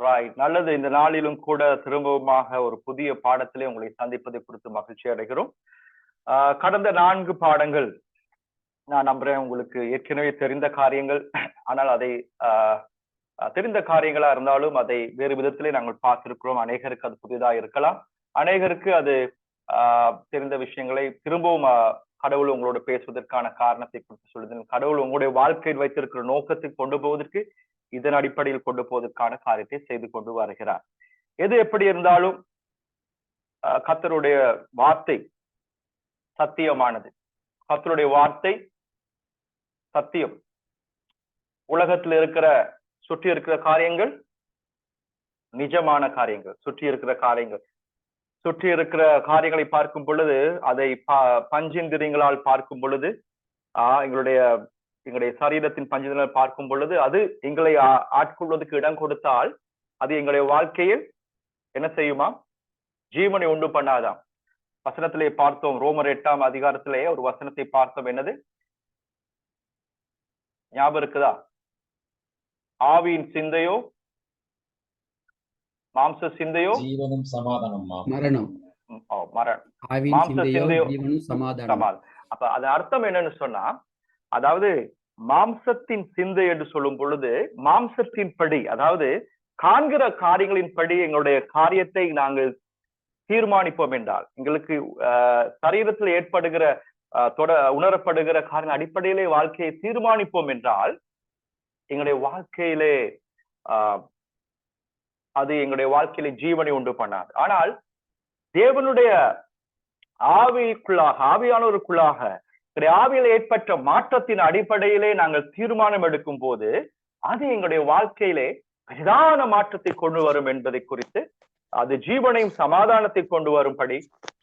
Right, நல்லது. இந்த நாளிலும் கூட திரும்பவுமாக ஒரு புதிய பாடத்திலே உங்களை சந்திப்பதை குறித்து மகிழ்ச்சி அடைகிறோம். கடந்த 4 பாடங்கள் நான் நம்புறேன் உங்களுக்கு ஏற்கனவே தெரிந்த காரியங்கள். ஆனால் அதை தெரிந்த காரியங்களா இருந்தாலும் அதை வேறு விதத்திலே நாங்கள் பார்த்திருக்கிறோம். அநேகருக்கு அது புதிதா இருக்கலாம், அநேகருக்கு அது தெரிந்த விஷயங்களை திரும்பவும் கடவுள் உங்களோட பேசுவதற்கான காரணத்தை குறித்து சொல்லுது. கடவுள் உங்களுடைய வாழ்க்கையில் வைத்திருக்கிற நோக்கத்தை கொண்டு போவதற்கு இதன் அடிப்படையில் கொண்டு போவதற்கான காரியத்தை செய்து கொண்டு வருகிறார். எது எப்படி இருந்தாலும் கர்த்தருடைய வார்த்தை சத்தியமானது. கர்த்தருடைய வார்த்தை சத்தியம். உலகத்தில் இருக்கிற சுற்றி இருக்கிற காரியங்கள் நிஜமான காரியங்கள். சுற்றி இருக்கிற காரியங்களை பார்க்கும் பொழுது, அதை பஞ்சேந்திரியங்களால் பார்க்கும் பொழுது, எங்களுடைய சரீரத்தின் பஞ்சேந்திரியங்களால் பார்க்கும் பொழுது, அது எங்களை ஆட்கொள்வதற்கு இடம் கொடுத்தால் அது எங்களுடைய வாழ்க்கையில் என்ன செய்யுமா? ஜீவனை உண்டு பண்ணாதாம். வசனத்திலே பார்த்தோம், ரோமர் 8ஆம் அதிகாரத்திலே ஒரு வசனத்தை பார்த்தோம். என்னது ஞாபகம் இருக்குதா? ஆவியின் சிந்தையோ மாம்ச சிந்தையோ ஜீவனும் சமாதானம், மரணம். மாம்ச சிந்தையோ சமாதானம். அப்ப அது அர்த்தம் என்னன்னு சொன்னா, அதாவது மாம்சத்தின் சிந்தை என்று சொல்லும் பொழுது மாம்சத்தின் படி, அதாவது காண்கிற காரியங்களின் படி எங்களுடைய காரியத்தை நாங்கள் தீர்மானிப்போம் என்றால், எங்களுக்கு சரீரத்தில் ஏற்படுகிற உணரப்படுகிற காரின் அடிப்படையிலே வாழ்க்கையை தீர்மானிப்போம் என்றால், எங்களுடைய வாழ்க்கையிலே அது எங்களுடைய வாழ்க்கையிலே ஜீவனை உண்டு பண்ணாது. ஆனால் தேவனுடைய ஆவியானவருக்குள்ளாக ஆவியில் ஏற்பட்ட மாற்றத்தின் அடிப்படையிலே நாங்கள் தீர்மானம் எடுக்கும் போது அது எங்களுடைய வாழ்க்கையிலே பிரதான மாற்றத்தை கொண்டு வரும் என்பதை குறித்து, அது ஜீவனையும் சமாதானத்தை கொண்டு வரும்படி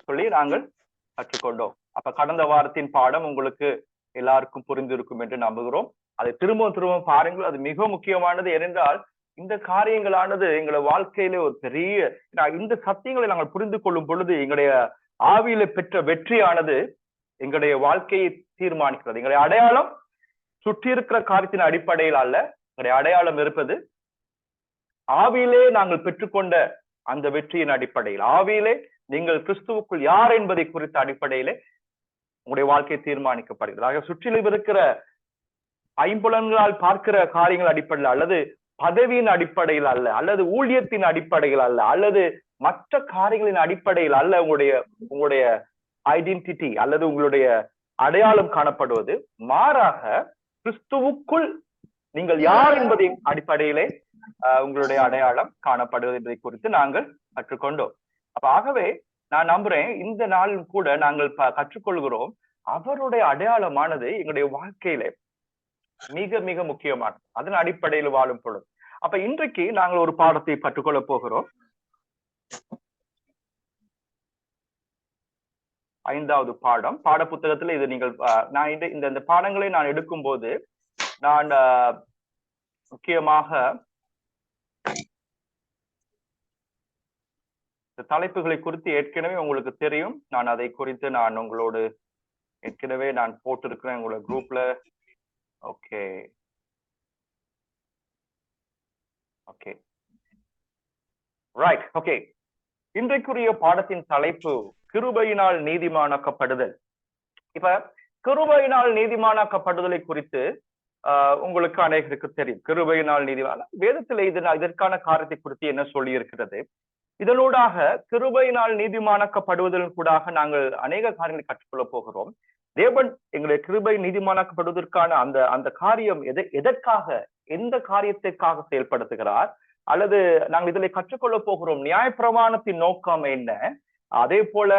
சொல்லி நாங்கள் கற்றுக்கொண்டோம். அப்ப கடந்த வாரத்தின் பாடம் உங்களுக்கு எல்லாருக்கும் புரிந்திருக்கும் என்று நம்புகிறோம். அதை திரும்பவும் பாருங்கள். அது மிக முக்கியமானது. ஏனென்றால் இந்த காரியங்களானது எங்களுடைய வாழ்க்கையில ஒரு பெரிய, இந்த சத்தியங்களை நாங்கள் புரிந்து கொள்ளும் பொழுது எங்களுடைய ஆவியில பெற்ற வெற்றியானது எங்களுடைய வாழ்க்கையை தீர்மானிக்கிறது. எங்களுடைய அடையாளம் சுற்றி இருக்கிற காரியத்தின் அடிப்படையில் அல்ல. எங்களுடைய அடையாளம் இருப்பது ஆவியிலே நாங்கள் பெற்றுக்கொண்ட அந்த வெற்றியின் அடிப்படையில். ஆவியிலே நீங்கள் கிறிஸ்துவுக்குள் யார் என்பதை குறித்த அடிப்படையிலே உங்களுடைய வாழ்க்கையை தீர்மானிக்கப்படுகிறது. ஆக சுற்றிலும் இருக்கிற ஐம்புலன்களால் பார்க்கிற காரியங்கள் அடிப்படையில், அல்லது பதவியின் அடிப்படையில் அல்ல, அல்லது ஊழியத்தின் அடிப்படையில் அல்ல, அல்லது மற்ற காரியங்களின் அடிப்படையில் அல்ல உங்களுடைய ஐடென்டிட்டி அல்லது உங்களுடைய அடையாளம் காணப்படுவது. மாறாக கிறிஸ்துவுக்குள் நீங்கள் யார் என்பதின் அடிப்படையிலே உங்களுடைய அடையாளம் காணப்படுவது என்பதை குறித்து நாங்கள் கற்றுக்கொண்டோம். அப்ப ஆகவே நான் நம்புறேன் இந்த நாளும் கூட நாங்கள் கற்றுக்கொள்கிறோம், அவருடைய அடையாளமானது எங்களுடைய வாழ்க்கையிலே மிக மிக முக்கியமானது. அதன் அடிப்படையில் வாழும் பொழுது. அப்ப இன்றைக்கு நாங்கள் ஒரு பாடத்தை கற்றுக்கொள்ள போகிறோம். 5வது பாடம். பாட புத்தகத்துல இது நீங்கள் நான் இந்த பாடங்களை நான் எடுக்கும் போது நான் முக்கியமாக தலைப்புகளை குறித்து ஏற்கனவே உங்களுக்கு தெரியும். நான் அதை குறித்து நான் உங்களோடு ஏற்கனவே நான் போட்டிருக்கிறேன் உங்களோட குரூப்ல. Okay right. ஓகே, இன்றைக்குரிய பாடத்தின் தலைப்பு கிருபையினால் நீதிமானாக்கப்படுதல். இப்ப கிருபையினால் நீதிமானாக்கப்படுதலை குறித்து உங்களுக்கு அநேகருக்கு தெரியும். கிருபையினால் நீதிமான வேதத்தில் இதற்கான காரியத்தை குறித்து என்ன சொல்லி இருக்கிறது. இதனூடாக கிருபையினால் நீதிமானாக்கப்படுவதன் கூடாக நாங்கள் அநேக காரியங்களை கற்றுக்கொள்ள போகிறோம். தேவன் எங்களுடைய கிருபை நீதிமானாக்கப்படுவதற்கான அந்த காரியம் எதற்காக, எந்த காரியத்திற்காக செயல்படுத்துகிறார், அல்லது நாங்கள் இதில் கற்றுக்கொள்ள போகிறோம் நியாயப்பிரமாணத்தின் நோக்கம் என்ன, அதே போல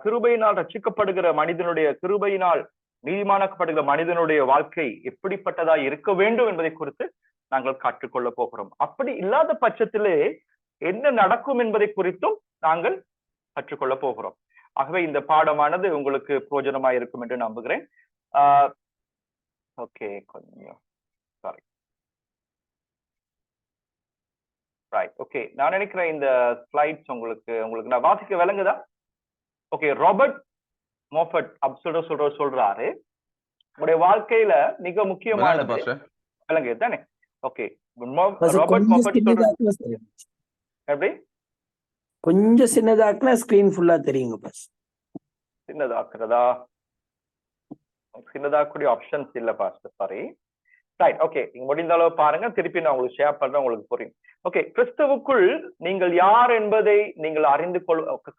கிருபையினால் ரட்சிக்கப்படுகிற மனிதனுடைய, கிருபையினால் நீதிமானாக்கப்படுகிற மனிதனுடைய வாழ்க்கை எப்படிப்பட்டதா இருக்க வேண்டும் என்பதை குறித்து நாங்கள் கற்றுக்கொள்ள போகிறோம். அப்படி இல்லாத பட்சத்திலே என்ன நடக்கும் என்பதை குறித்தும் நாங்கள் கற்றுக்கொள்ள போகிறோம். ஆகவே இந்த பாடமானது உங்களுக்கு பிரயோஜனமா இருக்கும் என்று நம்புகிறேன். ஓகே, கொஞ்சம் சாரி. Right, okay. நான் நினைக்கிறேன் இந்த ஸ்லைட்ஸ் உங்களுக்கு நான் வாசிக்க விளங்குதா? ஓகே, ராபர்ட் மோஃபட் சொல்றாரு, உங்களுடைய வாழ்க்கையில மிக முக்கியமானது விளங்குது தானே? ஓகே, ராபர்ட் மொஃபட் சொல்றது எப்படி? கொஞ்சம் சின்னதாக்குனா ஸ்கிரீன் ஃபுல்லா தெரியுங்க பாஸ். சின்னதாக்குறதா? சின்னதாக்கூடிய ஆப்ஷன்ஸ் இல்ல பாஸ்டர், சாரி. ரைட், ஓகே, நீங்க முடிந்த அளவு பாருங்க, திருப்பி நான் உங்களுக்கு ஷேர் பண்றேன், உங்களுக்கு புரியும். ஓகே, கிறிஸ்துவுக்குள் நீங்கள் யார் என்பதை நீங்கள் அறிந்து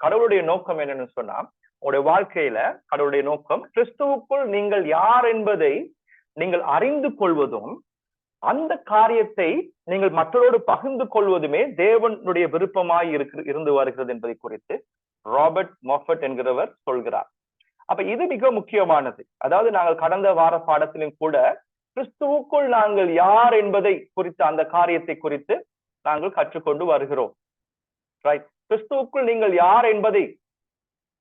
கடவுளுடைய நோக்கம் என்னன்னு சொன்னா, உங்களுடைய வாழ்க்கையில கடவுளுடைய நோக்கம் கிறிஸ்துவுக்குள் நீங்கள் யார் என்பதை நீங்கள் அறிந்து கொள்வதும், அந்த காரியத்தை நீங்கள் மற்றவரோடு பகிர்ந்து கொள்வதுமே தேவனுடைய விருப்பமாய் இருந்து வருகிறது என்பதை குறித்து ராபர்ட் மொஃபட் என்கிறவர் சொல்கிறார். அப்ப இது மிக முக்கியமானது. அதாவது நாங்கள் கடந்த வார பாடத்திலும் கூட கிறிஸ்துவுக்குள் நாங்கள் யார் என்பதை குறித்து, அந்த காரியத்தை குறித்து நாங்கள் கற்றுக்கொண்டு வருகிறோம். ரைட், கிறிஸ்துவுக்குள் நீங்கள் யார் என்பதை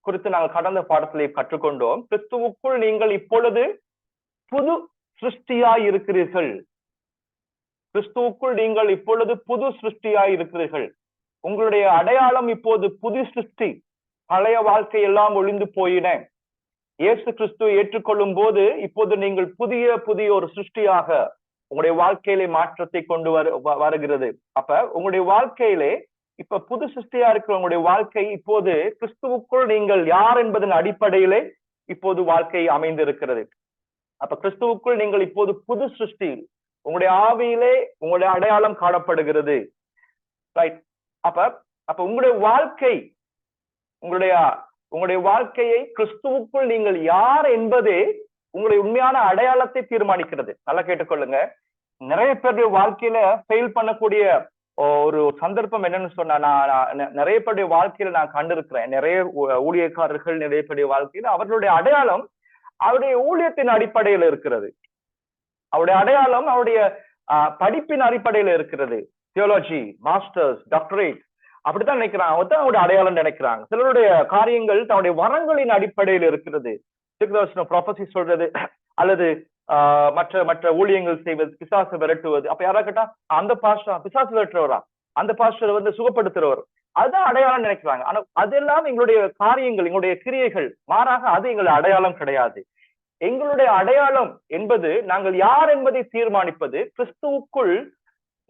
குறித்து நாங்கள் கடந்த பாடத்திலே கற்றுக்கொண்டோம். கிறிஸ்துவுக்குள் நீங்கள் இப்பொழுது புது சிருஷ்டியாய் இருக்கிறீர்கள். கிறிஸ்துவுக்குள் நீங்கள் இப்பொழுது புது சிருஷ்டியாய் இருக்கிறீர்கள். உங்களுடைய அடையாளம் இப்போது புது சிருஷ்டி. பழைய வாழ்க்கை எல்லாம் ஒளிந்து போயின. இயேசு கிறிஸ்துவை ஏற்றுக்கொள்ளும் போது இப்போது நீங்கள் புதிய ஒரு சிருஷ்டியாக உங்களுடைய வாழ்க்கையிலே மாற்றத்தை கொண்டு வருகிறது. அப்ப உங்களுடைய வாழ்க்கையிலே இப்ப புது சிருஷ்டியா இருக்கிற உங்களுடைய வாழ்க்கை இப்போது கிறிஸ்துவுக்குள் நீங்கள் யார் என்பதன் அடிப்படையிலே இப்போது வாழ்க்கை அமைந்திருக்கிறது. அப்ப கிறிஸ்துவுக்குள் நீங்கள் இப்போது புது சிருஷ்டி, உங்களுடைய ஆவியிலே உங்களுடைய அடையாளம் காணப்படுகிறது. ரைட், அப்ப உங்களுடைய வாழ்க்கை, உங்களுடைய வாழ்க்கையை கிறிஸ்துவுக்குள் நீங்கள் யார் என்பதே உங்களுடைய உண்மையான அடையாளத்தை தீர்மானிக்கிறது. நல்லா கேட்டுக்கொள்ளுங்க. நிறைய பேருடைய வாழ்க்கையில ஃபெயில் பண்ணக்கூடிய ஒரு சந்தர்ப்பம் என்னன்னு சொன்னா, நான் நிறைய பேருடைய வாழ்க்கையில நான் கண்டிருக்கிறேன். நிறைய ஊழியக்காரர்கள் நிறைய பேருடைய வாழ்க்கையில அவர்களுடைய அடையாளம் அவருடைய ஊழியத்தின் அடிப்படையில் இருக்கிறது. அவருடைய அடையாளம் அவருடைய படிப்பின் அடிப்படையில இருக்கிறது. தியோலஜி, மாஸ்டர்ஸ், டாக்டரேட், அப்படித்தான் நினைக்கிறாங்க. அவர்தான் அவருடைய அடையாளம் நினைக்கிறாங்க. சிலருடைய காரியங்கள் தன்னுடைய வரங்களின் அடிப்படையில் இருக்கிறது. ப்ராபசி சொல்றது, அல்லது மற்ற ஊழியங்கள் செய்வது, பிசாசு விரட்டுவது. அப்ப யாரா கேட்டா அந்த பாஸ்டர் பிசாசு விரட்டுறவரா, அந்த பாஸ்டர் சுகப்படுத்துறவர், அதுதான் அடையாளம் நினைக்கிறாங்க. ஆனா அதெல்லாம் எங்களுடைய காரியங்கள், எங்களுடைய கிரியைகள். மாறாக அது எங்களுடைய அடையாளம் கிடையாது. எங்களுடைய அடையாளம் என்பது நாங்கள் யார் என்பதை தீர்மானிப்பது. கிறிஸ்துவுக்குள்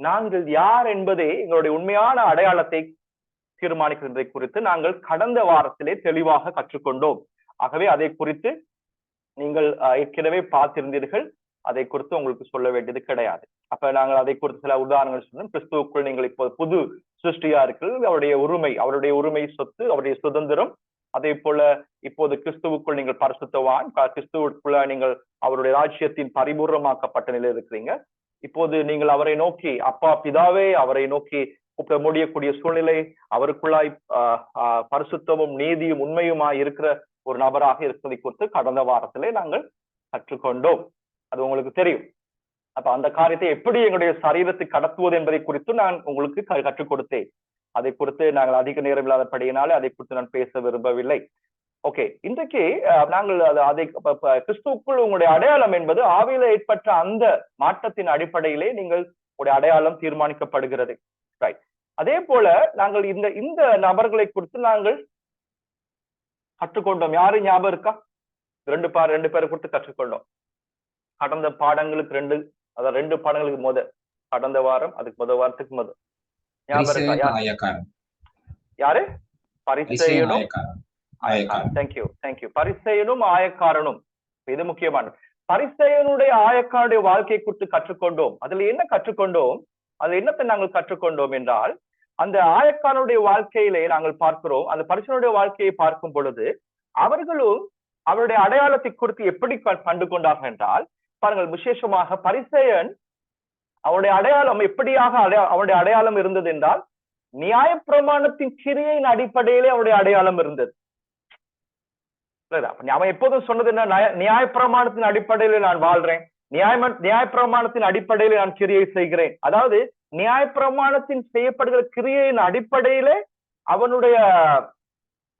நாங்கள் யார் என்பதே எங்களுடைய உண்மையான அடையாளத்தை தீர்மானிக்கிறதை குறித்து நாங்கள் கடந்த வாரத்திலே தெளிவாக கற்றுக்கொண்டோம். ஆகவே அதை குறித்து நீங்கள் ஏற்கனவே பார்த்திருந்தீர்கள். அதை குறித்து உங்களுக்கு சொல்ல வேண்டியது கிடையாது. அப்ப நாங்கள் அதை குறித்து சில உதாரணங்கள் சொன்னோம். கிறிஸ்துவுக்குள் நீங்கள் இப்போது புது சிருஷ்டியா இருக்கிறது. அவருடைய உரிமை சொத்து, அவருடைய சுதந்திரம். அதே போல இப்போது கிறிஸ்துவுக்குள் நீங்கள் பரிசுத்தவான், கிறிஸ்துவுக்குள்ள நீங்கள் அவருடைய ராஜ்யத்தின் பரிபூர்ணமாக்கப்பட்ட நிலையில் இருக்கிறீங்க. இப்போது நீங்கள் அவரை நோக்கி அப்பா பிதாவே அவரை நோக்கி முடியக்கூடிய சூழ்நிலை, அவருக்குள்ளாய் பரிசுத்தமும் நீதியும் உண்மையுமாய் இருக்கிற ஒரு நபராக இருப்பதை குறித்து கடந்த வாரத்திலே நாங்கள் கற்றுக்கொண்டோம். அது உங்களுக்கு தெரியும். அப்ப அந்த காரியத்தை எப்படி எங்களுடைய சரீரத்தை கடத்துவது என்பதை குறித்து நான் உங்களுக்கு கற்றுக் கொடுத்தேன். அதை குறித்து நாங்கள் அதிக நேரம் இல்லாதபடியினாலே அதை குறித்து நான் பேச விரும்பவில்லை. ஓகே, இன்றைக்கு நாங்கள் அதை கிறிஸ்துவுக்குள் உங்களுடைய அடையாளம் என்பது ஆவியில ஏற்பட்ட அந்த மாற்றத்தின் அடிப்படையிலே நீங்கள் உங்களுடைய அடையாளம் தீர்மானிக்கப்படுகிறது. ரைட், அதே போல நாங்கள் இந்த நபர்களை குறித்து நாங்கள் கற்றுக்கொண்டோம். யாரும் ஞாபகம் இருக்கா? ரெண்டு பேரை குறித்து கற்றுக்கொண்டோம். கடந்த பாடங்களுக்கு ரெண்டு பாடங்களுக்கு கடந்த வாரம், அதுக்கு வாரத்துக்கு ஞாபகம் இருக்கா? யாரு? பரிசேயனும் பரிசேயனும் ஆயக்காரனும். இது முக்கியமானது. பரிசேயனுடைய ஆயக்காரனுடைய வாழ்க்கையை குறித்து கற்றுக்கொண்டோம். அதுல என்ன கற்றுக்கொண்டோம்? அது என்னத்தை நாங்கள் கற்றுக்கொண்டோம் என்றால், அந்த ஆயக்காரனுடைய வாழ்க்கையிலே நாங்கள் பார்க்கிறோம். அந்த பரிசேயனுடைய வாழ்க்கையை பார்க்கும் பொழுது அவர்களும் அவருடைய அடையாளத்தை குறித்து எப்படி கண்டு கொண்டார்கள் என்றால், பாருங்கள், விசேஷமாக பரிசேயன் அவருடைய அடையாளம் எப்படியாக அவருடைய அடையாளம் இருந்தது என்றால், நியாயப்பிரமாணத்தின் கிரியையின் அடிப்படையிலே அவருடைய அடையாளம் இருந்தது. அவன் எப்போதும் சொன்னது என்ன? நியாயப்பிரமாணத்தின் அடிப்படையில நான் வாழ்றேன், நியாயப்பிரமாணத்தின் அடிப்படையில நான் கிரியை செய்கிறேன். அதாவது நியாயப்பிரமாணத்தின் செய்யப்படுகிற கிரியையின் அடிப்படையிலே அவனுடைய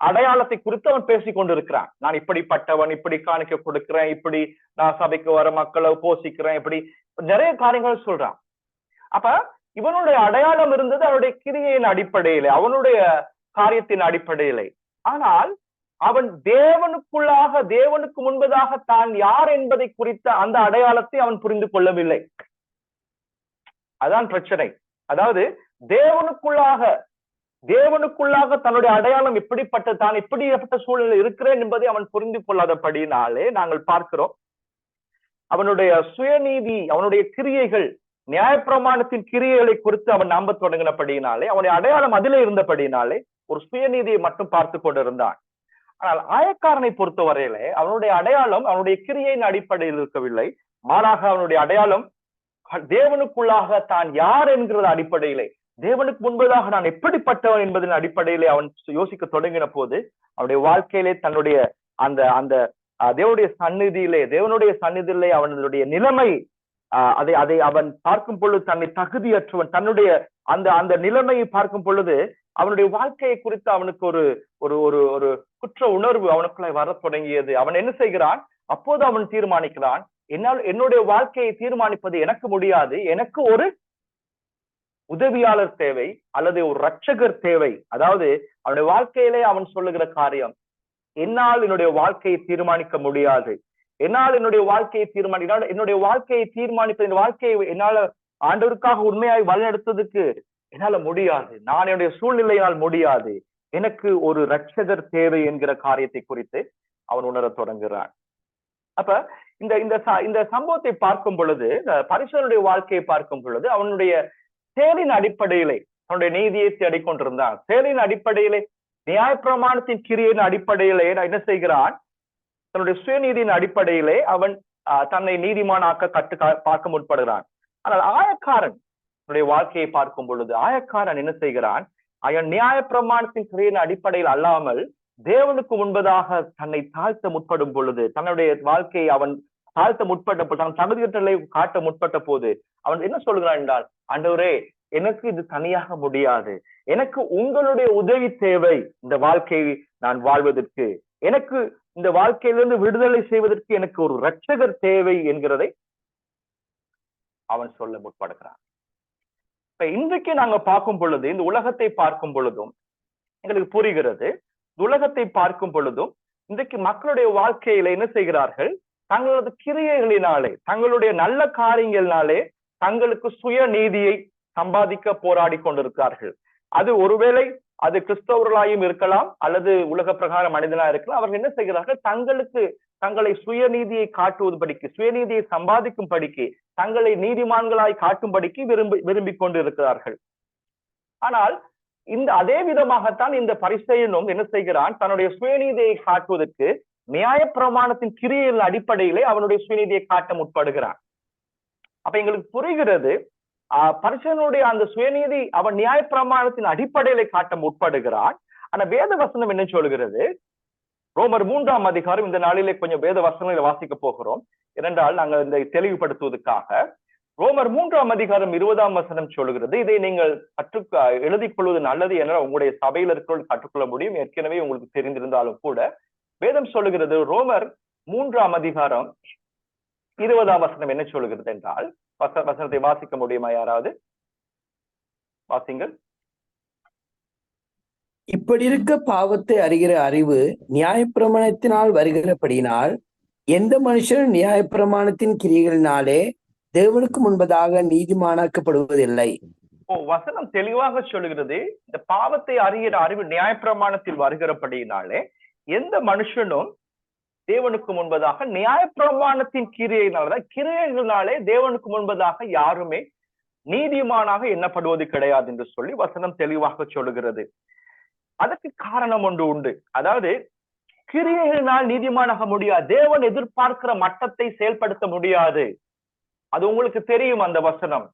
அடையாளத்தை குறித்து அவன் பேசிக் கொண்டிருக்கிறான். நான் இப்படிப்பட்டவன், இப்படி காணிக்க கொடுக்கிறேன், இப்படி நான் சபைக்கு வர மக்களை போஷிக்கிறேன், இப்படி நிறைய காரியங்கள் சொல்றான். அப்ப இவனுடைய அடையாளம் இருந்தது அவனுடைய கிரியையின் அடிப்படையிலே, அவனுடைய காரியத்தின் அடிப்படையிலே. ஆனால் அவன் தேவனுக்கு முன்பதாக தான் யார் என்பதை குறித்த அந்த அடையாளத்தை அவன் புரிந்து கொள்ளவில்லை. அதான் பிரச்சனை. அதாவது தேவனுக்குள்ளாக தன்னுடைய அடையாளம் எப்படிப்பட்ட தான் இப்படிப்பட்ட சூழ்நிலை இருக்கிறேன் என்பதை அவன் புரிந்து கொள்ளாதபடினாலே நாங்கள் பார்க்கிறோம் அவனுடைய சுயநீதி, அவனுடைய கிரியைகள், நியாயப்பிரமாணத்தின் கிரியைகளை குறித்து அவன் நம்ப தொடங்கினபடினாலே, அவனுடைய அடையாளம் அதிலே இருந்தபடினாலே ஒரு சுயநீதியை மட்டும் பார்த்து கொண்டிருந்தான். ஆனால் ஆயக்காரனை பொறுத்தவரையிலே அவனுடைய அடையாளம் அவனுடைய கிரியையின் அடிப்படையில் இருக்கவில்லை, மாறாக அவனுடைய அடையாளம் தேவனுக்குள்ளாக தான் யார் என்கிற அடிப்படையிலே, தேவனுக்கு முன்பதாக நான் எப்படிப்பட்டவன் என்பதன் அடிப்படையிலே அவன் யோசிக்க தொடங்கின போது அவனுடைய வாழ்க்கையிலே தன்னுடைய அந்த அந்த தேவனுடைய சந்நிதியிலே அவனுடைய நிலைமை அதை அவன் பார்க்கும் பொழுது தன்னை தகுதியற்றவன், தன்னுடைய அந்த நிலைமையை பார்க்கும் பொழுது அவனுடைய வாழ்க்கையை குறித்து அவனுக்கு ஒரு ஒரு ஒரு ஒரு குற்ற உணர்வு அவனுக்குள்ள வர தொடங்கியது. அவன் என்ன செய்கிறான்? அப்போது அவன் தீர்மானிக்கிறான், என்னுடைய வாழ்க்கையை தீர்மானிப்பது எனக்கு முடியாது, எனக்கு ஒரு உதவியாளர் தேவை அல்லது ஒரு ரட்சகர் தேவை. அதாவது அவனுடைய வாழ்க்கையிலே அவன் சொல்லுகிற காரியம், என்னால் என்னுடைய வாழ்க்கையை தீர்மானிக்க முடியாது, என்னால் என்னுடைய வாழ்க்கையை தீர்மானிப்பது, இந்த வாழ்க்கையை என்னால ஆண்டவருக்காக உண்மையாய் வழிநடத்துவதற்கு என்னால முடியாது, நான் என்னுடைய சூழ்நிலையால் முடியாது, எனக்கு ஒரு ரட்சகர் தேவை என்கிற காரியத்தை குறித்து அவன் உணர தொடங்குகிறான். அப்ப இந்த சம்பவத்தை பார்க்கும் பொழுது, பரிசுத்தனுடைய வாழ்க்கையை பார்க்கும் பொழுது அவனுடைய செயலின் அடிப்படையிலே அவனுடைய நீதியை தேடிக்கொண்டிருந்தான். செயலின் அடிப்படையிலே, நியாயப்பிரமாணத்தின் கிரியின் அடிப்படையிலே என்ன செய்கிறான்? தன்னுடைய சுயநீதியின் அடிப்படையிலே அவன் தன்னை நீதிமானாக்க பார்க்க முற்படுகிறான். ஆனால் ஆயக்காரன் வாழ்க்கையை பார்க்கும் பொழுது ஆயக்காரன் என்ன செய்கிறான்? நியாயப்பிரமாணத்தின் கிரியின் அடிப்படையில் அல்லாமல் தேவனுக்கு முன்பதாக தன்னை தாழ்த்த முற்படும் பொழுது, தன்னுடைய வாழ்க்கையை அவன் தாழ்த்த முற்பட்ட போது, தன் தகுதிகளை காட்ட முற்பட்ட போது அவன் என்ன சொல்கிறான் என்றால், ஆண்டவரே, எனக்கு இது தனியாக முடியாது, எனக்கு உங்களுடைய உதவி தேவை, இந்த வாழ்க்கையை நான் வாழ்வதற்கு, எனக்கு இந்த வாழ்க்கையிலிருந்து விடுதலை செய்வதற்கு எனக்கு ஒரு ரட்சகர் தேவை என்கிறதை அவன் சொல்ல முற்படுகிறான். இப்ப இன்றைக்கு நாங்க பார்க்கும் பொழுது, இந்த உலகத்தை பார்க்கும் பொழுதும் எங்களுக்கு புரிகிறது, உலகத்தை பார்க்கும் பொழுதும் இன்றைக்கு மக்களுடைய வாழ்க்கையில என்ன செய்கிறார்கள்? தங்களது கிரியைகளினாலே, தங்களுடைய நல்ல காரியங்களினாலே தங்களுக்கு சுய நீதியை சம்பாதிக்க போராடி கொண்டிருக்கிறார்கள். அது ஒருவேளை அது கிறிஸ்தவர்களாயும் இருக்கலாம் அல்லது உலக பிரகார மனிதனா இருக்கலாம். அவர்கள் என்ன செய்கிறார்கள்? தங்களை சுயநீதியை காட்டுவதுபடிக்கு, சுயநீதியை சம்பாதிக்கும் படிக்கு, தங்களை நீதிமான்களாய் காட்டும்படிக்கு விரும்பி கொண்டு இருக்கிறார்கள். ஆனால் அதே விதமாகத்தான் இந்த பரிசேயனும் என்ன செய்கிறான்? தன்னுடைய சுயநீதியை காட்டுவதற்கு நியாயப்பிரமாணத்தின் கிரியையின் அடிப்படையிலே அவனுடைய சுயநீதியை காட்ட முற்படுகிறான். அப்ப எங்களுக்கு புரிகிறது, பரிசேயனுடைய அந்த சுயநீதி அவன் நியாயப்பிரமாணத்தின் அடிப்படையிலே காட்ட முற்படுகிறான். ஆனா வேத வசனம் என்ன சொல்கிறது? ரோமர் 3ஆம் அதிகாரம், இந்த நாளிலே கொஞ்சம் வேத வசனங்களை வாசிக்க போகிறோம், ஏனென்றால் நாங்கள் இந்த தெளிவுபடுத்துவதற்காக. ரோமர் 3ஆம் அதிகாரம் 20ஆம் வசனம் சொல்கிறது, இதை நீங்கள் எழுதிக் கொள்வது நல்லது என உங்களுடைய சபையில் இருக்கிறவர்கள் கற்றுக்கொள்ள முடியும், ஏற்கனவே உங்களுக்கு தெரிந்திருந்தாலும் கூட. வேதம் சொல்லுகிறது, ரோமர் 3ஆம் அதிகாரம் 20ஆம் வசனம் என்ன சொல்லுகிறது என்றால், வசனத்தை வாசிக்க முடியுமா? யாராவது வாசிங்கள். இப்படி இருக்க பாவத்தை அறிகிற அறிவு நியாயப்பிரமாணத்தினால் வருகிறபடியினால் எந்த மனுஷனும் நியாயப்பிரமாணத்தின் கிரியைகளினாலே தேவனுக்கு முன்பதாக நீதிமானாக்கப்படுவதில்லை. வசனம் தெளிவாக சொல்லுகிறது, இந்த பாவத்தை அறிகிற அறிவு நியாயப்பிரமாணத்தில் வருகிறபடியினாலே எந்த மனுஷனும் தேவனுக்கு முன்பதாக, நியாயப்பிரமாணத்தின் கிரியைகளினாலே தேவனுக்கு முன்பதாக யாருமே நீதிமானாக எண்ணப்படுவது கிடையாது என்று சொல்லி வசனம் தெளிவாக சொல்லுகிறது. அதற்கு காரணம் ஒன்று உண்டு. அதாவது கிரியைகளினால் நீதிமானாக முடியாது, தேவன் எதிர்பார்க்கிற மட்டத்தை செயல்படுத்த முடியாது. அது உங்களுக்கு தெரியும். அந்த வசனம்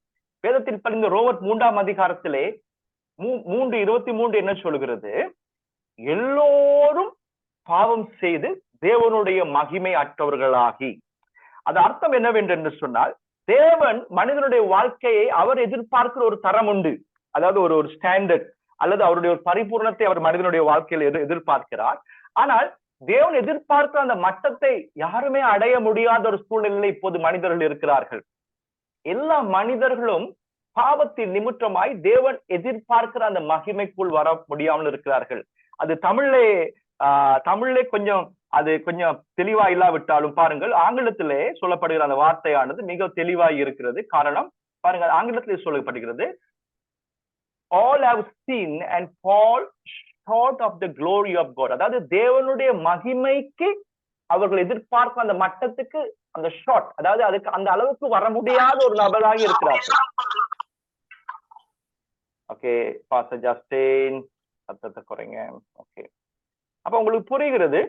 வேதத்தில் படிந்த ரோமர் 3ஆம் அதிகாரத்திலே 3:23 என்ன சொல்கிறது? எல்லோரும் பாவம் செய்து தேவனுடைய மகிமை அற்றவர்களாகி. அது அர்த்தம் என்னவென்று சொன்னால், தேவன் மனிதனுடைய வாழ்க்கையை அவர் எதிர்பார்க்கிற ஒரு தரம் உண்டு, அதாவது ஒரு ஸ்டாண்டர்ட் அல்லது அவருடைய ஒரு பரிபூர்ணத்தை அவர் மனிதனுடைய வாழ்க்கையில் எதிர்பார்க்கிறார். ஆனால் தேவன் எதிர்பார்க்கிற அந்த மட்டத்தை யாருமே அடைய முடியாத ஒரு சூழ்நிலையில் இப்போது மனிதர்கள் இருக்கிறார்கள். எல்லா மனிதர்களும் பாவத்தின் நிமித்தமாய் தேவன் எதிர்பார்க்கிற அந்த மகிமைக்குள் வர முடியாமல் இருக்கிறார்கள். அது தமிழ்லே கொஞ்சம் தெளிவா இல்லாவிட்டாலும் பாருங்கள், ஆங்கிலத்திலே சொல்லப்படுகிற அந்த வார்த்தையானது மிக தெளிவாய் இருக்கிறது. காரணம், பாருங்க, ஆங்கிலத்தில் சொல்லப்படுகிறது, all have sinned and fall short of the glory of God. அதாவது தேவனுடைய மகிமைக்கு அவர்கள் எதிர்பார்க்கும் அந்த மட்டத்துக்கு அந்த ஷார்ட், அதாவது அதுக்கு அந்த அளவுக்கு வர முடியாத ஒரு நபராக இருக்கிறார்கள். ஓகே பாஸ்டர் ஜஸ்டின், சத்தத்தை குறைங்க. ஓகே, அப்ப உங்களுக்கு புரிகிறது.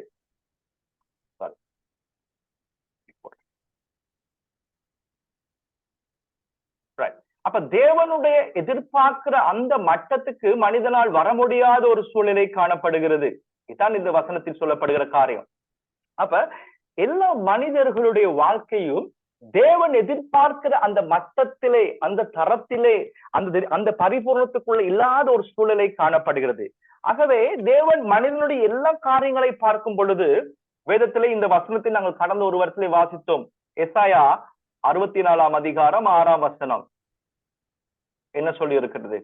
அப்ப தேவனுடைய எதிர்பார்க்கிற அந்த மட்டத்துக்கு மனிதனால் வர முடியாத ஒரு சூழ்நிலை காணப்படுகிறது. இதுதான் இந்த வசனத்தில் சொல்லப்படுகிற காரியம். அப்ப எல்லா மனிதர்களுடைய வாழ்க்கையும் தேவன் எதிர்பார்க்கிற அந்த மட்டத்திலே, அந்த தரத்திலே, அந்த பரிபூர்ணத்துக்குள்ள இல்லாத ஒரு சூழ்நிலை காணப்படுகிறது. ஆகவே தேவன் மனிதனுடைய எல்லா காரியங்களை பார்க்கும் பொழுது, வேதத்திலே இந்த வசனத்தை நாங்கள் கடந்த ஒரு வருஷத்திலே வாசித்தோம். எசாயா 64 அதிகாரம் 6 வசனம் என்ன சொல்லி இருக்கிறது?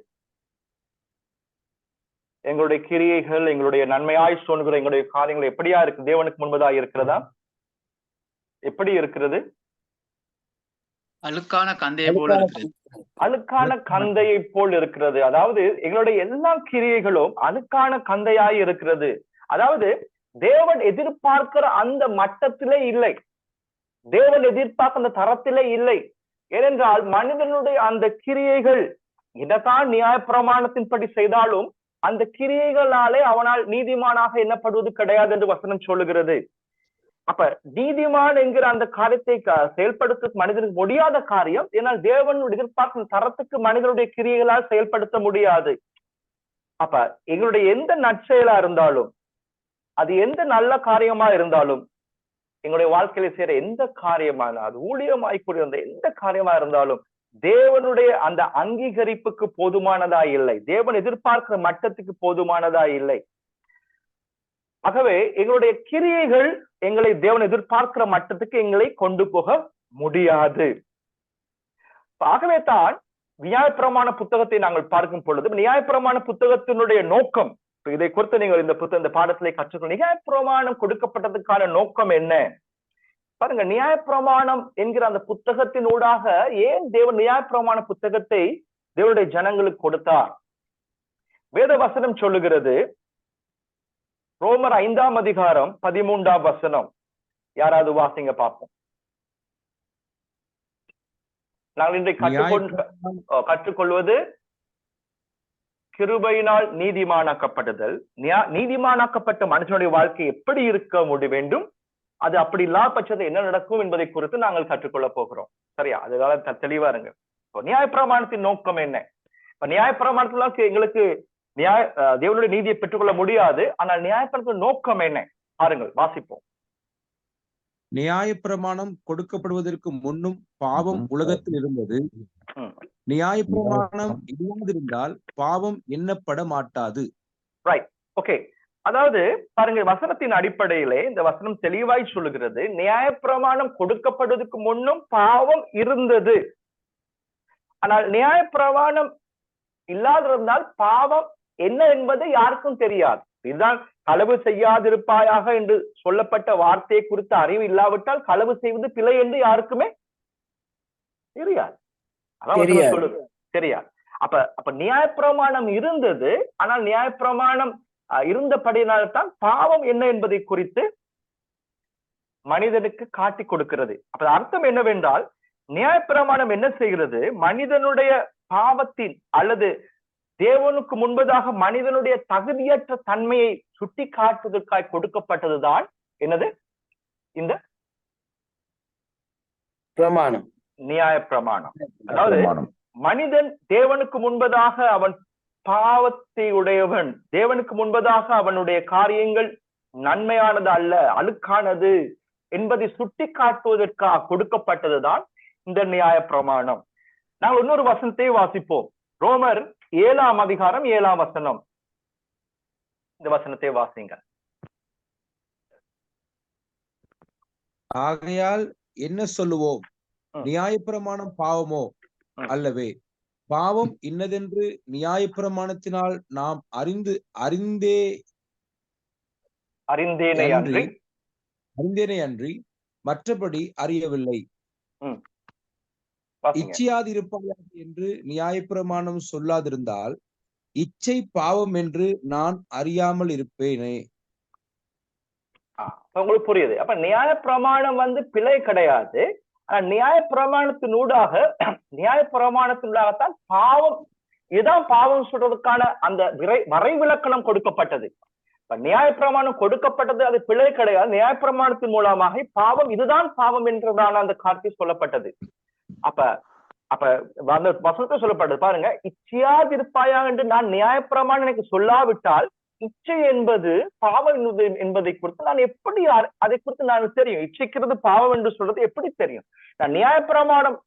எங்களுடைய கிரியைகள், எங்களுடைய நன்மையாய் சொல்கிற எங்களுடைய காரியங்கள் எப்படியா இருக்கு? தேவனுக்கு முன்பதாக இருக்கிறதா? எப்படி இருக்கிறது? அழுக்கான கந்தையை போல இருக்கிறது. அழுக்கான கந்தையை போல் இருக்கிறது. அதாவது எங்களுடைய எல்லா கிரியைகளும் அழுக்கான கந்தையாய் இருக்கிறது. அதாவது தேவன் எதிர்பார்க்கிற அந்த மட்டத்திலே இல்லை, தேவன் எதிர்பார்க்கிற அந்த தரத்திலே இல்லை. ஏனென்றால் மனிதனுடைய அந்த கிரியைகள் என்னதான் நியாயப்பிரமாணத்தின்படி செய்தாலும் அந்த கிரியைகளாலே அவனால் நீதிமானாக எண்ணப்படுவது கிடையாது என்று வசனம் சொல்லுகிறது. அப்ப நீதிமான் என்கிற அந்த காரியத்தை செயல்படுத்த மனிதனுக்கு முடியாத காரியம். ஏனால் தேவன் எதிர்பார்க்கும் தரத்துக்கு மனிதனுடைய கிரியைகளால் செயல்படுத்த முடியாது. அப்ப எங்களுடைய எந்த நற்செயலா இருந்தாலும், அது எந்த நல்ல காரியமா இருந்தாலும், எங்களுடைய வாழ்க்கையில செய்யற எந்த காரியமான, அது ஊழியமாய்க்கூடிய எந்த காரியமா இருந்தாலும் தேவனுடைய அந்த அங்கீகரிப்புக்கு போதுமானதா இல்லை, தேவன் எதிர்பார்க்கிற மட்டத்துக்கு போதுமானதா இல்லை. ஆகவே எங்களுடைய கிரியைகள் எங்களை தேவன் எதிர்பார்க்கிற மட்டத்துக்கு எங்களை கொண்டு போக முடியாது. ஆகவே தான் நியாயப்பிரமாண புத்தகத்தை நாங்கள் பார்க்கும் பொழுது, நியாயப்பிரமாண புத்தகத்தினுடைய நோக்கம், இதை குறித்து நீங்கள் இந்த பாடத்திலே கற்றுக்கொள்ள, நியாயப்பிரமாணம் கொடுக்கப்பட்டதுக்கான நோக்கம் என்ன? பாருங்க, நியாயப்பிரமாணம் என்கிற அந்த புத்தகத்தின் ஊடாக ஏன் தேவன் நியாயப்பிரமாண புத்தகத்தை தேவனுடைய ஜனங்களுக்கு கொடுத்தார்? வேத வசனம் சொல்லுகிறது, ரோமர் 5 அதிகாரம் 13 வசனம். யாராவது வாசிங்க பார்ப்போம். நாங்கள் இன்றைக்கு கற்றுக்கொள்வது கிருபையினால் நீதிமானாக்கப்படுதல். நீதிமானாக்கப்பட்ட மனுஷனுடைய வாழ்க்கை எப்படி இருக்க வேண்டும், அது அப்படி இல்லா பட்சத்தை என்ன நடக்கும் என்பதை குறித்து நாங்கள் கற்றுக்கொள்ள போகிறோம். சரியா? அதனால தெளிவா இருங்க. நியாயப்பிரமாணத்தின் நோக்கம் என்ன? இப்ப நியாயப்பிரமாணத்துல எங்களுக்கு தேவனுடைய நீதியை பெற்றுக்கொள்ள முடியாது. ஆனால் நியாயப்பிரமாணத்தின் நோக்கம் என்ன? பாருங்கள், வாசிப்போம். நியாயப்பிரமாணம் கொடுக்கப்படுவதற்கு முன்னும் பாவம் உலகத்தில் இருந்தது. நியாயப்பிரமாணம் இல்லாதிருந்தால் பாவம் எண்ணப்பட மாட்டாது. Right, okay. அதாவது பாருங்க, வசனத்தின் அடிப்படையிலே இந்த வசனம் தெளிவாய் சொல்லுகிறது, நியாயப்பிரமாணம் கொடுக்கப்படுவதற்கு முன்னும் பாவம் இருந்தது. ஆனால் நியாயப்பிரமாணம் இல்லாதிருந்தால் பாவம் என்ன என்பது யாருக்கும் தெரியாது. இதுதான் களவு செய்யாதிருப்பாயாக என்று சொல்லப்பட்ட வார்த்தையை குறித்த அறிவு இல்லாவிட்டால் களவு செய்வது பிழை என்று யாருக்குமே தெரியாது. தெரியாது. அப்ப நியாயப்பிரமாணம் இருந்தது. ஆனால் நியாயப்பிரமாணம் இருந்தபடியினால்தான் பாவம் என்ன என்பதை குறித்து மனிதனுக்கு காட்டி கொடுக்கிறது. அப்ப அர்த்தம் என்னவென்றால், நியாயப்பிரமாணம் என்ன செய்கிறது? மனிதனுடைய பாவத்தின் அல்லது தேவனுக்கு முன்பதாக மனிதனுடைய தகுதியற்ற தன்மையை சுட்டி காட்டுவதற்காக கொடுக்கப்பட்டதுதான் என்னது? இந்த பிரமாணம், நியாயப்பிரமாணம். அதாவது மனிதன் தேவனுக்கு முன்பதாக அவன் பாவத்தை உடையவன், தேவனுக்கு முன்பதாக அவனுடைய காரியங்கள் நன்மையானது அல்ல, அழுக்கானது என்பதை சுட்டி காட்டுவதற்காக கொடுக்கப்பட்டதுதான் இந்த நியாயப்பிரமாணம். நாங்கள் இன்னொரு வசனத்தை வாசிப்போம். ரோமர் 7 அதிகாரம் 7 வசனம். இந்த வசனத்தை வாசிங்க. ஆகையால் என்ன சொல்லுவோம்? நியாயப்பிரமாணம் பாவமோ? அல்லவே. பாவம் இன்னதென்று நியாயப்பிரமாணத்தினால் நாம் அறிந்தேனே அன்றி மற்றபடி அறியவில்லை. வாசிங்க. இச்சையாதிருப்பாயாக என்று நியாயப்பிரமாணம் சொல்லாதிருந்தால் இச்சை பாவம் என்று நான் அறியாமல் இருப்பேனே. உங்களுக்கு புரியுது. அப்ப நியாய பிரமாணம் பிழை கிடையாது. ஆனா நியாய பிரமாணத்தினூடாக நியாயப்பிரமாணத்தினூடாகத்தான் பாவம், இதுதான் பாவம் சொல்றதுக்கான அந்த வரைவிலக்கணம் கொடுக்கப்பட்டது. இப்ப நியாயப்பிரமாணம் கொடுக்கப்பட்டது, அது பிழை கிடையாது. நியாயப்பிரமாணத்தின் மூலமாக பாவம், இதுதான் பாவம் என்றதான அந்த காட்சி சொல்லப்பட்டது. அப்ப அப்ப அந்த வசனத்தை சொல்லப்பட்டது பாருங்க, இச்சையாதிருப்பாயா என்று நான் நியாயப்பிரமாணம் எனக்கு சொல்லாவிட்டால் இச்சை என்பது பாவம் என்பதை குறித்து நான் எப்படி, அதை குறித்து நான் தெரியும், இச்சைக்கிறது பாவம் என்று சொல்றது எப்படி தெரியும்? நான் நியாயப்பிரமாணம்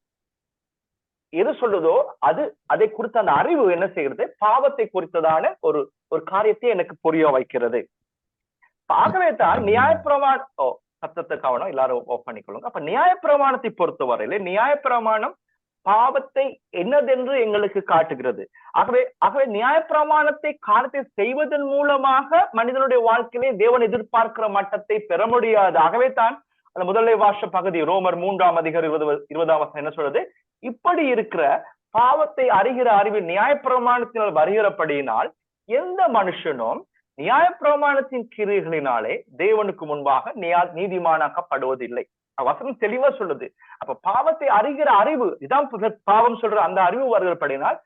எது சொல்றதோ அதை குறித்த அந்த அறிவு என்ன செய்கிறது, பாவத்தை குறித்ததான ஒரு காரியத்தை எனக்கு புரிய வைக்கிறது. ஆகவே தான் நியாயப்பிரமாணம், சத்தத்தை கவனம் எல்லாரும் ஆஃப் பண்ணிக்கொள்ளுங்க. அப்ப நியாயப்பிரமாணத்தை பொறுத்தவரையில நியாயப்பிரமாணம் பாவத்தை என்னதென்று எங்களுக்கு காட்டுகிறது. ஆகவே நியாயப்பிரமாணத்தை காரியத்தை செய்வதன் மூலமாக மனிதனுடைய வாழ்க்கையிலே தேவன் எதிர்பார்க்கிற மட்டத்தை பெற முடியாது. ஆகவே தான் அந்த முதலை வாச பகுதி ரோமர் 3ஆம் அதிகாரம் 20ஆம் வசனம் என்ன சொல்றது, இப்படி இருக்கிற பாவத்தை அறிகிற அறிவு நியாயப்பிரமாணத்தினால் வருகிறபடியினால் எந்த மனுஷனும் நியாயப்பிரமாணத்தின் கிரியைகளினாலே தேவனுக்கு முன்பாக நீதிமானாக்கப்படுவதில்லை. வசனம் தெளிவா சொல்லுது. அப்ப பாவத்தை அறிகிற அறிவு, இதான் பாவம் சொல்ற அந்த அறிவு வருகிறபடினால்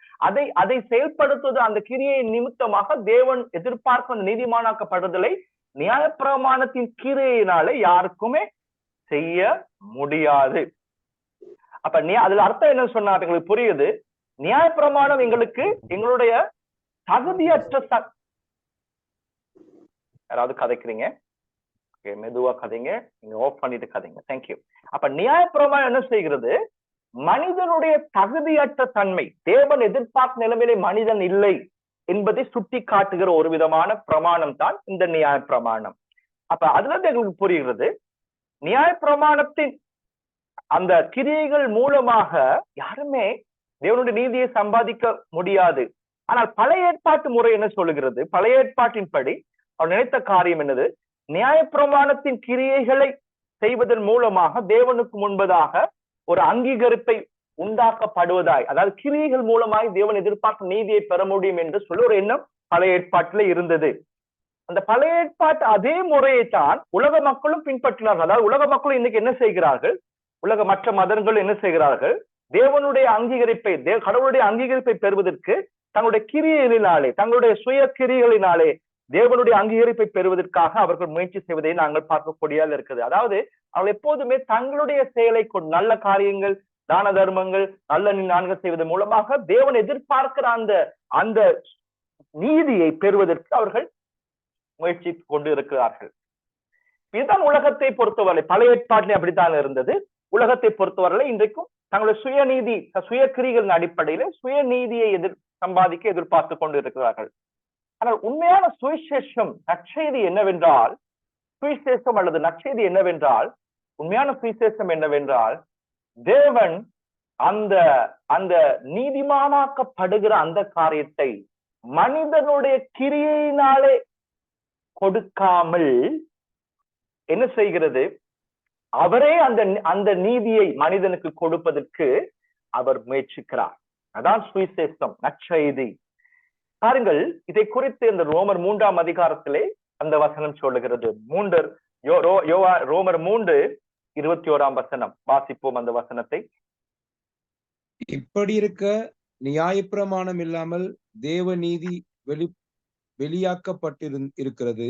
அதை செயல்படுத்துவது அந்த கிரியை நிமித்தமாக தேவன் எதிர்பார்க்கும் அந்த நீதிமானாக்கப்படுதலை நியாயப்பிரமாணத்தின் கிரியையினாலே யாருக்குமே செய்ய முடியாது. அப்ப அதுல அர்த்தம் என்ன சொன்னா எங்களுக்கு புரியுது. நியாயப்பிரமாணம் எங்களுக்கு எங்களுடைய தகுதியற்ற யாராவது கதைக்கிறீங்க, மெதுவா கதைங்க, நீங்க ஆஃப் பண்ணிட்டு கதைங்க. தேங்க்யூ. அப்ப நியாயப்பிரமாணம் என்ன செய்கிறது, மனிதனுடைய தகுதியற்ற தன்மை, தேவன் எதிர்பார்க்கும் நிலைமையிலே மனிதன் இல்லை என்பதை சுட்டி காட்டுகிற ஒரு விதமான பிரமாணம் தான் இந்த நியாயப்பிரமாணம். அப்ப அதுல இருந்து எங்களுக்கு புரிகிறது, நியாயப்பிரமாணத்தின் அந்த கிரியைகள் மூலமாக யாருமே தேவனுடைய நீதியை சம்பாதிக்க முடியாது. ஆனால் பழைய ஏற்பாட்டு முறை என்ன சொல்லுகிறது, பழைய ஏற்பாட்டின்படி அவர் நினைத்த காரியம் என்னது, நியாயப்பிரமாணத்தின் கிரியைகளை செய்வதன் மூலமாக தேவனுக்கு முன்பதாக ஒரு அங்கீகரிப்பை உண்டாக்கப்படுவதாய், அதாவது கிரியைகள் மூலமாய் தேவன் எதிர்பார்க்கும் நீதியை பெற முடியும் என்று சொல்ல ஒரு எண்ணம் பழைய ஏற்பாட்டில இருந்தது. அந்த பழைய ஏற்பாட்டு அதே முறையை தான் உலக மக்களும் பின்பற்றினார்கள். அதாவது உலக மக்களும் இன்னைக்கு என்ன செய்கிறார்கள், உலக மற்ற மதங்கள் என்ன செய்கிறார்கள், தேவனுடைய அங்கீகரிப்பை, கடவுளுடைய அங்கீகரிப்பை பெறுவதற்கு தங்களுடைய கிரியைகளினாலே, தங்களுடைய சுய கிரியைகளினாலே தேவனுடைய அங்கீகரிப்பை பெறுவதற்காக அவர்கள் முயற்சி செய்வதை நாங்கள் பார்க்கக்கூடியதாக இருக்குது. அதாவது அவர்கள் எப்போதுமே தங்களுடைய செயலை கொண்டு நல்ல காரியங்கள், தான தர்மங்கள், நல்ல நான்கள் செய்வதன் மூலமாக தேவன் எதிர்பார்க்கிற அந்த நீதியை பெறுவதற்கு அவர்கள் முயற்சி கொண்டு இருக்கிறார்கள். இதுதான் உலகத்தை பொறுத்தவரை, பழைய ஏற்பாட்டிலே அப்படித்தான் இருந்தது. உலகத்தை பொறுத்தவரை இன்றைக்கும் தங்களுடைய சுயநீதி, சுய கிரிகளின் அடிப்படையில சுயநீதியை சம்பாதிக்க எதிர்பார்த்து கொண்டு இருக்கிறார்கள். ஆனால் உண்மையான சுவிசேஷம் நற்செய்தி என்னவென்றால், சுவிசேஷம் அல்லது நற்செய்தி என்னவென்றால், உண்மையான சுவிசேஷம் என்னவென்றால், தேவன் அந்த நீதிமானாக்கப்படுகிற அந்த காரியத்தை மனிதனுடைய கிரியையினாலே கொடுக்காமல் என்ன செய்கிறது, அவரே அந்த நீதியை மனிதனுக்கு கொடுப்பதற்கு அவர் முயற்சிக்கிறார். அதான் சுவிசேஷம், நற்செய்தி. பாருங்கள், இதை குறித்து இந்த ரோமர் 3ஆம் அதிகாரத்திலே அந்த வசனம் சொல்லுகிறது. ரோமர் 3:21 வசனம் வாசிப்போம் அந்த வசனத்தை. இப்படி இருக்க நியாயப்பிரமாணம் இல்லாமல் தேவ நீதி வெளியாக்கப்பட்டிருக்கிறது.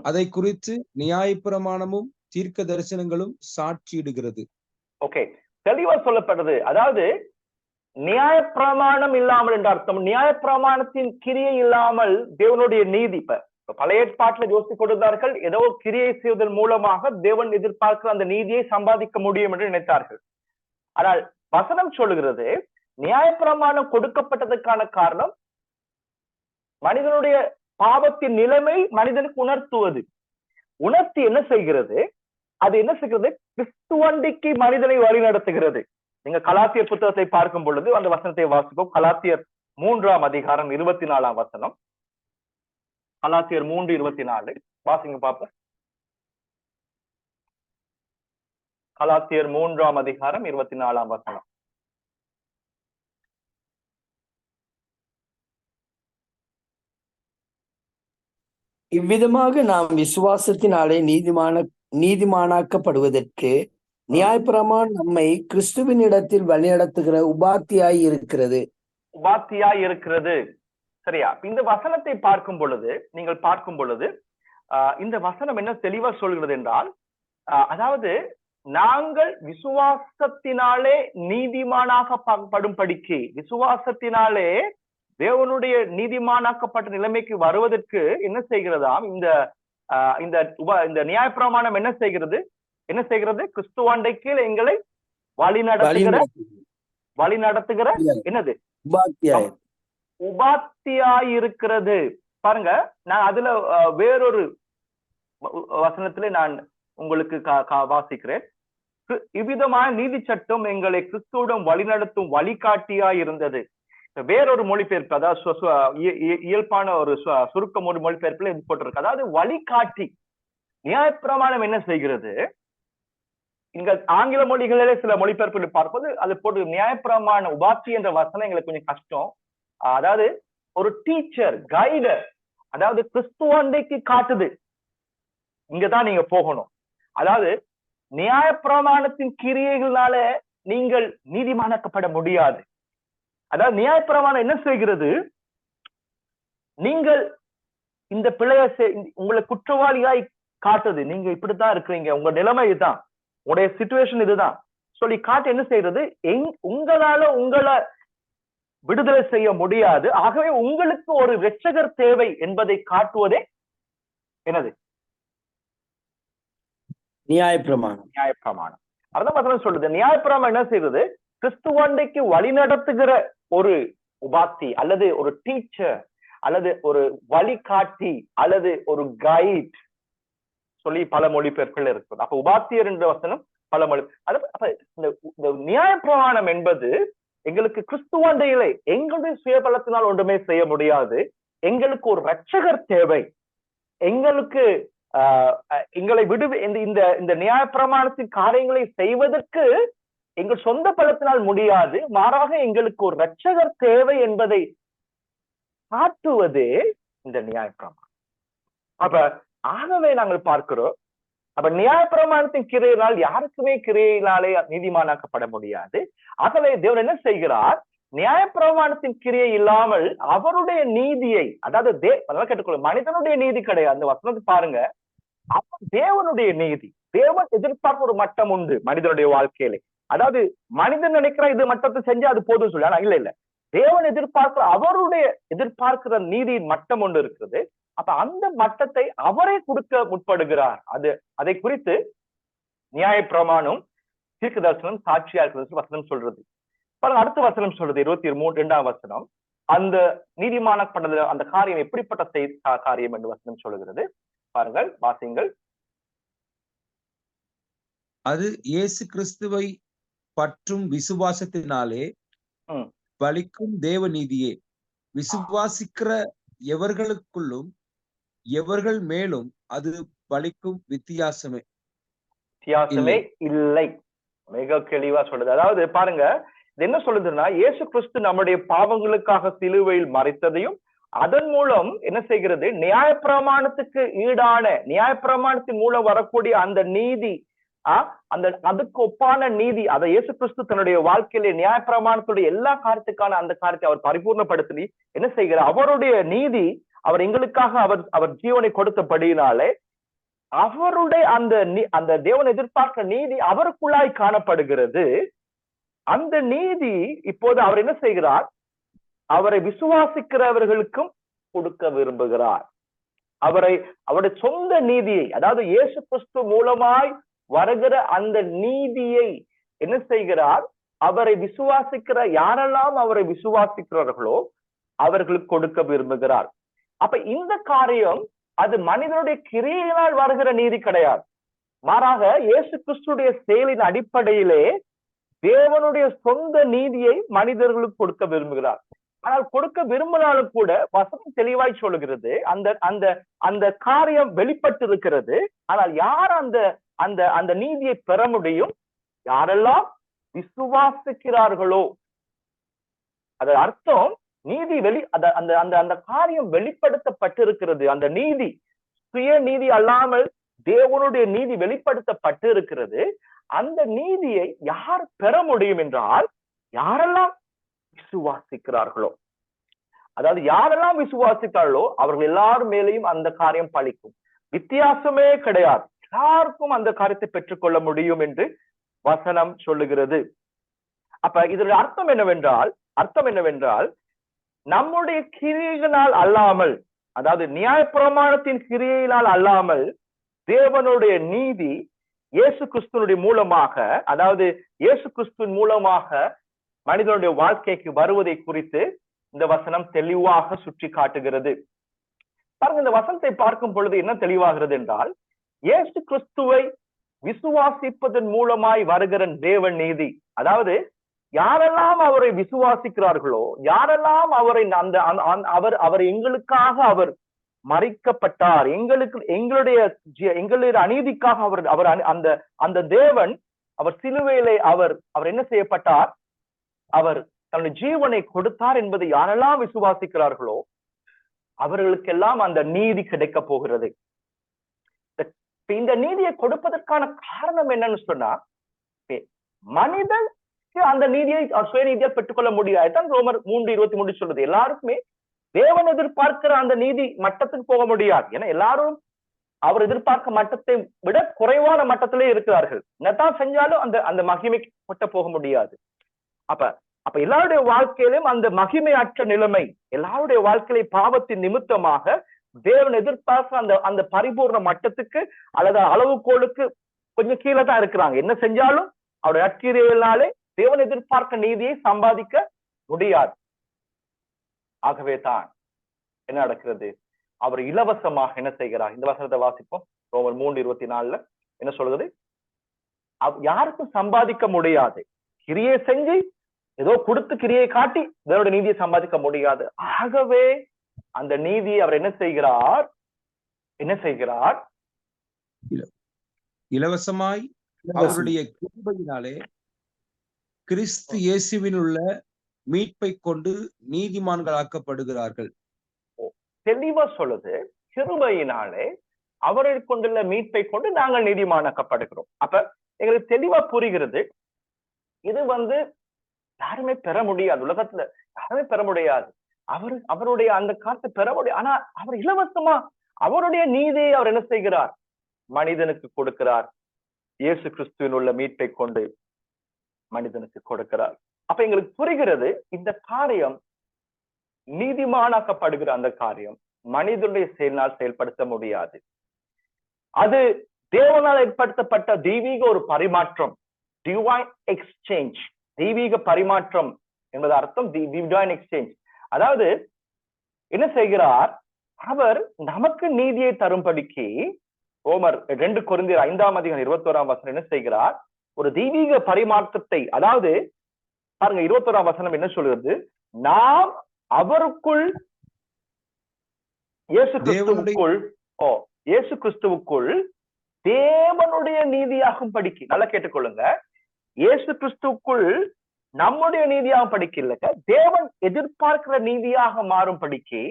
அதை குறித்து நியாயப்பிரமாணமும் தீர்க்க தரிசனங்களும் சாட்சியிடுகிறது. ஓகே, தெளிவா சொல்லப்பட்டது. அதாவது நியாயப்பிரமாணம் இல்லாமல் என்ற அர்த்தம், நியாயப்பிரமாணத்தின் கிரியை இல்லாமல் தேவனுடைய நீதி. இப்ப பழைய ஏற்பாட்டுல யோசித்துக் கொடுத்தார்கள், ஏதோ கிரியை செய்வதன் மூலமாக தேவன் எதிர்பார்க்கிற அந்த நீதியை சம்பாதிக்க முடியும் என்று நினைத்தார்கள். ஆனால் வசனம் சொல்லுகிறது, நியாயப்பிரமாணம் கொடுக்கப்பட்டதற்கான காரணம் மனிதனுடைய பாவத்தின் நிலைமை மனிதனுக்கு உணர்த்தி என்ன செய்கிறது, அது என்ன செய்கிறது, கிறிஸ்துவண்டிக்கு மனிதனை வழி நடத்துகிறது. நீங்க கலாத்தியர் புத்தகத்தை பார்க்கும் பொழுது அந்த வசனத்தை வாசிப்போம். கலாத்தியர் 3ஆம் அதிகாரம் 24ஆம் வசனம். கலாத்தியர் 3:24 வாசிங்க பாப்போம். கலாத்தியர் 3ஆம் அதிகாரம் 24ஆம் வசனம். இவ்விதமாக நாம் விசுவாசத்தினாலே நீதிமானாக்கப்படுவதற்கு நியாயப்பிரமாணம் நம்மை கிறிஸ்துவின் இடத்தில் வழிநடத்துகிற உபாத்தியாய் இருக்கிறது. உபாத்தியாய் இருக்கிறது. சரியா? இந்த வசனத்தை பார்க்கும் பொழுது நீங்கள் பார்க்கும் பொழுது இந்த வசனம் என்ன தெளிவா சொல்கிறது என்றால், அதாவது நாங்கள் விசுவாசத்தினாலே நீதிமானாக்கப்படும்படிக்கு, விசுவாசத்தினாலே தேவனுடைய நீதிமானாக்கப்பட்ட நிலைமைக்கு வருவதற்கு என்ன செய்கிறதாம் இந்த நியாயப்பிரமாணம் என்ன செய்கிறது? கிறிஸ்துவாண்டைக்கு எங்களை வழி நடத்துகிற என்னது? உபாத்தியாய் இருக்கிறது. பாருங்க, நான் அதுல வேறொரு வசனத்திலே நான் உங்களுக்கு வாசிக்கிறேன். இவ்விதமான நீதி சட்டம் எங்களை கிறிஸ்துவுடன் வழிநடத்தும் வழிகாட்டியாய் இருந்தது. வேறொரு மொழிபெயர்ப்பு, அதாவது இயல்பான ஒரு சுருக்க மொழிபெயர்ப்புல இது போட்டிருக்கு. அதாவது வழிகாட்டி. நியாயப்பிரமாணம் என்ன செய்கிறது? இங்க ஆங்கில மொழிகளிலே சில மொழிபெயர்ப்புகள் பார்ப்பது அது போட்டு நியாயப்பிரமாண உபாத்தி என்ற வசனம் எங்களுக்கு கொஞ்சம் கஷ்டம். அதாவது ஒரு டீச்சர், கைடர், அதாவது கிறிஸ்துவண்டைக்கு காட்டுது, இங்கதான் நீங்க போகணும். அதாவது நியாயப்பிரமாணத்தின் கிரியைகளால நீங்கள் நீதிமானாக்கப்பட முடியாது. அதாவது நியாயப்பிரமாணம் என்ன செய்கிறது? நீங்கள் இந்த பிழைய உங்களை குற்றவாளியாய் காட்டுது. நீங்க இப்படித்தான் இருக்கிறீங்க, உங்க நிலைமை இதுதான், உங்களுடைய சிச்சுவேஷன் இதுதான் சொல்லி காட்டு என்ன செய்யறது? உங்களால உங்களை விடுதலை செய்ய முடியாது, ஆகவே உங்களுக்கு ஒரு இரட்சகர் தேவை என்பதை காட்டுவதே என்னது? நியாயப்பிரமாணம். அதான் சொல்லுது. நியாயப்பிரமாணம் என்ன செய்யறது? கிறிஸ்துவாண்டைக்கு வழி நடத்துகிற ஒரு உபாத்தி அல்லது ஒரு டீச்சர் அல்லது ஒரு வழிகாட்டி அல்லது ஒரு கைட் சொல்லி பல மொழிபெயர்ப்புகள் இருக்குது. அப்ப உபாத்தியர் என்ற வசனம் பல மொழி. இந்த நியாயப்பிரமாணம் என்பது எங்களுக்கு கிறிஸ்துவாண்டையிலே எங்களுடைய சுயபலத்தினால் ஒன்றுமே செய்ய முடியாது. எங்களுக்கு ஒரு இரட்சகர் தேவை. எங்களுக்கு எங்களை இந்த நியாயப்பிரமாணத்தின் காரியங்களை செய்வதற்கு எங்கள் சொந்த பலத்தினால் முடியாது. மாறாக எங்களுக்கு ஒரு இரட்சகர் தேவை என்பதை காட்டுவதே இந்த நியாயப்பிரமாணம். அப்ப ஆகவே நாங்கள் பார்க்கிறோம், அப்ப நியாயப்பிரமாணத்தின் கிரியையினால் யாருக்குமே கிரியையினாலே நீதிமானாக்கப்பட முடியாது. ஆகவே தேவன் என்ன செய்கிறார்? நியாயப்பிரமாணத்தின் கிரியை இல்லாமல் அவருடைய நீதியை, அதாவது கேட்டுக்கொள்ள, மனிதனுடைய நீதி கிடையாது. அந்த வசனத்தை பாருங்க, தேவனுடைய நீதி. தேவன் எதிர்பார்க்க ஒரு மட்டம் உண்டு மனிதனுடைய வாழ்க்கையில. அதாவது மனிதன் நினைக்கிற இது மட்டத்தை செஞ்சு அது போதும் சொல்லி, ஆனா இல்ல, தேவன் எதிர்பார்க்கிற நீதியின் மட்டம் ஒன்று இருக்கிறது. அப்ப அந்த மட்டத்தை அவரே கொடுக்க முற்படுகிறார். அதை குறித்து நியாயப்பிரமாணம், தீர்க்கதரிசனம் சாட்சியா இருக்கிறது வசனம் சொல்றது. பாருங்க, அடுத்த வசனம் சொல்றது 22ஆம் வசனம். அந்த நீதிமானாக்கப்பட்டது அந்த காரியம் எப்படிப்பட்ட காரியம் என்று வசனம் சொல்லுகிறது. பாருங்கள், வாசிங்கள். அது இயேசு கிறிஸ்துவை பற்றும் விசுவாசத்தினாலே பலிக்கும் தேவ நீதியே. விசுவாசிக்கிற எவர்களுக்குள்ளும் எவர்கள் மேலும் அது பலிக்கும் வித்தியாசமே இல்லை. மிக தெளிவா சொல்லுது. அதாவது பாருங்க, இது என்ன சொல்லுதுன்னா, இயேசு கிறிஸ்து நம்முடைய பாவங்களுக்காக சிலுவையில் மரித்ததையும் அதன் மூலம் என்ன செய்கிறது? நியாயப்பிரமாணத்துக்கு ஈடான, நியாயப்பிரமாணத்தின் மூலம் வரக்கூடிய அந்த நீதி, அதுக்கு ஒப்பான நீதி, அதை இயேசு கிறிஸ்து தன்னுடைய வாழ்க்கையிலே நியாயப்பிரமாணத்துடைய எல்லா காரியத்துக்கான அந்த காரியத்தை அவர் பரிபூர்ணப்படுத்தி என்ன செய்கிறார்? அவருடைய நீதி, அவர் எங்களுக்காக அவர் ஜீவனை கொடுத்தபடியினாலே அவருடைய அந்த தேவன் எதிர்பார்க்கிற நீதி அவருக்குள்ளாய் காணப்படுகிறது. அந்த நீதி இப்போது அவர் என்ன செய்கிறார்? அவரை விசுவாசிக்கிறவர்களுக்கும் கொடுக்க விரும்புகிறார். அவருடைய சொந்த நீதியை, அதாவது இயேசு கிறிஸ்து மூலமாய் வருகிற அந்த நீதியை என்ன செய்கிறார்? அவரை விசுவாசிக்கிற யாரெல்லாம் அவரை விசுவாசிக்கிறார்களோ அவர்களுக்கு கொடுக்க விரும்புகிறார். அப்ப இந்த காரியம் அது மனிதனுடைய கிரியையினால் வருகிற நீதி கிடையாது. மாறாக இயேசு கிறிஸ்துடைய செயலின் அடிப்படையிலே தேவனுடைய சொந்த நீதியை மனிதர்களுக்கு கொடுக்க விரும்புகிறார். ஆனால் கொடுக்க விரும்பினாலும் கூட வசனம் தெளிவாய் சொல்லுகிறது, அந்த காரியம் வெளிப்பட்டு இருக்கிறது. ஆனால் யார் அந்த நீதியை பெற முடியும்? யாரெல்லாம் விசுவாசிக்கிறார்களோ. அது அர்த்தம், நீதி அந்த காரியம் வெளிப்படுத்தப்பட்டிருக்கிறது. அந்த நீதி சுய நீதி அல்லாமல் தேவனுடைய நீதி வெளிப்படுத்தப்பட்டு இருக்கிறது. அந்த நீதியை யார் பெற முடியும் என்றால் யாரெல்லாம் விசுவாசிக்கிறார்களோ, அதாவது யாரெல்லாம் விசுவாசித்தார்களோ அவர்கள் எல்லாரும் மேலேயும் அந்த காரியம் பலிக்கும். வித்தியாசமே கிடையாது, எல்லாருக்கும் அந்த காரியத்தை பெற்றுக்கொள்ள முடியும் என்று வசனம் சொல்லுகிறது. அப்ப இதோட அர்த்தம் என்னவென்றால் நம்முடைய கிரியைகளால் அல்லாமல், அதாவது நியாயப்பிரமாணத்தின் கிரியையினால் அல்லாமல் தேவனுடைய நீதி இயேசு கிறிஸ்துவனுடைய மூலமாக, அதாவது இயேசு கிறிஸ்துவின் மூலமாக மனிதனுடைய வாழ்க்கைக்கு வருவதை குறித்து இந்த வசனம் தெளிவாக சுற்றி காட்டுகிறது. பாருங்க, இந்த வசனத்தை பார்க்கும் பொழுது என்ன தெளிவாகிறது என்றால், இயேசு கிறிஸ்துவை விசுவாசிப்பதன் மூலமாய் வருகிற தேவ நீதி, அதாவது யாரெல்லாம் அவரை விசுவாசிக்கிறார்களோ, யாரெல்லாம் அவரை அவர் எங்களுக்காக அவர் மறிக்கப்பட்டார், எங்களுடைய அநீதிக்காக அவர் அந்த தேவன் அவர் சிலுவையிலே அவர் என்ன செய்யப்பட்டார், அவர் தன்னுடைய ஜீவனை கொடுத்தார் என்பதை யாரெல்லாம் விசுவாசிக்கிறார்களோ அவர்களுக்கெல்லாம் அந்த நீதி கிடைக்க போகிறது. இந்த நீதியை கொடுப்பதற்கான காரணம் என்னன்னு சொன்னா, மனிதன் அந்த நீதியை சுயநீதியை பெற்றுக்கொள்ள முடியாது. ரோமர் 3:23 சொல்றது, எல்லாருக்குமே தேவன் எதிர்பார்க்கிற அந்த நீதி மட்டத்துக்கு போக முடியாது. ஏன்னா எல்லாரும் அவர் எதிர்பார்க்க மட்டத்தை விட குறைவான மட்டத்திலே இருக்கிறார்கள். என்னதான் செஞ்சாலும் அந்த மகிமை கொட்ட போக முடியாது. அப்ப எல்லாருடைய வாழ்க்கையிலும் அந்த மகிமையற்ற நிலைமை, எல்லாருடைய வாழ்க்கையில பாவத்தின் நிமித்தமாக தேவன் எதிர்பார்க்க அந்த பரிபூர்ண மட்டத்துக்கு அல்லது அளவுகோலுக்கு கொஞ்சம் கீழே தான் இருக்கிறாங்க. என்ன செஞ்சாலும் அவருடைய அக்கிரியையினாலே தேவன் எதிர்பார்க்க நீதியை சம்பாதிக்க முடியாது. ஆகவே தான் என்ன நடக்கிறது, அவர் இலவசமாக என்ன செய்கிறார்? இந்த வசனத்தை வாசிப்போம். ரோமர் 3:24 என்ன சொல்றது? யாருக்கும் சம்பாதிக்க முடியாது, கிரியை செஞ்சு ஏதோ கொடுத்து கிரியை காட்டி தேவனுடைய நீதியை சம்பாதிக்க முடியாது. ஆகவே அந்த நீதியை அவர் என்ன செய்கிறார்? இலவசமாய் அவருடைய கிருபையினாலே கிறிஸ்து இயேசுவில் உள்ள மீட்பை கொண்டு நீதிமான்களாக்கப்படுகிறார்கள். தெளிவா சொல்லுது, கிருபையினாலே அவரை கொண்டுள்ள மீட்பை கொண்டு நாங்கள் நீதிமானாக்கப்படுகிறோம். அப்ப எங்களுக்கு தெளிவா புரிகிறது, இது யாருமே பெற முடியாது, உலகத்துல யாருமே பெற முடியாது. அவருடைய அந்த காலத்தை பெற முடியாது. ஆனா அவர் இலவசமா அவருடைய நீதியை அவர் என்ன செய்கிறார்? மனிதனுக்கு கொடுக்கிறார். இயேசு கிறிஸ்துவின் உள்ள மீட்பை கொண்டு மனிதனுக்கு கொடுக்கிறார். அப்ப எங்களுக்கு புரிகிறது, இந்த காரியம் நீதிமானாக்கப்படுகிற அந்த காரியம் மனிதனுடைய செயலினால் செயல்படுத்த முடியாது. அது தேவனால் ஏற்படுத்தப்பட்ட தெய்வீக ஒரு பரிமாற்றம், டிவைன் எக்ஸ்சேஞ்ச். தெய்வீக பரிமாற்றம் என்பது அர்த்தம் டிவைன் எக்ஸ்சேஞ்ச். அதாவது என்ன செய்கிறார்? அவர் நமக்கு நீதியை தரும்படிக்கு ரோமர் 2 கொரிந்தியர் 5:21 என்ன செய்கிறார்? ஒரு தெய்வீக பரிமாற்றத்தை, அதாவது பாருங்க 21 என்ன சொல்கிறது? நாம் அவருக்குள் இயேசு கிறிஸ்துவுக்குள் தேவனுடைய நீதியாகும் படிக்கு, நல்லா கேட்டுக்கொள்ளுங்க, இயேசு கிறிஸ்துவுக்குள் நம்முடைய நீதியாகும் படிக்க இல்லைங்க, தேவன் எதிர்பார்க்கிற நீதியாக மாறும் படிக்கு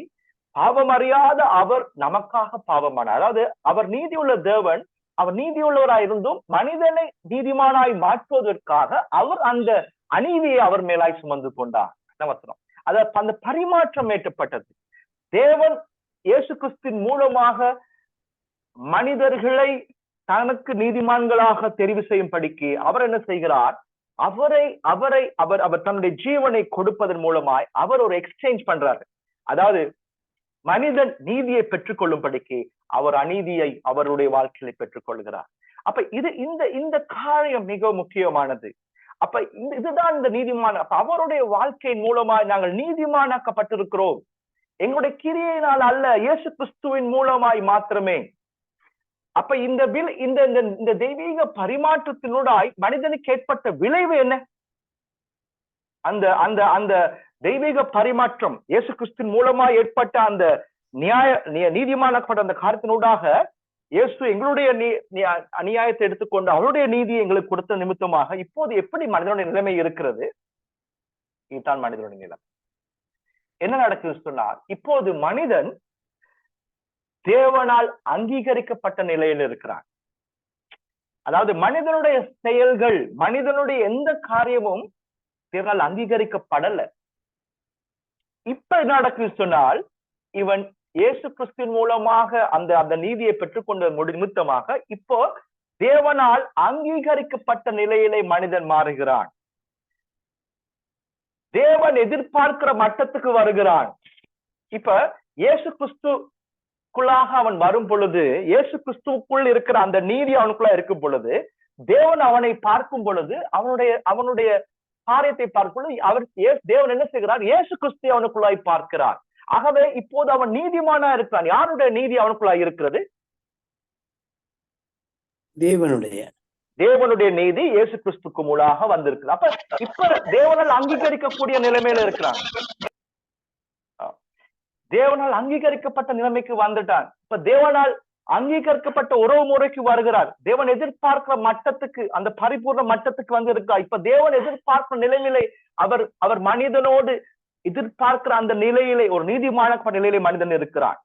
பாவம் அறியாத அவர் நமக்காக பாவமானார். அதாவது அவர் நீதியுள்ள தேவன், அவர் நீதியுள்ளவராயிருந்தும் மனிதனை நீதிமானாய் மாற்றுவதற்காக அவர் அந்த அநீதியை அவர் மேலாய் சுமந்து கொண்டார். அதாவது அந்த பரிமாற்றம் ஏற்றப்பட்டது. தேவன் இயேசு கிறிஸ்துவின் மூலமாக மனிதர்களை தனக்கு நீதிமான்களாக தெரிவு செய்யும் படிக்கு அவர் என்ன செய்கிறார்? அவர் தன்னுடைய ஜீவனை கொடுப்பதன் மூலமாய் அவர் ஒரு எக்ஸ்சேஞ்ச் பண்றாரு. அதாவது மனிதன் நீதியை பெற்றுக்கொள்ளும் படிக்கு அவர் அநீதியை அவருடைய வாழ்க்கையை பெற்றுக் கொள்கிறார். அப்ப இந்த காரியம் மிக முக்கியமானது. அப்ப இதுதான் இந்த நீதிமான. அவருடைய வாழ்க்கையின் மூலமாய் நாங்கள் நீதிமானாக்கப்பட்டிருக்கிறோம். எங்களுடைய கிரியையினால் அல்ல, இயேசு கிறிஸ்துவின் மூலமாய் மாத்திரமே. அப்ப இந்த தெய்வீக பரிமாற்றத்தினூடாய் மனிதனுக்கு ஏற்பட்ட விளைவு என்ன? அந்த தெய்வீக பரிமாற்றம் இயேசு கிறிஸ்துவின் மூலமாய் ஏற்பட்ட அந்த நீதிமானாக்கப்பட்ட அந்த காரியத்தினூடாக இயேசு எங்களுடைய அநியாயத்தை எடுத்துக்கொண்டு அவருடைய நீதியை எங்களுக்கு கொடுத்த நிமித்தமாக இப்போது எப்படி மனிதனுடைய நிலைமை இருக்கிறது? இதுதான் மனிதனுடைய நிலைமை. என்ன நடக்குது சொன்னால், இப்போது மனிதன் தேவனால் அங்கீகரிக்கப்பட்ட நிலையில் இருக்கிறான். அதாவது மனிதனுடைய செயல்கள், மனிதனுடைய எந்த காரியமும் தேவனால் அங்கீகரிக்கப்படல. இப்ப என்ன நடக்குது சொன்னால், இவன் இயேசு கிறிஸ்துவின் மூலமாக அந்த அந்த நீதியை பெற்றுக்கொண்ட நிமித்தமாக இப்போ தேவனால் அங்கீகரிக்கப்பட்ட நிலையிலே மனிதன் மாறுகிறான். தேவன் எதிர்பார்க்கிற மட்டத்துக்கு வருகிறான். இப்ப இயேசு கிறிஸ்துக்குள்ளாக அவன் வரும் பொழுது, இயேசு கிறிஸ்துவுக்குள் இருக்கிற அந்த நீதி அவனுக்குள்ள இருக்கும் பொழுது, தேவன் அவனை பார்க்கும் பொழுது, அவனுடைய காரியத்தை பார்க்கும் பொழுது தேவன் என்ன செய்கிறார்? இயேசு கிறிஸ்து அவனுக்குள்ளாய் பார்க்கிறார். ஆகவே இப்போது அவன் நீதிமானா இருக்கிறான். யாருடைய நீதி அவனுக்குள்ளாய் இருக்கிறது? தேவனுடைய நீதி இயேசு கிறிஸ்துக்கு மூலமாக வந்திருக்கு. அப்ப இப்ப தேவனால் அங்கீகரிக்கக்கூடிய நிலைமையில இருக்கிறான். தேவனால் அங்கீகரிக்கப்பட்ட நிலைமைக்கு வந்துட்டான். இப்ப தேவனால் அங்கீகரிக்கப்பட்ட உறவு முறைக்கு வருகிறார். தேவன் எதிர்பார்க்கிற மட்டத்துக்கு, அந்த பரிபூர்ண மட்டத்துக்கு வந்து இருக்கிறார். இப்ப தேவன் எதிர்பார்க்கிற நிலையிலே அவர் மனிதனோடு எதிர்பார்க்கிற அந்த நிலையிலே, ஒரு நீதிமான நிலையிலே மனிதன் இருக்கிறான்.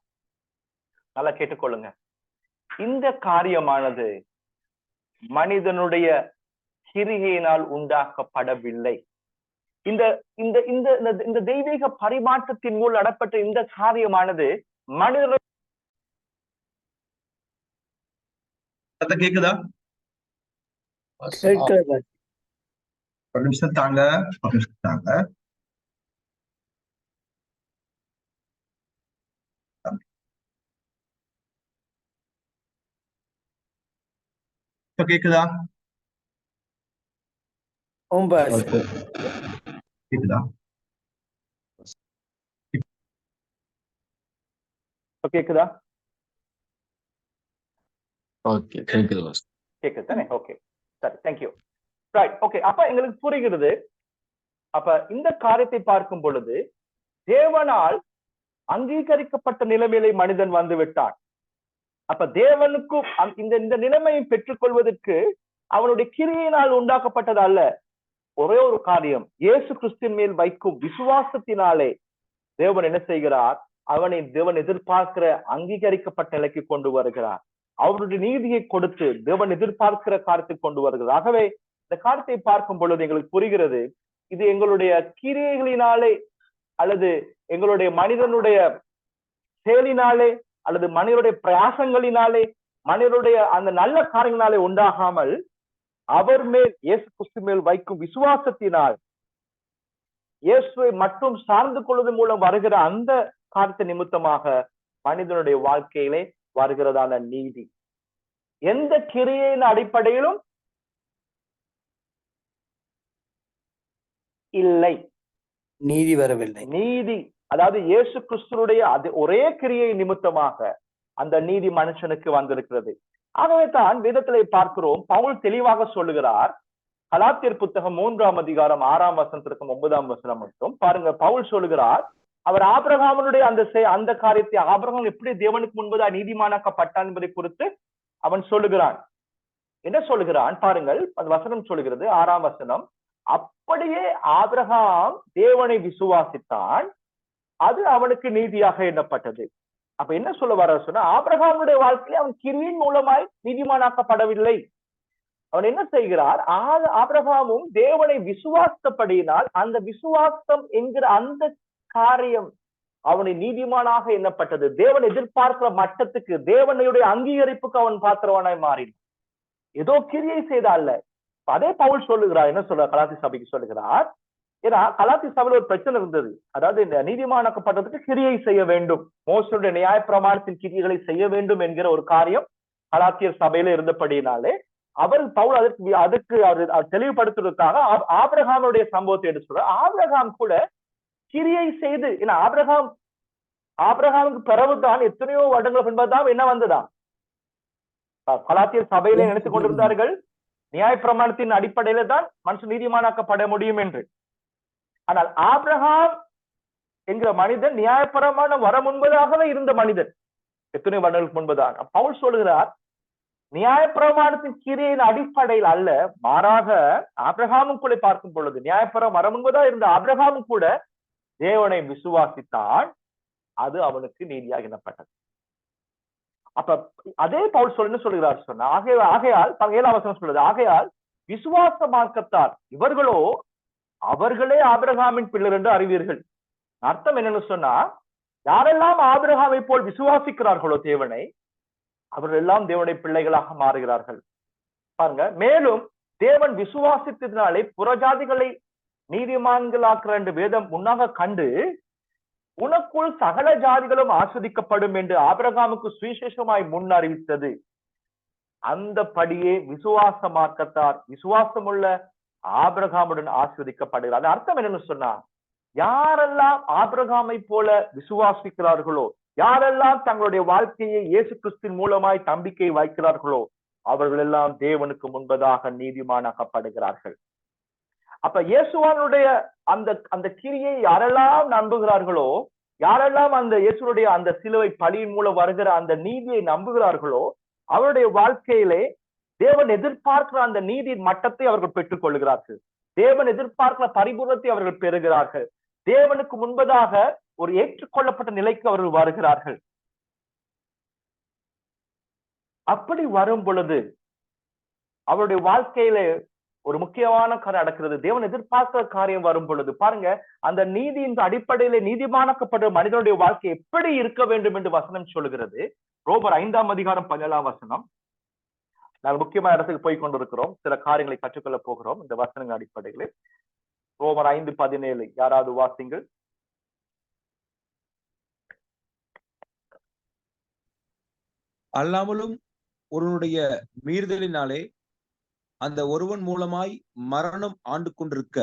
நல்லா கேட்டுக்கொள்ளுங்க. இந்த காரியமானது மனிதனுடைய கிரியினால் உண்டாக்கப்படவில்லை. இந்த இந்த இந்த இந்த தெய்வீக பரிமாற்றத்தின் மூலம் நடப்பட்ட இந்த காரியமானது மனிதன். கேக்குதா? ஒரு நிமிஷம் தாங்க. கேக்குதா? கேக்குதா? கேக்குதா? ஓகே, கேக்குது. கேக்குது தானே? ஓகே, சரி, தேங்க்யூ. Right, okay. அப்ப எங்களுக்கு புரிகிறது. அப்ப இந்த காரியத்தை பார்க்கும் பொழுது தேவனால் அங்கீகரிக்கப்பட்ட நிலைமையிலே மனிதன் வந்து விட்டான். அப்ப தேவனுக்கும் இந்த நிலைமையை பெற்றுக்கொள்வதற்கு அவனுடைய கிரியினால் உண்டாக்கப்பட்டது அல்ல. ஒரே ஒரு காரியம், இயேசு கிறிஸ்துவின் மேல் வைக்கும் விசுவாசத்தினாலே தேவன் என்ன செய்கிறார்? அவனை தேவன் எதிர்பார்க்கிற அங்கீகரிக்கப்பட்ட நிலைக்கு கொண்டு வருகிறார். அவருடைய நீதியை கொடுத்து தேவன் எதிர்பார்க்கிற காரியத்தை கொண்டு வருகிறார். ஆகவே இந்த காரியத்தை பார்க்கும் பொழுது எங்களுக்கு புரிகிறது, இது எங்களுடைய கிரியைகளினாலே அல்லது எங்களுடைய மனிதனுடைய செயலினாலே அல்லது மனிதனுடைய பிரயாசங்களினாலே, மனிதனுடைய அந்த நல்ல காரியங்களினாலே உண்டாகாமல் அவர் மேல், இயேசு கிறிஸ்து மேல் வைக்கும் விசுவாசத்தினால், இயேசுவை மட்டும் சார்ந்து கொள்வதன் மூலம் வருகிற அந்த காரியத்தை நிமித்தமாக மனிதனுடைய வாழ்க்கையிலே வருகிறதான நீதி. எந்த கிரியையின் அடிப்படையிலும் இல்லை, நீதி வரவில்லை. நீதி, அதாவது இயேசு கிறிஸ்துடைய அது ஒரே கிரியை நிமித்தமாக அந்த நீதி மனுஷனுக்கு வந்திருக்கிறது. ஆகவே தான் வேதத்திலே பார்க்கிறோம், பவுல் தெளிவாக சொல்லுகிறார். கலாத்தியர் புத்தகம் 3ஆம் அதிகாரம் 6ஆம் வசனத்திற்கும் 9ஆம் வசனம் மட்டும் பாருங்க. பவுல் சொல்லுகிறார், அவர் ஆபிரகாமனுடைய அந்த காரியத்தை, ஆபிரகாம் எப்படி தேவனுக்கு முன்பதாக நீதிமானாக்கப்பட்டான் என்பதை குறித்து அவன் சொல்லுகிறான். என்ன சொல்லுகிறான் பாருங்கள், அந்த வசனம் சொல்லுகிறது, 6ஆம் வசனம், அப்படியே ஆபிரகாம் தேவனை விசுவாசித்தான், அது அவனுக்கு நீதியாக எண்ணப்பட்டது. அப்ப என்ன சொல்ல வர சொன்னா, ஆபிரகாமுடைய வாழ்க்கையில அவன் கிரியின் மூலமாய் நீதிமானாக்கப்படவில்லை. அவன் என்ன செய்கிறார்? ஆபிரகாமும் தேவனை விசுவாசப்படியினால் அந்த விசுவாசம் என்கிற அந்த காரியம் அவனை நீதிமானாக எண்ணப்பட்டது. தேவன் எதிர்பார்க்கிற மட்டத்துக்கு, தேவனுடைய அங்கீகரிப்புக்கு அவன் பாத்திரவனாய் மாறினான். ஏதோ கிரியை செய்தால. அதே பவுல் சொல்லுகிறார். என்ன சொல்ற? கலாத்தி சபைக்கு சொல்லுகிறார். ஏன்னா கலாத்தி சபையில ஒரு பிரச்சனை இருந்தது. அதாவது இந்த நீதிமானாக்கப்பட்டதுக்கு கிரியை செய்ய வேண்டும், மோசனுடைய நியாய பிரமாணத்தின் கிரியைகளை செய்ய வேண்டும் என்கிற ஒரு காரியம் கலாத்தியர் சபையில இருந்தபடினாலே பவுல் அதுக்கு அவர் தெளிவுபடுத்துவதற்காக ஆபிரகாமுடைய சம்பவத்தை எடுத்து சொல்ற. ஆபிரகாம் கூட கிரியை செய்து, ஏன்னா ஆபிரகாமுக்கு பிறகுதான் எத்தனையோ வருடங்கள் பின்புதான் என்ன வந்ததாம், கலாத்தியர் சபையிலே நினைத்துக் கொண்டிருந்தார்கள் நியாய பிரமாணத்தின் அடிப்படையில தான் மனுஷன் நீதிமானாக்கப்பட முடியும் என்று. ஆனால் ஆபிரகாம் என்கிற மனிதன் நியாயப்பிரமாணம் வர முன்பதாகவே இருந்த மனிதன், எத்தனை வருடங்களுக்கு முன்பதான். பவுல் சொல்லுகிறார், நியாயப்பிரமாணத்தின் கிரியின் அடிப்படையில் அல்ல, மாறாக ஆபிரகாமும் கூட பார்க்கும் பொழுது நியாயப்பிரமாணம் வர முன்பதா இருந்த ஆபிரகாமும் கூட தேவனை விசுவாசித்தான், அது அவனுக்கு நீதியாக எண்ணப்பட்டது. அப்ப அதே பவுல் என்ன சொல்லுகிறார் சொன்னா, ஆகையால் 7ஆம் வசனம் சொல்லுது, ஆகையால் விசுவாச மார்க்கத்தார் இவர்களோ அவர்களே ஆபிரகாமின் பிள்ளை என்று அறிவீர்கள். அர்த்தம் என்னன்னு சொன்னா, யாரெல்லாம் ஆபிரகாமை போல் விசுவாசிக்கிறார்களோ தேவனை, அவர்கள் எல்லாம் தேவனுடைய பிள்ளைகளாக மாறுகிறார்கள். பாருங்க, மேலும் தேவன் விசுவாசித்ததினாலே புறஜாதிகளை நீதிமான்களாக்குற என்று வேதம் முன்னாக கண்டு, உனக்குள் சகல ஜாதிகளும் ஆஸ்வதிக்கப்படும் என்று ஆபிரகாமுக்கு சுவிசேஷமாய் முன் அறிவித்தது. அந்த படியே விசுவாச மார்க்கத்தார் விசுவாசமுள்ள ஆபிரகாமுடன் ஆஸ்வதிக்கப்படுகிறார். அது அர்த்தம் என்னன்னு சொன்னா, யாரெல்லாம் ஆபிரகாமை போல விசுவாசிக்கிறார்களோ, யாரெல்லாம் தங்களுடைய வாழ்க்கையை இயேசு கிறிஸ்துவின் மூலமாய் நம்பிக்கை வைக்கிறார்களோ, அவர்கள் எல்லாம் தேவனுக்கு முன்பதாக நீதிமானாக்கப்படுகிறார்கள். அப்ப இயேசுவானுடைய அந்த கிரியை யாரெல்லாம் நம்புகிறார்களோ, யாரெல்லாம் அந்த இயேசுடைய அந்த சிலுவை பலியின் மூலம் வருகிற அந்த நீதியை நம்புகிறார்களோ, அவருடைய வாழ்க்கையிலே தேவன் எதிர்பார்க்கிற அந்த நீதியின் மட்டத்தை அவர்கள் பெற்றுக் கொள்கிறார்கள். தேவன் எதிர்பார்க்கிற பரிபூரணத்தை அவர்கள் பெறுகிறார்கள். தேவனுக்கு முன்பதாக ஒரு ஏற்றுக்கொள்ளப்பட்ட நிலைக்கு அவர்கள் வருகிறார்கள். அப்படி வரும் பொழுது அவருடைய வாழ்க்கையில ஒரு முக்கியமான காரியம் நடக்கிறது. தேவன் எதிர்பார்க்கிற காரியம் வரும் பொழுது பாருங்க, அந்த நீதியின் அடிப்படையில நீதிமானாக்கப்பட்ட மனிதனுடைய வாழ்க்கை எப்படி இருக்க வேண்டும் என்று வசனம் சொல்லுகிறது. ரோமர் 5ஆம் அதிகாரம் 17ஆம் வசனம். நாங்கள் முக்கியமான இடத்துக்கு போய் கொண்டிருக்கிறோம், சில காரியங்களை கற்றுக்கொள்ள போகிறோம் இந்த வசனங்கள் அடிப்படையில். ரோமர் 5:17 யாராவது வாசிங்கள். அல்லாமலும் ஒருவனுடைய மீறுதலினாலே அந்த ஒருவன் மூலமாய் மரணம் ஆண்டு கொண்டிருக்க,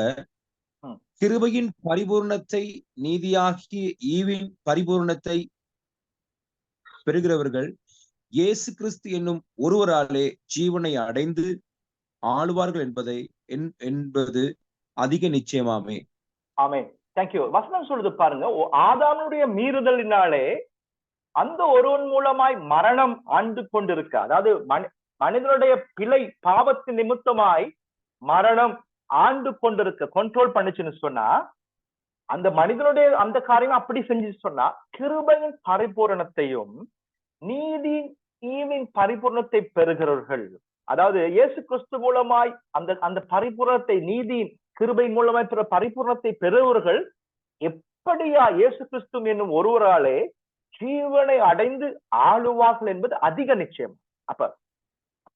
கிருபையின் பரிபூர்ணத்தை நீதியாகிய ஈவின் பரிபூர்ணத்தை பெறுகிறவர்கள் இயேசு கிறிஸ்து என்னும் ஒருவராலே ஜீவனை அடைந்து ஆளுவார்கள் என்பது அதிக நிச்சயமாமே. ஆமென். தேங்க்யூ. வசனம் சொல்லுது பாருங்க, ஆதாமுடைய மீறுதலினாலே அந்த ஒருவன் மூலமாய் மரணம் ஆண்டு கொண்டிருக்க, அதாவது மனிதனுடைய பிழை பாவத்தின் நிமித்தமாய் மரணம் ஆண்டு கொண்டிருக்க கண்ட்ரோல் பண்ணுச்சுன்னு சொன்னா, அந்த மனிதனுடைய அந்த காரியம் அப்படி செஞ்சு சொன்னா, கிருபையின் பரிபூரணத்தையும் நீதி ஈவின் பரிபூரணத்தை பெறுகிறவர்கள், அதாவது இயேசு கிறிஸ்து மூலமாய் அந்த பரிபூரணத்தை, நீதியின் கிருபை மூலமாய் பெற பரிபூரணத்தை பெறுவர்கள் எப்படியா இயேசு கிறிஸ்து என்னும் ஒருவராலே ஜீவனை அடைந்து ஆளுவார்கள் என்பது அதிக நிச்சயம். அப்ப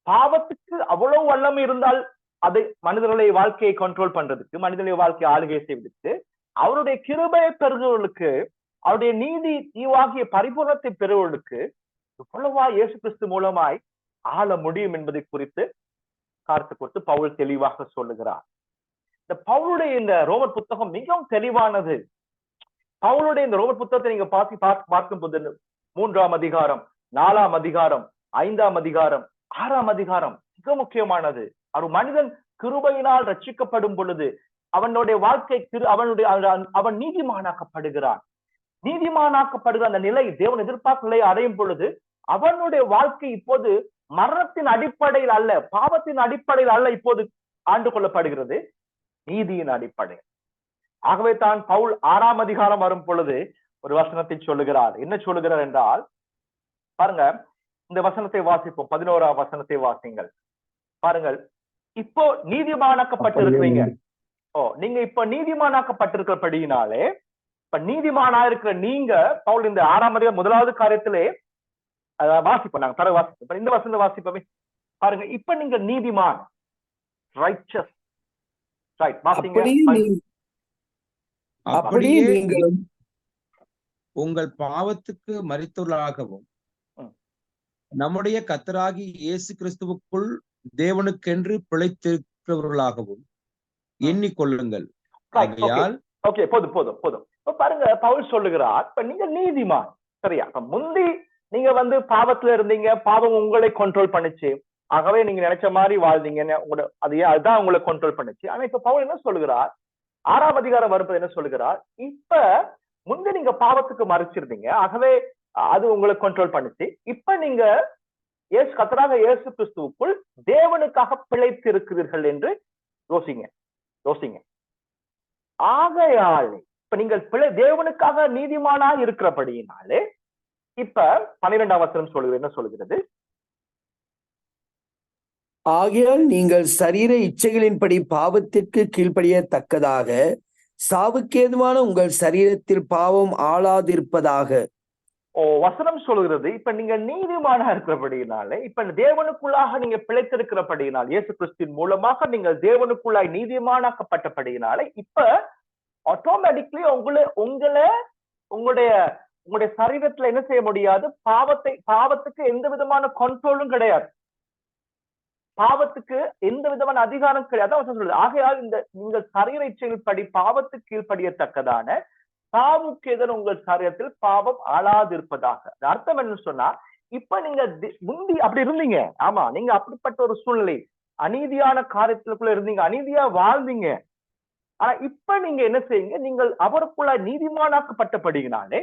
பாவத்துக்கு அவ்வளவு வல்லமை இருந்தால் அதை மனிதர்களுடைய வாழ்க்கையை கண்ட்ரோல் பண்றதுக்கு, மனிதனுடைய வாழ்க்கையை ஆளுகை செய்வதற்கு, அவருடைய கிருபையை பெறுகிறவர்களுக்கு, அவருடைய நீதி ஈவாகிய பரிபூரணத்தை பெறுவர்களுக்கு இவ்வளவா இயேசு கிறிஸ்து மூலமாய் ஆள முடியும் என்பதை குறித்து காத்து கொடுத்து பவுல் தெளிவாக சொல்லுகிறார். இந்த பவுலுடைய இந்த ரோமர் புத்தகம் மிகவும் தெளிவானது. பவுலுடைய இந்த ரோமர் புத்தகத்தை நீங்க பார்க்கும் போது 3ஆம் அதிகாரம், 4ஆம் அதிகாரம், 5ஆம் அதிகாரம், 6ஆம் அதிகாரம் மிக முக்கியமானது. ஒரு மனிதன் கிருபையினால் ரட்சிக்கப்படும் பொழுது அவனுடைய வாழ்க்கை அவன் நீதிமானாக்கப்படுகிறான். நீதிமானாக்கப்படுகிற அந்த நிலை, தேவன் எதிர்பார்க்கும் நிலையை அடையும் பொழுது அவனுடைய வாழ்க்கை இப்போது மரணத்தின் அடிப்படையில் அல்ல, பாவத்தின் அடிப்படையில் அல்ல இப்போது ஆண்டு கொள்ளப்படுகிறது, நீதியின் அடிப்படை. ஆகவே தான் பவுல் 6ஆம் அதிகாரம் வரும் பொழுது ஒரு வசனத்தை சொல்லுகிறார். என்ன சொல்லுகிறார் என்றால், பாருங்க இந்த வசனத்தை வாசிப்போம். 11ஆம் வசனத்தை வாசிங்கள். பாருங்கள், இப்போ நீதிமானாக்கப்பட்டிருக்கிறீங்க. நீங்க இப்ப நீதிமானாக்கப்பட்டிருக்கிறபடியினாலே, இப்ப நீதிமானா இருக்கிற நீங்க, பவுல் இந்த 6ஆம் அதிகாரம் 1வது காரியத்திலே வாசிப்போம், நாங்க தர வாசிப்போம். இந்த வசனத்தை வாசிப்போமே. பாருங்க, இப்ப நீங்க நீதிமான், ரைச்சஸ், ரைட், வாசிங்க. அப்படியே நீங்கள் உங்கள் பாவத்துக்கு மரித்தவர்களாகவும் நம்முடைய கர்த்தராகிய இயேசு கிறிஸ்துவுக்குள் தேவனுக்கென்று பிழைத்திருக்கிறவர்களாகவும் எண்ணிக்கொள்ளுங்கள். போதும். பாருங்க, பவுல் சொல்லுகிறார், இப்ப நீங்க நீதிமான், சரியா? முந்தி நீங்க பாவத்துல இருந்தீங்க, பாவம் உங்களை கண்ட்ரோல் பண்ணுச்சு, ஆகவே நீங்க நினைச்ச மாதிரி வாழ்ந்தீங்க, அதுதான் உங்களை கண்ட்ரோல் பண்ணுச்சு. ஆனா இப்ப பவுல் என்ன சொல்லுகிறார், 6ஆம் அதிகாரம் வரும்போது என்ன சொல்லுகிறார், இப்ப முந்தி நீங்க பாவத்துக்கு மறைச்சிருந்தீங்க, ஆகவே அது உங்களை கண்ட்ரோல் பண்ணுச்சு. இப்ப நீங்க கர்த்தராக இயேசு கிறிஸ்துவுக்குள் தேவனுக்காக பிழைத்து இருக்கிறீர்கள் என்று யோசிங்க. ஆகையால் இப்ப நீங்கள் தேவனுக்காக நீதிமானா இருக்கிறபடியினாலே இப்ப 12ஆம் வசனம் சொல்லுகிறது, என்ன சொல்லுகிறது? ஆகையால் நீங்கள் சரீர இச்சைகளின்படி பாவத்திற்கு கீழ்ப்படியத்தக்கதாக சாவுக்கேதுவான உங்கள் சரீரத்தில் பாவம் ஆளாதிருப்பதாக. வசனம் சொல்லுகிறது, இப்ப நீங்க நீதிமானா இருக்கிறபடியினாலே, இப்ப தேவனுக்குள்ளாக நீங்க பிழைத்திருக்கிறபடியினால், இயேசு கிறிஸ்துவின் மூலமாக நீங்கள் தேவனுக்குள்ளாய் நீதிமானாக்கப்பட்டபடியினாலே, இப்ப ஆட்டோமேட்டிக்லி உங்களுடைய சரீரத்துல என்ன செய்ய முடியாது? பாவத்துக்கு எந்த விதமான கண்ட்ரோலும் கிடையாது, பாவத்துக்கு எந்த விதமான அதிகாரம் கிடையாது. சொல்றது, ஆகையால் நீங்கள் சரீர இச்சைகளின்படி பாவத்துக்கு கீழ்ப்படியத்தக்கதான சாவுக்கேதன் உங்கள் சரீரத்தில் பாவம் ஆளாதிருப்பதாக. அர்த்தம் என்ன சொன்னா, இப்ப நீங்க முந்தி அப்படி இருந்தீங்க, ஆமா, நீங்க அப்படிப்பட்ட ஒரு சூழ்நிலை, அநீதியான காரியத்துக்குள்ள இருந்தீங்க, அநீதியா வாழ்ந்தீங்க. ஆனா இப்ப நீங்க என்ன செய்யுங்க? நீங்கள் அவருக்குள்ள நீதிமானாக்கப்பட்டபடியினாலே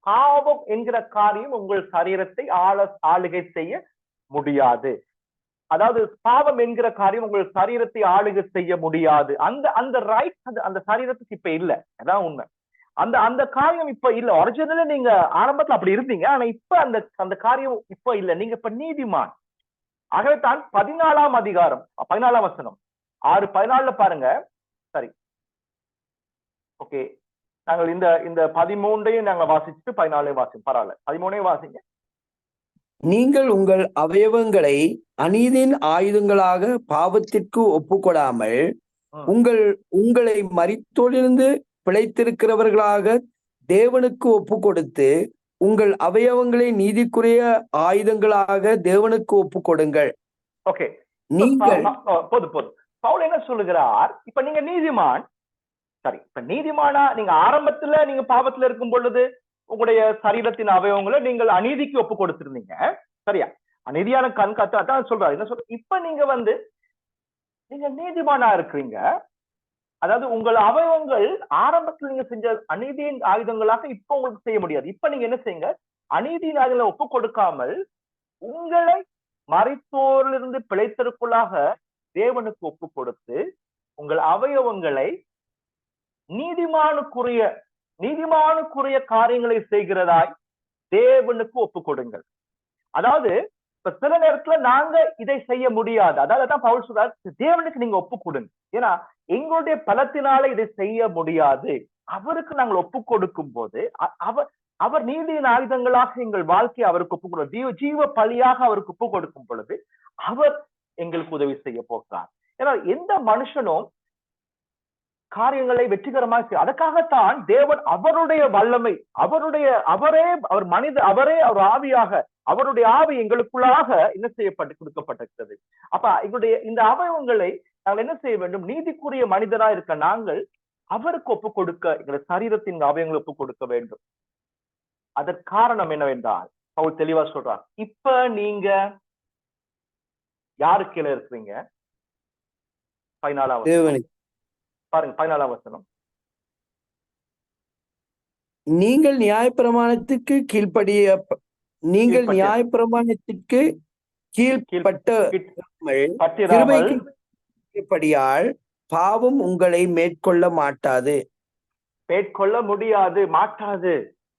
பாவம் என்கிற காரியம் உங்கள் சரீரத்தை ஆளுகை செய்ய முடியாது. அதாவது பாவம் என்கிற காரியம் உங்கள் சரீரத்தை ஆளுகை செய்ய முடியாது. அந்த ரைட் அந்த சரீரத்துக்கு இப்ப இல்ல. அதான் உண்மை. அந்த காரியம் இப்ப இல்ல. ஒரிஜினலா நீங்க ஆரம்பத்துல அப்படி இருந்தீங்க, ஆனா இப்ப அந்த காரியம் இப்ப இல்ல. நீங்க இப்ப நீதிமான். ஆகவே தான் 14ஆம் அதிகாரம் 14ஆம் வசனம் 6:14 பாருங்க. சரி, ஓகே, நாங்கள் இந்த 13ஐயும் நாங்க வாசிச்சுட்டு 14ஐயும் வாசிங்க, பரவாயில்ல, 13ஐயும் வாசிங்க. நீங்கள் உங்கள் அவயவங்களை அநீதியின் ஆயுதங்களாக பாவத்திற்கு ஒப்புக்கொடாமல் உங்களை மரித்தோரிலிருந்து பிழைத்திருக்கிறவர்களாக தேவனுக்கு ஒப்பு கொடுத்து உங்கள் அவயவங்களை நீதிக்குரிய ஆயுதங்களாக தேவனுக்கு ஒப்பு கொடுங்கள். ஓகே, நீங்கள் போதும். பவுல் என்ன சொல்லுகிறார்? இப்ப நீங்க நீதிமான். சரி, இப்ப நீதிமானா நீங்க ஆரம்பத்துல நீங்க பாவத்துல இருக்கும் பொழுது உங்களுடைய சரீரத்தின் அவயவங்களை நீங்கள் அநீதிக்கு ஒப்பு கொடுத்திருந்தீங்க, சரியா? அநீதியான கண்காத்தான் சொல்றாரு. என்ன சொல்ற? இப்ப நீங்க நீதிமானா இருக்கிறீங்க. அதாவது உங்கள் அவயவங்கள் ஆரம்பத்தில் நீங்க செஞ்ச அநீதியின் ஆயுதங்களாக இப்ப உங்களுக்கு செய்ய முடியாது. இப்ப நீங்க என்ன செய்யுங்க? அநீதியின் ஆயுதங்களை ஒப்பு கொடுக்காமல் உங்களை மரித்தோரிலிருந்து பிழைத்தற்குள்ளாக தேவனுக்கு ஒப்பு கொடுத்து உங்கள் அவயவங்களை நீதிமானுக்குரிய காரியங்களை செய்கிறதாய் தேவனுக்கு ஒப்பு கொடுங்கள். அதாவது இப்ப சில நேரத்துல நாங்க இதை செய்ய முடியாது. அதான் பவுல் சொல்றார், தேவனுக்கு நீங்க ஒப்பு கொடுங்க. ஏன்னா எங்களுடைய பலத்தினால இதை செய்ய முடியாது. அவருக்கு நாங்கள் ஒப்பு கொடுக்கும் போது அவர் நீதியின் ஆயுதங்களாக எங்கள் வாழ்க்கையை அவருக்கு ஒப்பு கொடுக்கும், ஜீவ பலியாக அவருக்கு ஒப்பு கொடுக்கும் பொழுது அவர் எங்களுக்கு உதவி செய்ய போகிறார். ஏன்னா எந்த மனுஷனும் காரியங்களை வெற்றிகரமாக செய்ய, அதுக்காகத்தான் தேவன் அவருடைய வல்லமை, அவரே அவர் ஆவியாக, அவருடைய ஆவி எங்களுக்குள்ளாக என்ன செய்யப்பட்டு கொடுக்கப்பட்டிருக்கிறது. அப்ப எங்களுடைய இந்த அவயவங்களை நாங்கள் என்ன செய்ய வேண்டும்? நீதிக்குரிய மனிதரா இருக்க நாங்கள் அவருக்கு ஒப்பு கொடுக்க, எங்களுடைய சரீரத்தின் அவயங்களை ஒப்பு கொடுக்க வேண்டும். அதற்கு காரணம் என்னவென்றால் அவர் தெளிவா சொல்றார், இப்ப நீங்க யாரு கீழே இருக்கிறீங்க? 14ஆம் பாருங்க, 14ஆம் வசனம். நீங்கள் நியாயப்பிரமாணத்திற்கு கீழ்ப்படியால் பாவம் உங்களை மேற்கொள்ள மாட்டாது.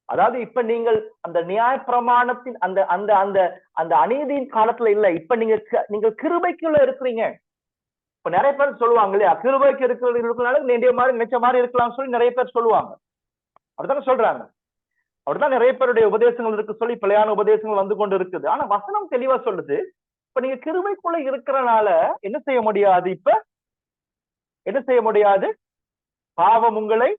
அதாவது இப்ப நீங்கள் அந்த நியாயப்பிரமாணத்தின் அந்த அநீதியின் காலத்துல இல்ல. இப்ப நீங்க கிருபைக்குள்ள இருக்கிறீங்க. இப்ப நிறைய பேர் சொல்லுவாங்க இல்லையா, கிருபைக்கு இருக்கிறதுனால நினைச்ச மாதிரி இருக்கலாம்னு சொல்லி நிறைய பேர் சொல்லுவாங்க. அப்படித்தானே சொல்றாங்க. அப்படிதான் நிறைய பேருடைய உபதேசங்கள் இருக்கு சொல்லி பிழையான உபதேசங்கள் வந்து கொண்டு இருக்குது. ஆனா வசனம் தெளிவா சொல்லுது, இப்ப நீங்க கிருபைக்குள்ள இருக்கிறனால என்ன செய்ய முடியாது? இப்ப என்ன செய்ய முடியாது? பாவம் உங்களை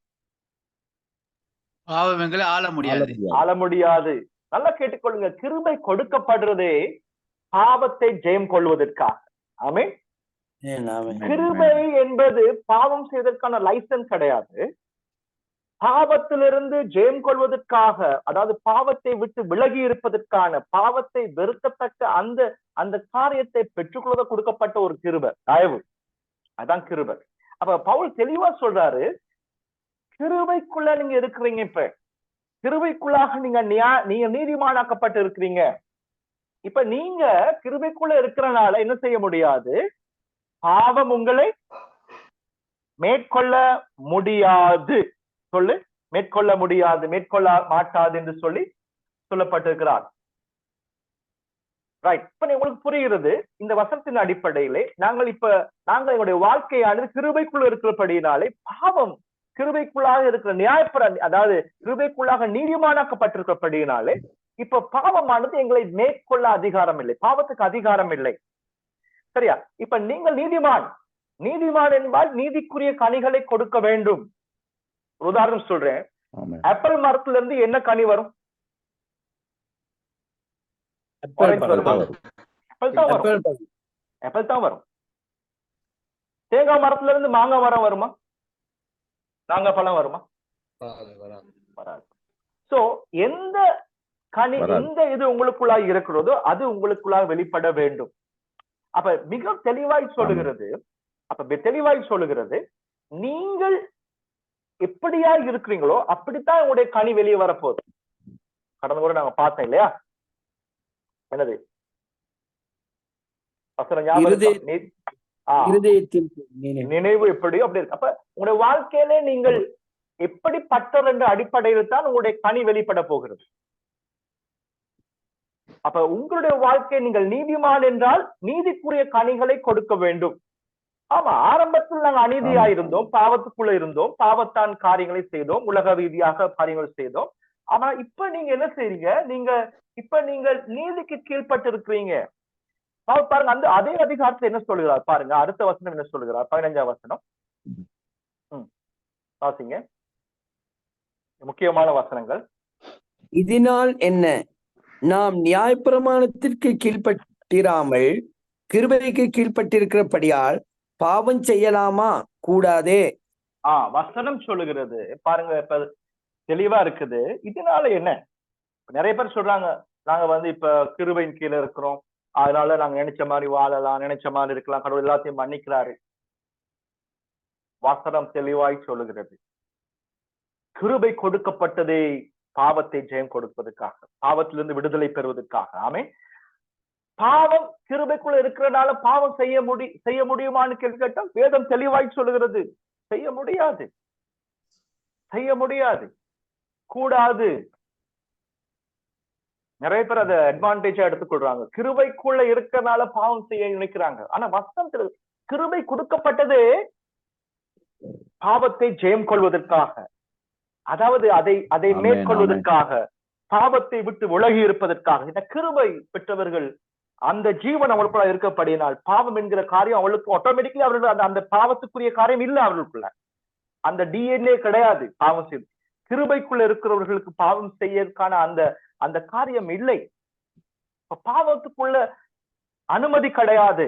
ஆள முடியாது. நல்லா கேட்டுக்கொள்ளுங்க, கிருபை கொடுக்கப்படுறதே பாவத்தை ஜெயம் கொள்வதற்காக. ஆமென். கிருபை என்பது பாவம் செய்வதற்கான லைசன்ஸ் கிடையாது. பாவத்திலிருந்து ஜெயம் கொள்வதற்காக, அதாவது பாவத்தை விட்டு விலகி இருப்பதற்கான, பாவத்தை வெறுக்கத்தக்க அந்த காரியத்தை பெற்றுக்கொள்ள கொடுக்கப்பட்ட ஒரு கிருபை, தயவு. அதான் கிருபை. அப்ப பவுல் தெளிவா சொல்றாரு, கிருபைக்குள்ள நீங்க இருக்கிறீங்க. இப்ப கிருபைக்குள்ளாக நீங்க நீதிமானாக்கப்பட்டு இருக்கிறீங்க. இப்ப நீங்க கிருபைக்குள்ள இருக்கிறனால என்ன செய்ய முடியாது? பாவம் உங்களை மேற்கொள்ள முடியாது. மேற்கொள்ள மாட்டாது என்று சொல்லி சொல்லப்பட்டிருக்கிறார். ரைட். இப்ப உங்களுக்கு புரிகிறது இந்த வசனத்தின் அடிப்படையிலே நாங்கள் எங்களுடைய வாழ்க்கையானது கிருபைக்குள்ள இருக்கிறபடியினாலே பாவம் கிருபைக்குள்ளாக இருக்கிற அதாவது கிருபைக்குள்ளாக நீதிமானாக்கப்பட்டிருக்கிறபடியினாலே இப்ப பாவமானது எங்களை மேற்கொள்ள அதிகாரம் இல்லை, பாவத்துக்கு அதிகாரம் இல்லை. சரியா? இப்ப நீங்கள் நீதிமான் என்பால் நீதிக்குரிய கனிகளை கொடுக்க வேண்டும். உதாரணம் சொல்றேன், ஆப்பிள் மரத்துல இருந்து என்ன கனி வரும்? ஆப்பிள் தான் வரும். தேங்காய் மரத்துல இருந்து மாங்காய் மரம் வருமா? மாங்காய் பழம் வருமா? வராது. சோ எந்த கனி, எந்த இது உங்களுக்குள்ளாக இருக்கிறதோ அது உங்களுக்குள்ளாக வெளிப்பட வேண்டும். அப்ப மிக தெளிவாய் சொல்லுகிறது, நீங்கள் எப்படியா இருக்கிறீங்களோ அப்படித்தான் உங்களுடைய கனி வெளியே வரப்போகுது. கடந்த முறை நாங்க பார்த்தோம் இல்லையா? என்னது நினைவு எப்படியோ அப்படி இருக்கு. அப்ப உங்களுடைய வாழ்க்கையிலே நீங்கள் எப்படிப்பட்டவர் என்ற அடிப்படையில் தான் உங்களுடைய கனி வெளிப்பட போகிறது. அப்ப உங்களுடைய வாழ்க்கை நீங்கள் நீதிமான் என்றால் நீதிக்குரிய கனிகளை கொடுக்க வேண்டும். ஆமா, ஆரம்பத்தில் நாங்கள் அநீதியா இருந்தோம், பாவத்துக்குள்ள இருந்தோம், பாவத்தான் காரியங்களை செய்தோம், உலக ரீதியாக காரியங்கள் செய்தோம். ஆனா இப்ப நீங்க என்ன செய்றீங்க? நீங்கள் நீதிக்கு கீழ்பட்டு இருக்கிறீங்க. பாருங்க, அந்த அதே அதிகாரத்துல என்ன சொல்லுகிறார் பாருங்க. அடுத்த வசனம் என்ன சொல்லுகிறார்? 15ஆம் வசனம் வாசிங்க. முக்கியமான வசனங்கள். இதனால் என்ன, நாம் நியாயப்பிரமாணத்திற்கு கீழ்பட்டிராமல் கிருபைக்கு கீழ்பட்டிருக்கிறபடியால் பாவம் செய்யலாமா? கூடாதே. வசனம் சொல்லுகிறது பாருங்க, இப்ப தெளிவா இருக்குது. இதனால என்ன? நிறைய பேர் சொல்றாங்க, நாங்க இப்ப கிருபையின் கீழே இருக்கிறோம், அதனால நாங்க நினைச்ச மாதிரி வாழலாம், நினைச்ச மாதிரி இருக்கலாம், கடவுள் எல்லாத்தையும் மன்னிக்கிறாரு. வசனம் தெளிவாய் சொல்லுகிறது, கிருபை கொடுக்கப்பட்டதே பாவத்தை ஜெயம் கொடுப்பதற்காக, பாவத்திலிருந்து விடுதலை பெறுவதற்காக. ஆமே, பாவம் கிருபைக்குள்ள இருக்கிறனால பாவம் செய்ய முடியுமான்னு கேட்டா வேதம் தெளிவாய் சொல்லுகிறது, செய்ய முடியாது, கூடாது. நிறைய பேர் அதை அட்வான்டேஜா எடுத்துக்கொள்றாங்க. கிருபைக்குள்ள இருக்கிறனால பாவம் செய்ய நினைக்கிறாங்க. ஆனா வசனத்துல கிருபை கொடுக்கப்பட்டது பாவத்தை ஜெயம் கொள்வதற்காக, அதாவது அதை மேற்கொள்வதற்காக, பாவத்தை விட்டு விலகி இருப்பதற்காக. இந்த கிருபை பெற்றவர்கள் அந்த ஜீவன் அவளுக்குள்ள இருக்கப்படினால் பாவம் என்கிற காரியம் அவளுக்கு ஆட்டோமேட்டிக்கலி அவர்கள் அந்த பாவத்துக்குரிய காரியம் இல்லை, அவர்களுக்குள்ள அந்த டிஎன்ஏ கிடையாது. பாவம் செய்து கிருபைக்குள்ள இருக்கிறவர்களுக்கு பாவம் செய்யறதுக்கான அந்த காரியம் இல்லை. பாவத்துக்குள்ள அனுமதி கிடையாது.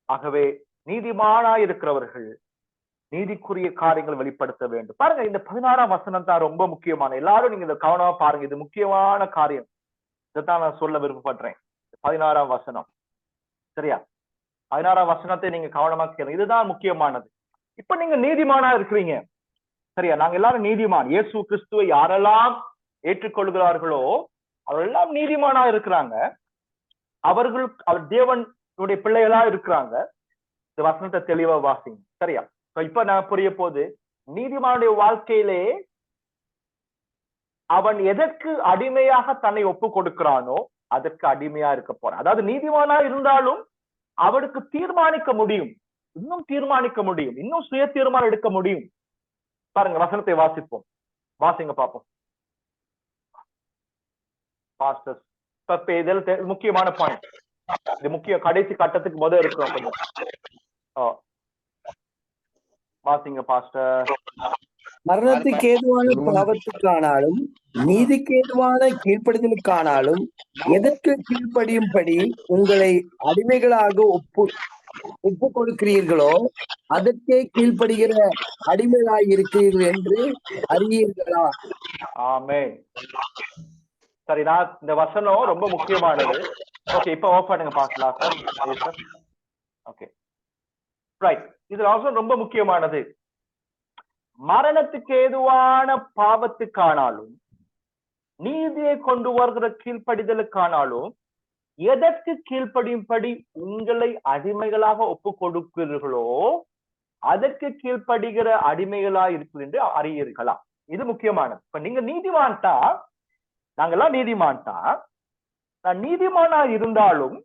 ஆகவே நீதிமானாய் இருக்கிறவர்கள் நீதிக்குரிய காரியங்கள் வெளிப்படுத்த வேண்டும். பாருங்க, இந்த 16ஆம் வசனம் தான் ரொம்ப முக்கியமான. எல்லாரும் நீங்க இதை கவனமா பாருங்க, இது முக்கியமான காரியம். இதைத்தான் நான் சொல்ல விருப்பப்படுறேன். 16ஆம் வசனம், சரியா? 16ஆம் வசனத்தை நீங்க கவனமா கேளுங்க, இதுதான் முக்கியமானது. இப்ப நீங்க நீதிமானா இருக்கிறீங்க, சரியா? நாங்க எல்லாரும் நீதிமான். இயேசு கிறிஸ்துவை யாரெல்லாம் ஏற்றுக்கொள்கிறார்களோ அவரெல்லாம் நீதிமானா இருக்கிறாங்க. அவர் தேவனுடைய பிள்ளைகளா இருக்கிறாங்க. இந்த வசனத்தை தெளிவா வாசிங்க, சரியா? இப்ப நான் புரிய போது, நீதிமானுடைய வாழ்க்கையிலே அவன் எதற்கு அடிமையாக தன்னை ஒப்பு கொடுக்கிறானோ அதற்கு அடிமையா இருக்க போறான். அதாவது நீதிமானா இருந்தாலும் அவனுக்கு தீர்மானிக்க முடியும், இன்னும் சுய தீர்மானம் எடுக்க முடியும். பாருங்க, வசனத்தை வாசிப்போம், வாசிங்க பார்ப்போம். இதில் முக்கியமான பாயிண்ட், இது முக்கிய கடைசி கட்டத்துக்கு முதல் இருக்கிறோம். கொஞ்சம் வாசிங்க பாஸ்டர். மரணத்துக்கு ஏதுவான பாவத்துக்கானாலும் நீதிக்கு ஏதுவான கீழ்ப்படிதலுக்கானாலும் எதற்கு கீழ்ப்படியும்படி உங்களை அடிமைகளாக ஒப்பு கொடுக்கிறீர்களோ அதற்கே கீழ்ப்படுகிற அடிமைகளாயிருக்கிறீர்கள் என்று அறியீர்களா? ஆமென். சரி, நான் இந்த வசனம் ரொம்ப முக்கியமானது. ஓகே, இப்ப ஆஃப் பண்ணுங்க பாக்கலாம். Okay, right. இது வசனம் ரொம்ப முக்கியமானது. மரணத்துக்கு ஏதுவான பாவத்துக்கானாலும் நீதியை கொண்டு வருகிற கீழ்ப்படிதலுக்கானாலும் எதற்கு கீழ்ப்படியும்படி உங்களை அடிமைகளாக ஒப்பு கொடுக்கிறீர்களோ அதற்கு கீழ்ப்படுகிற அடிமைகளா இருக்கு என்று அறியீர்களா? இது முக்கியமானது. இப்ப நீங்க நீதிமான்டா, நாங்கெல்லாம் நீதிமான்டா, நான் நீதிமானா இருந்தாலும்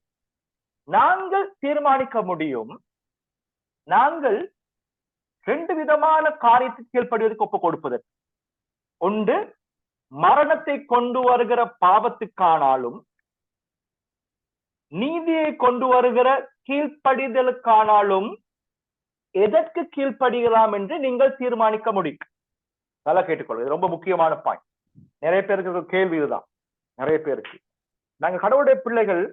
நாங்கள் தீர்மானிக்க முடியும், நாங்கள் 2 விதமான காரியத்துக்கு கீழ்ப்படுவதற்கு ஒப்பு கொடுப்பதற்கு. ஒன்று மரணத்தை கொண்டு வருகிற பாவத்துக்கானாலும் நீதியை கொண்டு வருகிற கீழ்ப்படிதலுக்கானாலும் எதற்கு கீழ்ப்படுகிறோம் என்று நீங்கள் தீர்மானிக்க முடியும். நல்லா கேட்டுக்கொள்ளுங்க, ரொம்ப முக்கியமான பாயிண்ட். நிறைய பேருக்கு கேள்வி இதுதான். நிறைய பேருக்கு நாங்க கடவுளுடைய பிள்ளைகள்,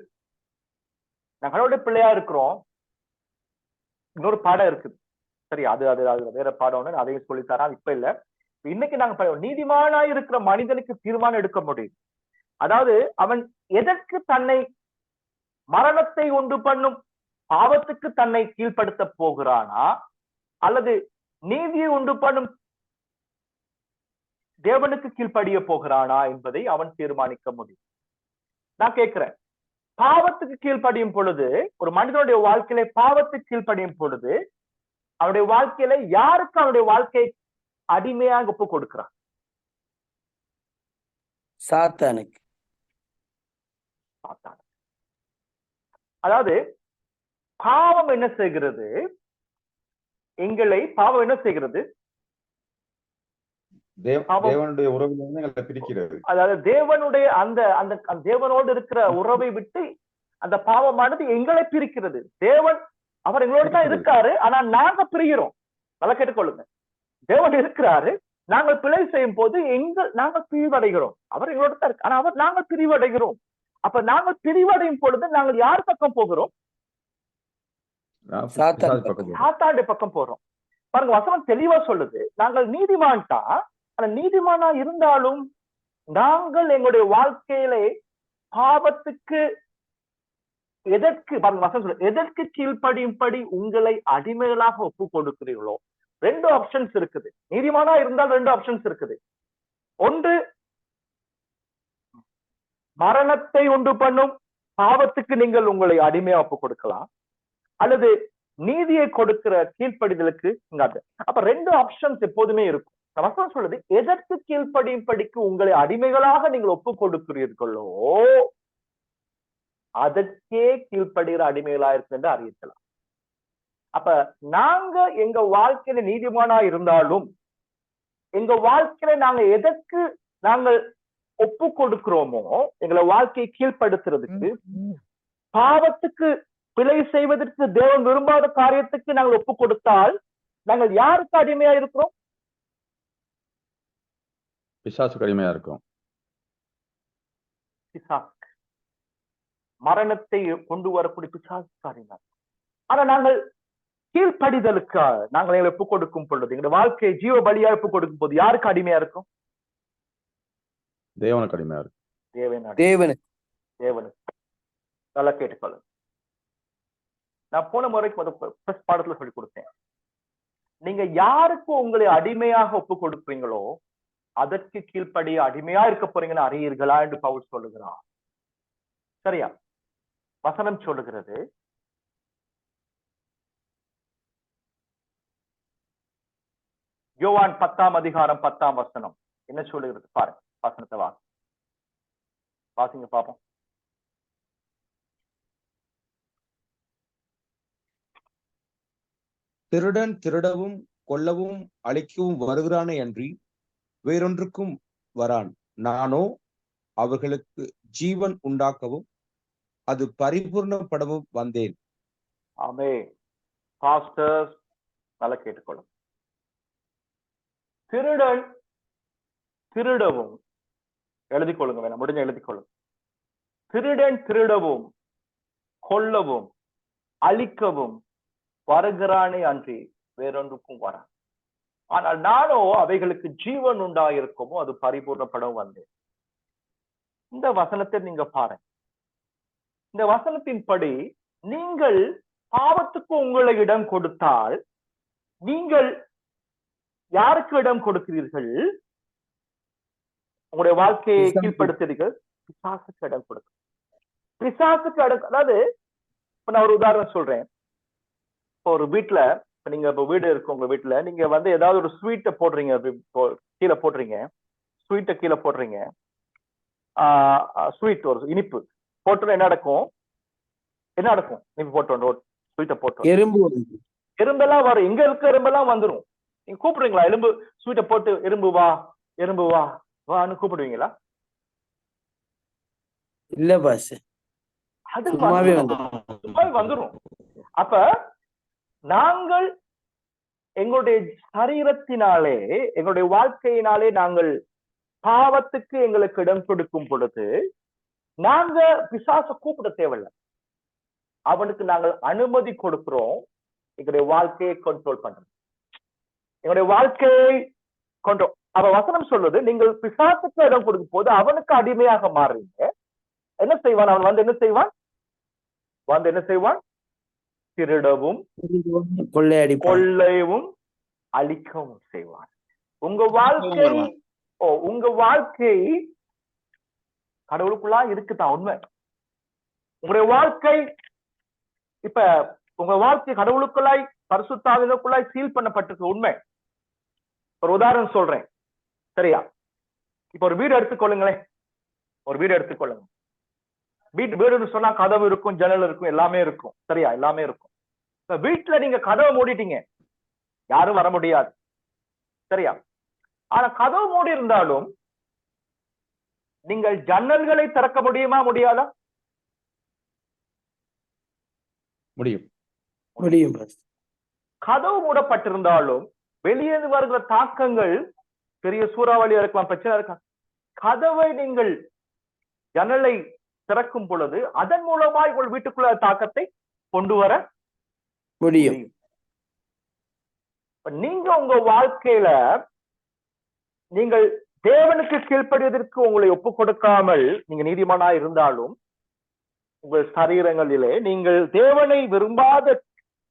நாங்க கடவுளுடைய பிள்ளையா இருக்கிறோம், இன்னொரு பாடம் இருக்குது. சரி, அது அது அது வேற பாடம், அதையும் சொல்லித்தரான், இப்ப இல்ல. இன்னைக்கு நாங்க நீதிமானா இருக்கிற மனிதனுக்கு தீர்மானம் எடுக்க முடியும். அதாவது அவன் எதற்கு தன்னை மரணத்தை உண்டு பண்ணும் பாவத்துக்கு தன்னை கீழ்ப்படுத்த போகிறானா, அல்லது நீதியை உண்டு பண்ணும் தேவனுக்கு கீழ்ப்படிய போகிறானா என்பதை அவன் தீர்மானிக்க முடியும். நான் கேட்கிறேன், பாவத்துக்கு கீழ்ப்படியும் பொழுது, ஒரு மனிதனுடைய வாழ்க்கையில பாவத்துக்கு கீழ்ப்படியும் பொழுது அவனுடைய வாழ்க்கையில யாருக்கு அவனுடைய வாழ்க்கை அடிமையாக ஒப்பு கொடுக்கிறான்? சாத்தானுக்கு. அதாவது பாவம் என்ன செய்கிறது? பாவம் என்ன செய்கிறது? தேவனுடைய உறவிலிருந்து எங்களை பிரிக்கிறது. அதாவது தேவனுடைய அந்த தேவனோடு இருக்கிற உறவை விட்டு அந்த பாவமானது எங்களை பிரிக்கிறது. தேவன் அவர் எங்களோட தான் இருக்காரு, ஆனா நாங்க பிரிகிறோம். நல்லா கேட்டுக்கொள்ளுங்க, தேவன் இருக்கிறாரு, நாங்கள் பிழை செய்யும் போது நாங்கள் பிரிவடைகிறோம். அவர் எங்களோட தான் இருக்கு, ஆனா நாங்கள் பிரிவடைகிறோம். அப்ப நாங்கள் பிரிவடையும் பொழுது நாங்கள் யார் பக்கம் போகிறோம்? சாத்தானுடைய பக்கம் போறோம். பாருங்க, வசனம் தெளிவா சொல்லுது, நாங்கள் நீதிமான் தான், ஆனா நீதிமானா இருந்தாலும் நாங்கள் எங்களுடைய வாழ்க்கையில பாவத்துக்கு எதற்கு, பாருங்க வசனம் சொல்லுது, எதற்கு கீழ்ப்படியும்படி உங்களை அடிமைகளாக ஒப்பு கொடுக்கிறீர்களோ. 2 ஆப்ஷன்ஸ் இருக்குது. நீதிமானா இருந்தால் 2 ஆப்ஷன்ஸ் இருக்குது. ஒன்று மரணத்தை உண்டு பண்ணும் பாவத்துக்கு நீங்கள் உங்களை அடிமையா ஒப்பு கொடுக்கலாம், அல்லது நீதியை கொடுக்கிற கீழ்ப்படிதலுக்கு. அப்ப 2 ஆப்ஷன்ஸ் எப்போதுமே இருக்கும். வசனம் சொல்லுது, எதற்கு கீழ்ப்படியும்படிக்கு உங்களை அடிமைகளாக நீங்கள் ஒப்பு கொடுக்கிறீர்களோ அதற்கே கீழ்ப்படுகிற அடிமைகளா இருக்கு என்று அறிவிக்கலாம். அப்ப நாங்க எங்க வாழ்க்கையில நீதிமானா இருந்தாலும் எங்க வாழ்க்கையில நாங்க எதற்கு நாங்கள் ஒப்பு கொடுக்கிறோமோ, எங்களை வாழ்க்கையை கீழ்ப்படுத்துறதுக்கு, பாவத்துக்கு பிழை செய்வதற்கு, தேவன் விரும்பாத காரியத்துக்கு நாங்கள் ஒப்பு கொடுத்தால் நாங்கள் யாருக்கு அடிமையா இருக்கிறோம்? பிசாசுக்கு அடிமையா இருக்கும். மரணத்தை கொண்டு வரக்கூடிய பிசாசுக்கு அடிமை. ஆனா நாங்கள் கீழ்ப்படிதலுக்காக நாங்கள் எங்களை ஒப்பு கொடுக்கும் பொழுது, எங்களுடைய வாழ்க்கையை ஜீவ பலியா ஒப்பு கொடுக்கும் போது யாருக்கு அடிமையா இருக்கும்? தேவனுக்கு அடிமையா இருக்கும். தேவனுக்கு. நல்லா கேட்டுக்கொள்ளுங்க. நான் போன முறைக்கு பாடத்துல சொல்லி கொடுத்தேன், நீங்க யாருக்கு உங்களை அடிமையாக ஒப்பு கொடுப்பீங்களோ அதற்கு கீழ்ப்படிய அடிமையா இருக்க போறீங்கன்னு அறியீர்களா என்று பவுல் சொல்லுகிறான். சரியா? வசனம் சொல்லுகிறது, யோவான் 10ஆம் அதிகாரம் 10ஆம் வசனம் என்ன சொல்லுகிறது பாருங்க. வசனத்தை வாசிங்க பாப்போம். திருடன் திருடவும் கொல்லவும் அழிக்கவும் வருகிறானே அன்றி வேறொன்றுக்கும் வரான். நானோ அவர்களுக்கு ஜீவன் உண்டாக்கவும் அது பரிபூர்ணப்படவும் வந்தேன். ஆமென். பாஸ்டர்ஸ் நல்லா கேட்டுக்கொள்ளும். திருடன் திருடவும், எழுதி கொள்ளுங்க, வேணாம் முடிஞ்ச எழுதி கொள்ளுங்க. திருடன் திருடவும் கொல்லவும் அழிக்கவும் வருகிறானே அன்றி வேறொன்றுக்கும் வரான். ஆனால் நானோ அவைகளுக்கு ஜீவன் உண்டாயிருக்குமோ அது பரிபூர்ணப்படவும் வந்தேன். இந்த வசனத்தை நீங்க பாருங்க. இந்த வசனத்தின்படி நீங்கள் பாவத்துக்கு உங்களை இடம் கொடுத்தால் நீங்கள் யாருக்கு இடம் கொடுக்கிறீர்கள்? உங்களுடைய வாழ்க்கையை கீழ்ப்படுத்துறீர்கள். பிசாசுக்கு இடம் கொடுக்க. பிசாசுக்கு இடம், அதாவது இப்ப நான் ஒரு உதாரணம் சொல்றேன். இப்போ ஒரு வீட்டுல இப்ப நீங்க இப்ப வீடு இருக்கு, உங்க வீட்டுல நீங்க வந்து ஏதாவது ஒரு ஸ்வீட்டை போடுறீங்க, கீழே போடுறீங்க, ஸ்வீட்டை கீழே போடுறீங்க, ஸ்வீட் ஒரு இனிப்பு போட்டோம், என்ன நடக்கும்? என்ன நடக்கும்? இனிப்பு போட்டோம், ஸ்வீட்டை போட்டோம், எறும்பு எறும்பெல்லாம் வரும். இங்க இருக்க எறும்பெல்லாம் வந்துடும். நீங்க கூப்பிடுறீங்களா? எறும்பு ஸ்வீட்டை போட்டு எறும்பு வா, எறும்பு வா வான்னு கூப்பிடுவீங்களா? இல்ல பாஸ், அது சும்மாவே வந்துடும். அப்ப நாங்கள் எங்களுடைய சரீரத்தினாலே, எங்களுடைய வாழ்க்கையினாலே நாங்கள் பாவத்துக்கு எங்களுக்கு இடம் கொடுக்கும் பொழுது நாங்க பிசாச கூப்பிட தேவையில்லை. அவனுக்கு நாங்கள் அனுமதி கொடுக்கிறோம் எங்களுடைய வாழ்க்கையை கண்ட்ரோல் பண்றது, எங்களுடைய வாழ்க்கையை கண்ட்ரோல். அவ வசனம் சொல்லுது, நீங்கள் பிசாசுக்கு இடம் கொடுக்கும் போது அவனுக்கு அடிமையாக மாறுறீங்க. என்ன செய்வான் அவன்? வந்து என்ன செய்வான்? என்ன செய்வான்? திருடவும் கொள்ளையவும் அழிக்கவும் செய்வான். உங்க வாழ்க்கை கடவுளுக்குள்ளா இருக்குதான் உண்மை. உங்களுடைய வாழ்க்கை இப்ப உங்க வாழ்க்கை கடவுளுக்குள்ளாய் பரிசுத்த ஆவிக்குள்ளாய் சீல் பண்ணப்பட்டிருக்கு உண்மை. ஒரு உதாரணம் சொல்றேன், சரியா? இப்ப ஒரு வீடு எடுத்துக்கொள்ளுங்களேன், ஒரு வீடு எடுத்துக்கொள்ளுங்க. வீடுன்னு சொன்னா கதவு இருக்கும், ஜன்னல் இருக்கும், எல்லாமே இருக்கும், சரியா? எல்லாமே இருக்கும். இப்ப வீட்டுல நீங்க கதவை மூடிட்டீங்க, யாரும் வர முடியாது, சரியா? ஆனா கதவு மூடி இருந்தாலும் நீங்கள் ஜன்னல்களை திறக்க முடியுமா? முடியாதா? முடியும். கதவு மூடப்பட்டிருந்தாலும் வெளியே வருகிற தாக்கங்கள், பெரிய சூறாவளியா இருக்கலாம், பிரச்சனை இருக்கலாம். கதவை நீங்கள் ஜன்னலை திறக்கும் பொழுது அதன் மூலமா உங்கள் வீட்டுக்குள்ள தாக்கத்தை கொண்டு வர முடியும். நீங்க உங்க வாழ்க்கையில நீங்கள் தேவனுக்கு கீழ்ப்படிவதற்கு உங்களை ஒப்பு கொடுக்காமல் நீங்க நீதிமானா இருந்தாலும், உங்கள் சரீரங்களிலே நீங்கள் தேவனை விரும்பாத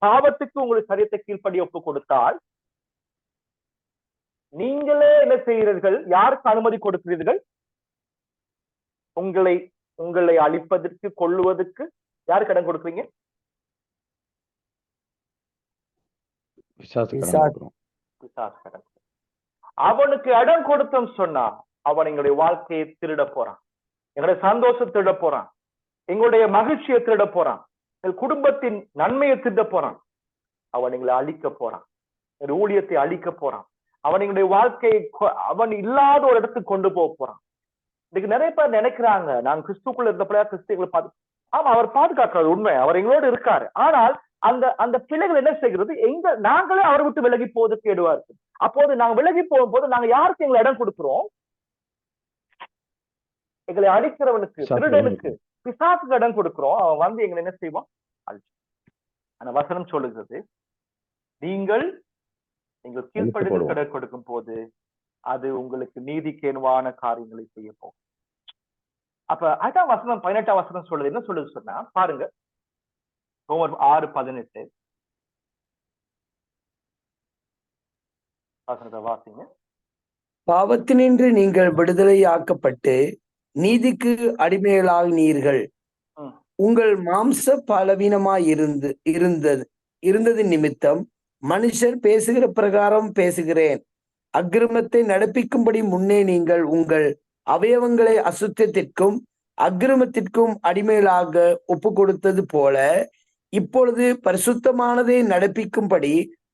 பாவத்துக்கு உங்கள் சரீரத்தை கீழ்ப்படி ஒப்பு கொடுத்தால், நீங்களே என்ன செய்கிறீர்கள்? யாருக்கு அனுமதி கொடுக்கிறீர்கள்? உங்களை அழிப்பதற்கு, கொல்லுவதற்கு யாருக்கு இடம் கொடுக்குறீங்க? அவனுக்கு இடம் கொடுத்தோம் சொன்னா அவன் எங்களுடைய வாழ்க்கையை திருட போறான், எங்களுடைய சந்தோஷத்தை திருட போறான், எங்களுடைய மகிழ்ச்சியை திருட போறான், எங்கள் குடும்பத்தின் நன்மையை திருட போறான், அவன் எங்களை அழிக்க போறான், எங்களுடைய ஊழியத்தை அழிக்க போறான், அவன் எங்களுடைய வாழ்க்கையை அவன் இல்லாத ஒரு இடத்துக்கு கொண்டு போக போறான். இன்னைக்கு நிறைய பேர் நினைக்கிறாங்க, நாங்க கிறிஸ்துக்குள்ள இருந்தப்படியா கிறிஸ்துகளை ஆமா, அவர் பாதுகாக்கிறார் உண்மை, அவர் எங்களோடு இருக்காரு. ஆனால் அந்த பிள்ளைகள் என்ன செய்கிறது? நாங்களே அவரை விட்டு விலகி போவதற்கு ஏதுவா இருக்கு. அப்போது நாங்க விலகி போகும்போது நாங்க யாருக்கு எங்களை இடம் கொடுக்கிறோம்? எங்களை அடிக்கிறவனுக்கு, திருடனுக்கு, பிசாசுக்கு இடம் கொடுக்கிறோம். அவன் வந்து எங்களை என்ன செய்வான்? அந்த வசனம் சொல்லுகிறது, நீங்கள் கீழ்ப்படுத்த இடம் கொடுக்கும் போது அது உங்களுக்கு நீதிக்கேனுவான காரியங்களை செய்ய போகும். அப்ப அதான் வசனம் 18ஆம் வசனம் சொல்லுது. என்ன சொல்லுது சொன்னா பாருங்க, ரோமர் 6:18 வசனத்தை வாசிங்க. பாவத்தினின்று நீங்கள் விடுதலை ஆக்கப்பட்டு நீதிக்கு அடிமைகளாகினீர்கள். உங்கள் மாம்ச பலவீனமாய் இருந்தது நிமித்தம் மனுஷர் பேசுகிற பிரகாரம் பேசுகிறேன். அக்கிரமத்தை நடப்பிக்கும்படி முன்னே நீங்கள் உங்கள் அவயவங்களை அசுத்தத்திற்கும் அக்கிரமத்திற்கும் அடிமைகளாக ஒப்பு கொடுத்தது போல இப்பொழுது பரிசுத்தமானதை நடப்பிக்கும்படி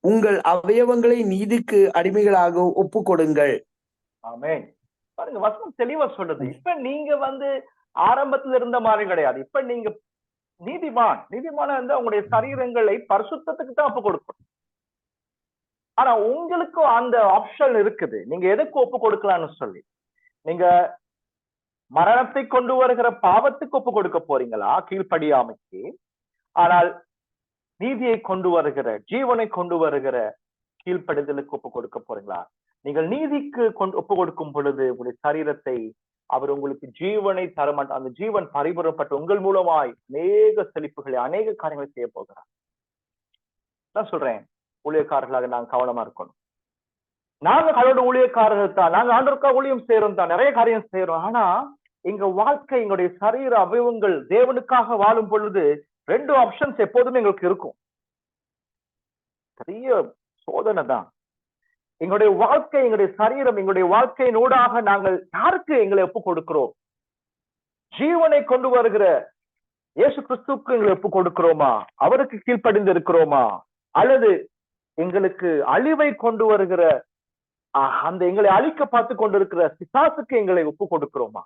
உங்கள் அவயவங்களை நீதிக்கு அடிமைகளாக ஒப்பு கொடுங்கள். ஆமென். பாருங்க, வசனம் தெளிவா சொல்றது. இப்ப நீங்க வந்து ஆரம்பத்துல இருந்த மாதிரி கிடையாது. இப்ப நீங்க நீதிமான இருந்தா உங்களுடைய சரீரங்களை பரிசுத்தத்துக்கு தான் ஒப்பு கொடுக்கணும். ஆனா உங்களுக்கும் அந்த ஆப்ஷன் இருக்குது, நீங்க எதுக்கு ஒப்பு கொடுக்கலாம்னு சொல்லி. நீங்க மரணத்தை கொண்டு வருகிற பாவத்துக்கு ஒப்பு கொடுக்க போறீங்களா கீழ்ப்படியாமைக்கு? ஆனால் நீதியை கொண்டு வருகிற, ஜீவனை கொண்டு வருகிற கீழ்ப்படிதலுக்கு ஒப்பு கொடுக்க போறீங்களா? நீங்கள் நீதிக்கு ஒப்பு கொடுக்கும் பொழுது உங்களுடைய சரீரத்தை அவர் உங்களுக்கு ஜீவனை தரமாட்டார். அந்த ஜீவன் பரிபூரணப்பட்டு உங்கள் மூலமாய் அநேக செழிப்புகளை, அநேக காரியங்களை செய்ய போகிறார். நான் சொல்றேன், ஊழியக்காரர்களாக நாங்க கவனமா இருக்கணும். நாங்க கடவுளோட ஊழியக்காரர்கள் தான், நாங்க ஆண்டவருக்காக ஊழியம் செய்யறோம் தான், நிறைய காரியம் செய்யறோம். ஆனா எங்க வாழ்க்கை, எங்களுடைய சரீர அவயவங்கள் தேவனுக்காக வாழும் பொழுது 2 ஆப்ஷன்ஸ் எப்போதுமே எங்களுக்கு இருக்கும். பெரிய சோதனை தான். எங்களுடைய வாழ்க்கை, எங்களுடைய சரீரம், எங்களுடைய வாழ்க்கையினூடாக நாங்கள் யாருக்கு எங்களை ஒப்பு கொடுக்கிறோம்? ஜீவனை கொண்டு வருகிற இயேசு கிறிஸ்துவுக்கு எங்களை ஒப்பு கொடுக்கிறோமா? அவருக்கு கீழ்ப்படிந்து இருக்கிறோமா? அல்லது எங்களுக்கு அழிவை கொண்டு வருகிற அந்த எங்களை அழிக்க பார்த்து கொண்டிருக்கிற பிசாசுக்கு எங்களை ஒப்பு கொடுக்கிறோமா?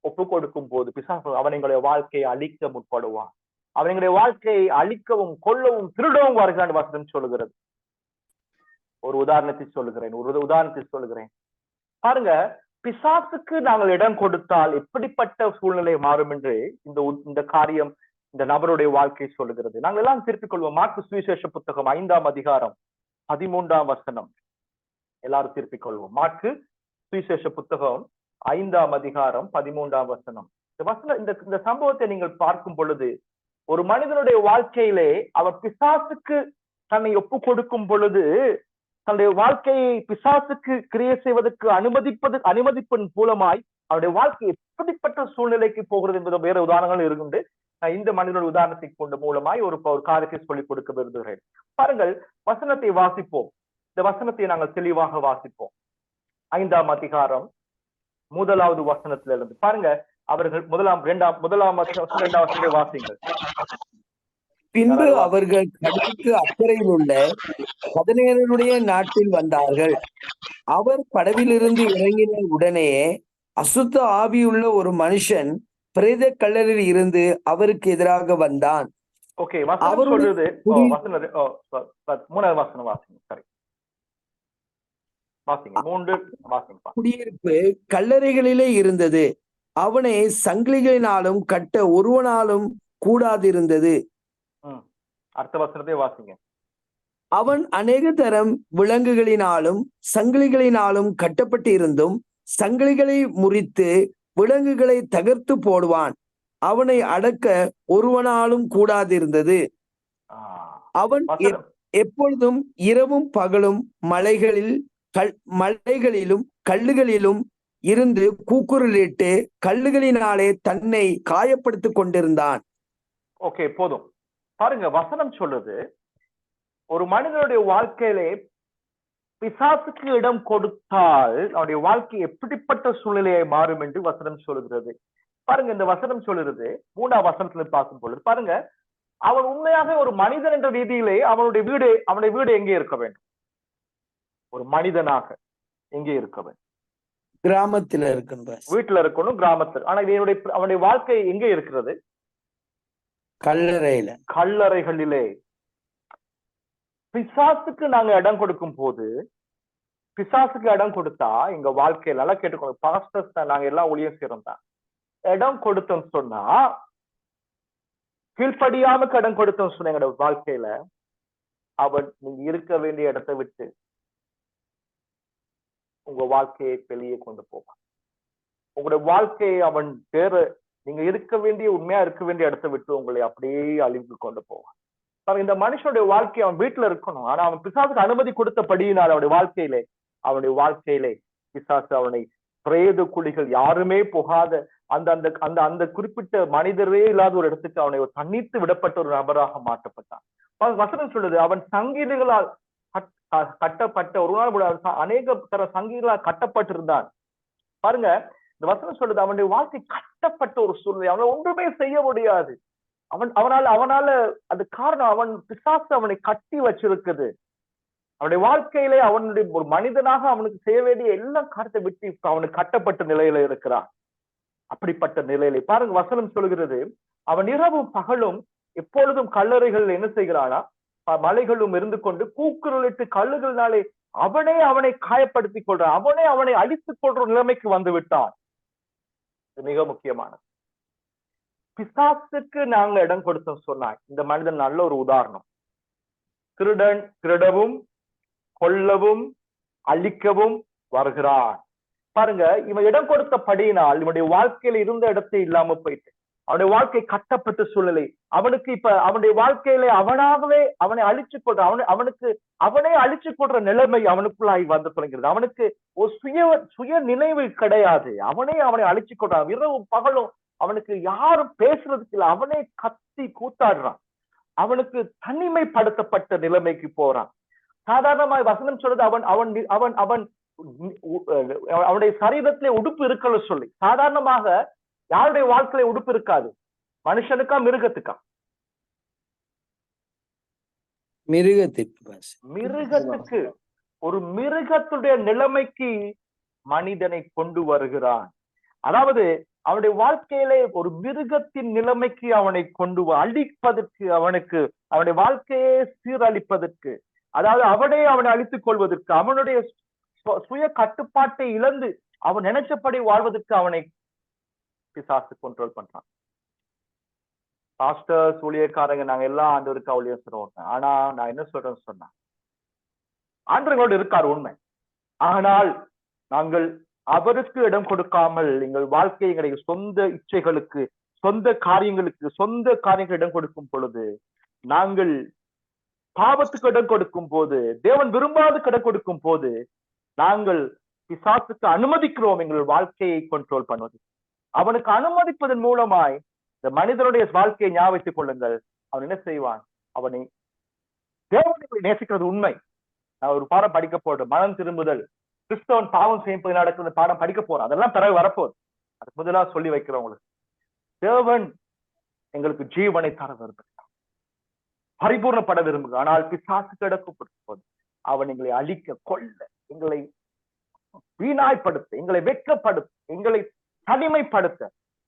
ஒப்பு கொடுக்கும் போது பிசாசு அவன் எங்களுடைய வாழ்க்கையை அழிக்க முற்படுவான். அவன் எங்களுடைய வாழ்க்கையை அழிக்கவும் கொல்லவும் திருடவும் வருகிறான் வசனம் சொல்லுகிறது. ஒரு உதாரணத்தை சொல்லுகிறேன். பாருங்க, பிசாசுக்கு நாங்கள் இடம் கொடுத்தால் எப்படிப்பட்ட சூழ்நிலை மாறும் என்று இந்த காரியம் இந்த நபருடைய வாழ்க்கை சொல்லுகிறது. நாங்கள் எல்லாம் திருப்பிக் கொள்வோம். மார்க்கு சுவிசேஷ புத்தகம் 5ஆம் அதிகாரம் 13ஆம் வசனம். எல்லாரும் திருப்பிக் கொள்வோம். மார்க்கு சுவிசேஷ புத்தகம் 5ஆம் அதிகாரம் 13ஆம் வசனம். இந்த சம்பவத்தை நீங்கள் பார்க்கும் பொழுது, ஒரு மனிதனுடைய வாழ்க்கையிலே அவர் பிசாசுக்கு தன்னை ஒப்பு கொடுக்கும் பொழுது, தன்னுடைய வாழ்க்கையை பிசாசுக்கு கிரியை செய்வதற்கு அனுமதிப்பதன் மூலமாய் அவருடைய வாழ்க்கை எப்படிப்பட்ட சூழ்நிலைக்கு போகிறது என்பது வேற உதாரணங்கள் இருந்து நான் இந்த மனிதனுடைய உதாரணத்தை கொண்ட மூலமாய் ஒரு காரியத்தை சொல்லிக் கொடுக்க விரும்புகிறேன். பாருங்கள், வசனத்தை வாசிப்போம். இந்த வசனத்தை நாங்கள் தெளிவாக வாசிப்போம். 5ஆம் அதிகாரம் 1வது வசனத்திலிருந்து பாருங்க. அவர்கள் முதலாம் வசனத்தை வாசிங்கள். பின்பு அவர்கள் கடலுக்கு அக்கறையில் உள்ள கதனேயருடைய நாட்டில் வந்தார்கள். அவர் படவிலிருந்து இறங்கின உடனே அசுத்த ஆவியுள்ள ஒரு மனுஷன் பிரேத கல்லறையில் இருந்து அவருக்கு எதிராக வந்தான். குடியிருப்பு கல்லறைகளிலே இருந்தது. அவனை சங்கிலிகளினாலும் கட்ட ஒருவனாலும் கூடாதிருந்தது. அடுத்த வசனத்தை வாசிங்க. அவன் அநேக தரம் விலங்குகளினாலும் சங்கிலிகளினாலும் கட்டப்பட்டு இருந்தும் சங்கிலிகளை முறித்து விலங்குகளை தகர்த்து போடுவான். அவனை அடக்க ஒருவனாலும் கூடாதிருந்தது. அவன் எப்பொழுதும் இரவும் பகலும் மலைகளிலும் கல்லுகளிலும் இருந்து கூக்குரலிட்டு கல்லுகளினாலே தன்னை காயப்படுத்திக் கொண்டிருந்தான். ஓகே, போதும். பாருங்க, வசனம் சொல்லுது, ஒரு மனிதனுடைய வாழ்க்கையிலே பிசாசுக்கு இடம் கொடுத்தால் அவருடைய வாழ்க்கை எப்படிப்பட்ட சூழ்நிலையை மாறும் என்று வசனம் சொல்லுகிறது. பாருங்க, இந்த வசனம் சொல்லுறது 3ஆம் வசனத்துல பார்க்கும் பொழுது பாருங்க, அவன் உண்மையாக ஒரு மனிதன் என்ற ரீதியிலே அவனுடைய வீடு எங்கே இருக்க வேண்டும்? ஒரு மனிதனாக எங்கே இருக்க வேண்டும்? கிராமத்துல இருக்கணும், வீட்டுல இருக்கணும், கிராமத்தில். ஆனா அவனுடைய வாழ்க்கை எங்கே இருக்கிறது? கல்லறைகளிலே. பிசாசுக்கு நாங்க இடம் கொடுக்கும் போது, பிசாசுக்கு இடம் கொடுத்தா எங்க வாழ்க்கையில நல்லா கேட்டுக்கோங்க, பாஸ்டர்ஸ் தான், நாங்க எல்லாம் ஊழியம் செய்யறோம் தான். இடம் கொடுத்தோம் சொன்னா, கீழ்படியாம இடம் கொடுத்தோம் சொன்ன எங்களோட வாழ்க்கையில அவன் நீங்க இருக்க வேண்டிய இடத்தை விட்டு உங்க வாழ்க்கையை வெளியே கொண்டு போவான். உங்களுடைய வாழ்க்கையை அவன் வேற நீங்க இருக்க வேண்டிய உண்மையா இருக்க வேண்டிய இடத்தை விட்டு உங்களை அப்படியே அழிவுக்கு கொண்டு போவான். இந்த மனுஷனுடைய வாழ்க்கையை அவன் வீட்டுல இருக்கணும். ஆனா அவன் பிசாசுக்கு அனுமதி கொடுத்தபடியினால் அவனுடைய வாழ்க்கையிலே பிசாசு அவனை பிரேத குழிகள் யாருமே போகாத அந்த குறிப்பிட்ட மனிதரே இல்லாத ஒரு இடத்துக்கு அவனை தனித்து விடப்பட்ட ஒரு நபராக மாற்றப்பட்டான். வசனம் சொல்லுது, அவன் சங்கீதங்களால் கட்டப்பட்ட ஒரு நாள் அநேக தர சங்கீதங்களால் கட்டப்பட்டிருந்தான். பாருங்க, இந்த வசனம் சொல்லுது, அவனுடைய வாழ்க்கை கட்டப்பட்ட ஒரு சூழ்நிலை. அவனை ஒன்றுமே செய்ய முடியாது. அவனால அது காரணம், அவன் பிசாசு அவனை கட்டி வச்சிருக்குது. அவனுடைய வாழ்க்கையிலே அவனுடைய ஒரு மனிதனாக அவனுக்கு செய்ய வேண்டிய எல்லா காரியத்தை விட்டு அவனுக்கு கட்டப்பட்ட நிலையில இருக்கிறான். அப்படிப்பட்ட நிலையிலே பாருங்க, வசனம் சொல்கிறது, அவன் இரவும் பகலும் எப்பொழுதும் கல்லறைகள் என்ன செய்கிறானா, மலைகளும் இருந்து கொண்டு கூக்குரலிட்டு கல்லுகளினாலே அவனை காயப்படுத்திக் கொள்றான். அவனை அழித்துக் கொள்ற நிலைமைக்கு வந்து விட்டான். மிக முக்கியமானது. பிசாசுக்கு நாங்க இடம் கொடுத்தோம் சொன்னா, இந்த மனிதன் நல்ல ஒரு உதாரணம். திருடவும் கொல்லவும் அழிக்கவும் வருகிறான். பாருங்க, இவன் இடம் கொடுத்தபடியினால் இவனுடைய வாழ்க்கையில இருந்த இடத்தை இல்லாம போயிட்டு அவனுடைய வாழ்க்கை கட்டப்பட்ட சூழ்நிலை. அவனுக்கு இப்ப அவனுடைய வாழ்க்கையில அவனாகவே அவனை அழிச்சுக் கொள்ற அவனே அழிச்சுக் கொள்ற நிலைமை அவனுக்குள்ளாய் வந்து தொடங்கிறது. அவனுக்கு ஒரு சுய நினைவு கிடையாது. அவனை அழிச்சுக் கொள்றான். இரவும் பகலும் அவனுக்கு யாரும் பேசுறதுக்கு இல்லை. அவனே கத்தி கூத்தாடுறான். அவனுக்கு தனிமைப்படுத்தப்பட்ட நிலைமைக்கு போறான். சாதாரணமாய் வசனம் சொல்றது அவன் அவன் அவன் அவன் அவனுடைய சரீரத்திலே உடுப்பு இருக்கல சொல்லி. சாதாரணமாக யாருடைய வாழ்க்கையில உடுப்பு இருக்காது? மனுஷனுக்கா மிருகத்துக்கா? மிருகத்துக்கு. ஒரு மிருகத்துடைய நிலைமைக்கு மனிதனை கொண்டு வருகிறான். அதாவது அவனுடைய வாழ்க்கையிலே ஒரு மிருகத்தின் நிலைமைக்கு அவனை கொண்டு அழிப்பதற்கு, அவனுடைய வாழ்க்கையை சீரழிப்பதற்கு, அதாவது அவனை அழித்துக் கொள்வதற்கு, அவனுடைய சுய கட்டுப்பாட்டை இழந்து அவன் நினைச்சபடி வாழ்வதற்கு அவனை பிசாசு கண்ட்ரோல் பண்றான். பாஸ்டர்ஸ், ஊழியக்காரங்க நாங்க எல்லாம் ஆண்டவருக்கு ஊழியம் சொல்றோம். ஆனா நான் என்ன சொல்றேன்னு சொன்னா, ஆண்டவரோடு இருக்கார் உண்மை. ஆனால் நாங்கள் அவருக்கு இடம் கொடுக்காமல் எங்கள் வாழ்க்கை எங்களுடைய சொந்த இச்சைகளுக்கு, சொந்த காரியங்கள் இடம் கொடுக்கும் பொழுது, நாங்கள் பாவத்துக்கு இடம் கொடுக்கும் போது, தேவன் விரும்பாத இடம் கொடுக்கும் போது, நாங்கள் பிசாசுக்கு அனுமதிக்கிறோம் எங்கள் வாழ்க்கையை கண்ட்ரோல் பண்ணுவது. அவனுக்கு அனுமதிப்பதன் மூலமாய் இந்த மனிதனுடைய வாழ்க்கையை ஞாபகத்துக் கொள்ளுங்கள். அவன் என்ன செய்வான்? அவனை தேவனை நேசிக்கிறது உண்மை. நான் ஒரு பாடம் படிக்க போறேன், மனம் திரும்புதல், கிறிஸ்தவன் பாவம் செய்யும் நடக்கிற பாடம் படிக்க போறோம். அதெல்லாம் பிறகு வரப்போகுது. அதுக்கு முதலா சொல்லி வைக்கிறவங்களுக்கு, தேவன் எங்களுக்கு ஜீவனை தர விரும்புகிறார், பரிபூர்ணப்பட விரும்புகிறார். ஆனால் பிசாசுக்கு இடக்கப்படும் போது அவன் எங்களை அழிக்க, கொல்ல, எங்களை வீணாய்ப்படுத்த, எங்களை வெட்கப்படுத்த, எங்களை தனிமைப்படுத்த,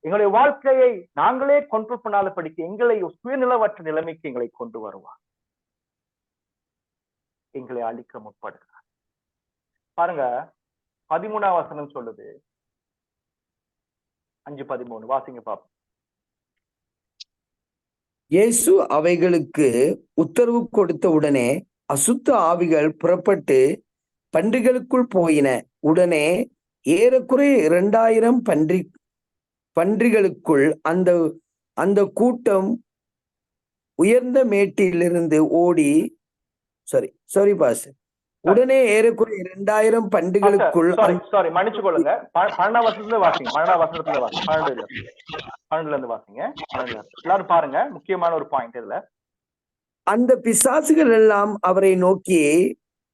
எங்களுடைய வாழ்க்கையை நாங்களே கண்ட்ரோல் பண்ணாத படிக்க, எங்களை சுயநிலவற்ற நிலைமைக்கு எங்களை கொண்டு வருவார், எங்களை அழிக்க முற்படுகிறார். பாருங்க, 13ஆம் வசனம் சொல்லுது, 5:13 வாசிங்க பாப்போம். இயேசு அவைகளுக்கு உத்தரவு கொடுத்த உடனே அசுத்த ஆவிகள் புறப்பட்டு பன்றிகளுக்குள் போயின. உடனே ஏறக்குறைய 2000 பன்றிகளுக்குள் அந்த கூட்டம் உயர்ந்த மேட்டிலிருந்து ஓடி உடனே ஏறக்குறைய 2000 பன்றிகளுக்குள் மன்னிச்சு கொள்ளுங்க, 12ஆம் வசனத்துல வாசிங்க. 12ஆம் வசனத்துல வாசிங்க, 12ல இருந்து வாசிங்க. எல்லாரும் பாருங்க, முக்கியமான ஒரு பாயிண்ட் இதுல. அந்த பிசாசுகள் எல்லாம் அவரை நோக்கி,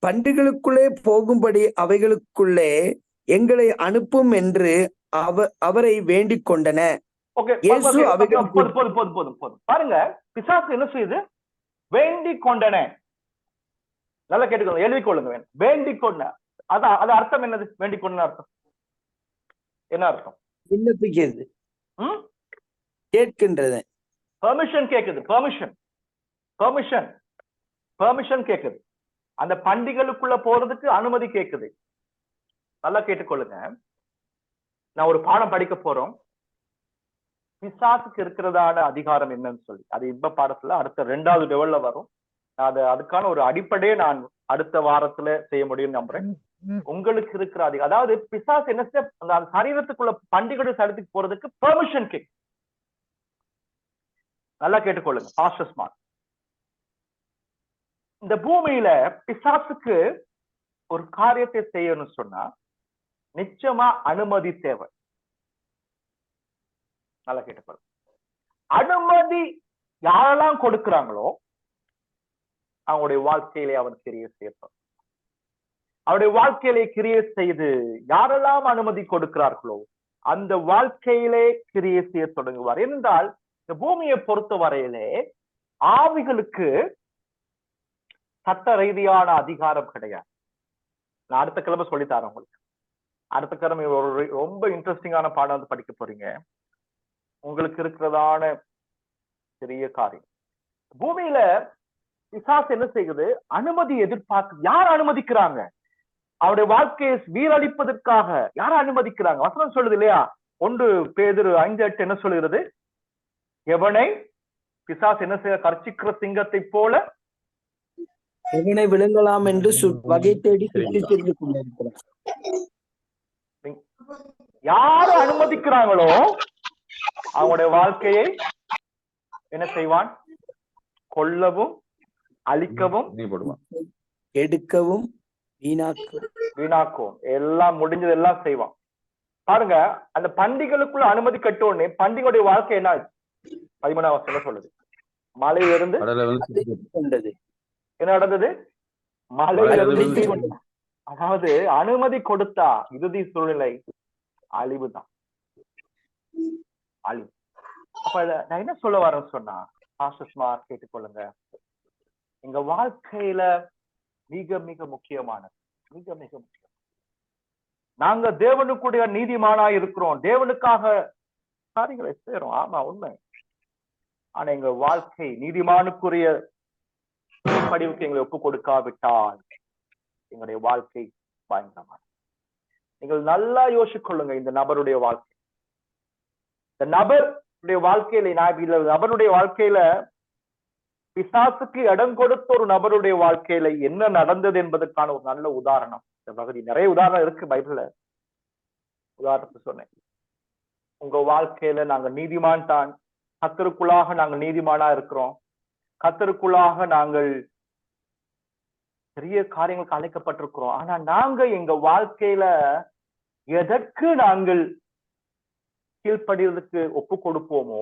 பன்றிகளுக்குள்ளே போகும்படி அவைகளுக்குள்ளே எங்களை அனுப்பும் என்று அவரை வேண்டிக் கொண்டன. போதும். பாருங்க, பிசாசு என்ன செய்யுது? வேண்டிக் கொண்டன. நல்லா கேட்டுக்கோங்க, எழுதி கொள்ளுங்க. வேண்டிக் கொண்ட, அது அர்த்தம் என்னது? வேண்டிக் கொண்ட அர்த்தம் என்ன அர்த்தம்? விண்ணப்பிக்கிறது, கேட்கின்றது, பெர்மிஷன் கேக்குது. பெர்மிஷன் கேக்குது. அந்த பண்டிகளுக்குள்ள போறதுக்கு அனுமதி கேக்குது. நல்லா கேட்டுக்கொள்ளுங்க. நான் ஒரு பாடம் படிக்க போறோம், பிசாசுக்கு இருக்கிறதான அதிகாரம் என்னன்னு சொல்லி. அது இந்த பாடத்துல அடுத்த 2வது லெவல்ல வரும். அதுக்கான ஒரு அடிப்படையை நான் அடுத்த வாரத்துல செய்ய முடியும்னு நம்புறேன். உங்களுக்கு இருக்கிற அதிகாரம், அதாவது பிசாசு என்ன செய்ய, அந்த சரீரத்துக்குள்ள பண்டிகை சடத்துக்கு போறதுக்கு பெர்மிஷன் கேக். நல்லா கேட்டுக்கொள்ளுங்க, பாஸ்டர் ஸ்மார்ட். இந்த பூமியில பிசாசுக்கு ஒரு காரியத்தை செய்யணும்னு சொன்னா நிச்சயமா அனுமதி தேவை. நல்லா கேட்டுக்கொள்ளுங்க. அனுமதி யாரெல்லாம் கொடுக்கிறாங்களோ அவனுடைய வாழ்க்கையிலே அவன் கிரியை செய்யப்படும். அவருடைய வாழ்க்கையிலே கிரியை செய்து யாரெல்லாம் அனுமதி கொடுக்கிறார்களோ அந்த வாழ்க்கையிலே கிரியை செய்ய தொடங்குவார். ஏனென்றால் இந்த பூமியை பொறுத்த வரையிலே ஆவிகளுக்கு சட்ட ரீதியான அதிகாரம் கிடையாது. நான் அடுத்த கிழமை சொல்லித்தரேன் உங்களுக்கு. அடுத்த கிழமை ஒரு ரொம்ப இன்ட்ரெஸ்டிங்கான பாடம் வந்து படிக்க போறீங்க. உங்களுக்கு இருக்கிறதான பெரிய காரியம், பூமியில பிசாசு என்ன செய்யுது? அனுமதி எதிர்பார்க்கு. யார் அனுமதிக்கிறாங்க? அவருடைய வாழ்க்கையை வீரழிப்பதற்காக யார அனுமதிக்கிறாங்க? வசனம் சொல்லுது இல்லையா, 1 பேதுரு 5:8 என்ன சொல்லுகிறது? எவனை பிசாசு என்ன செய்ய, கர்ச்சிக்கிற சிங்கத்தை போல எவனை விழுங்கலாம் என்று வகை தேடி சுற்றி திரிந்து கொண்டிருக்கிறார். யாரு அனுமதிக்கிறாங்களோ அவங்களுடைய வாழ்க்கையை என்ன செய்வான்? கொல்லவும், அழிக்கவும், எடுக்கவும், வீணாக்கவும், எல்லாம் முடிஞ்சது எல்லாம் செய்வான். பாருங்க, அந்த பண்டிகளுக்குள்ள அனுமதி கட்டோடனே பண்டிகையுடைய வாழ்க்கை என்ன ஆச்சு? 13ஆம் வசனம் சொல்லுது, மலையிலிருந்து என்ன நடந்தது? மலையில அழித்து இருந்து அதாவது அனுமதி கொடுத்தா இறுதி சூழ்நிலை அழிவுதான், அழிவு. அப்ப நான் என்ன சொல்ல வரேன்னு சொன்னா, பாஸ்டர்ஸ்மார் கேட்டுக்கொள்ளுங்க, எங்க வாழ்க்கையில மிக மிக முக்கியமானது, மிக மிக முக்கியம். நாங்க தேவனுக்குடைய நீதிமானா இருக்கிறோம், தேவனுக்காக காரியங்களை செய்யறோம், ஆமா உண்மை. ஆனா எங்க வாழ்க்கை நீதிமானுக்குரிய படிவுக்கு எங்களை ஒப்பு கொடுக்காவிட்டால் எங்களுடைய வாழ்க்கை பயங்கரமான. நீங்கள் நல்லா யோசிக்கொள்ளுங்க, இந்த நபருடைய வாழ்க்கை, இந்த நபருடைய வாழ்க்கையில நபருடைய வாழ்க்கையில பிசாசுக்கு இடம் கொடுத்த ஒரு நபருடைய வாழ்க்கையில என்ன நடந்தது என்பதற்கான ஒரு நல்ல உதாரணம் இந்த பகுதி. நிறைய உதாரணம் இருக்கு பைபிள்ல, உதாரணத்தை சொன்னேன். உங்க வாழ்க்கையில நாங்க நீதிமான் தான், கர்த்தருக்குள்ளாக நாங்க நீதிமானா இருக்கிறோம், கர்த்தருக்குள்ளாக நாங்கள் பெரிய காரியங்களுக்கு அழைக்கப்பட்டிருக்கிறோம். ஆனா நாங்க எங்க வாழ்க்கையில எதற்கு நாங்கள் கீழ்ப்படிவதற்கு ஒப்பு கொடுப்போமோ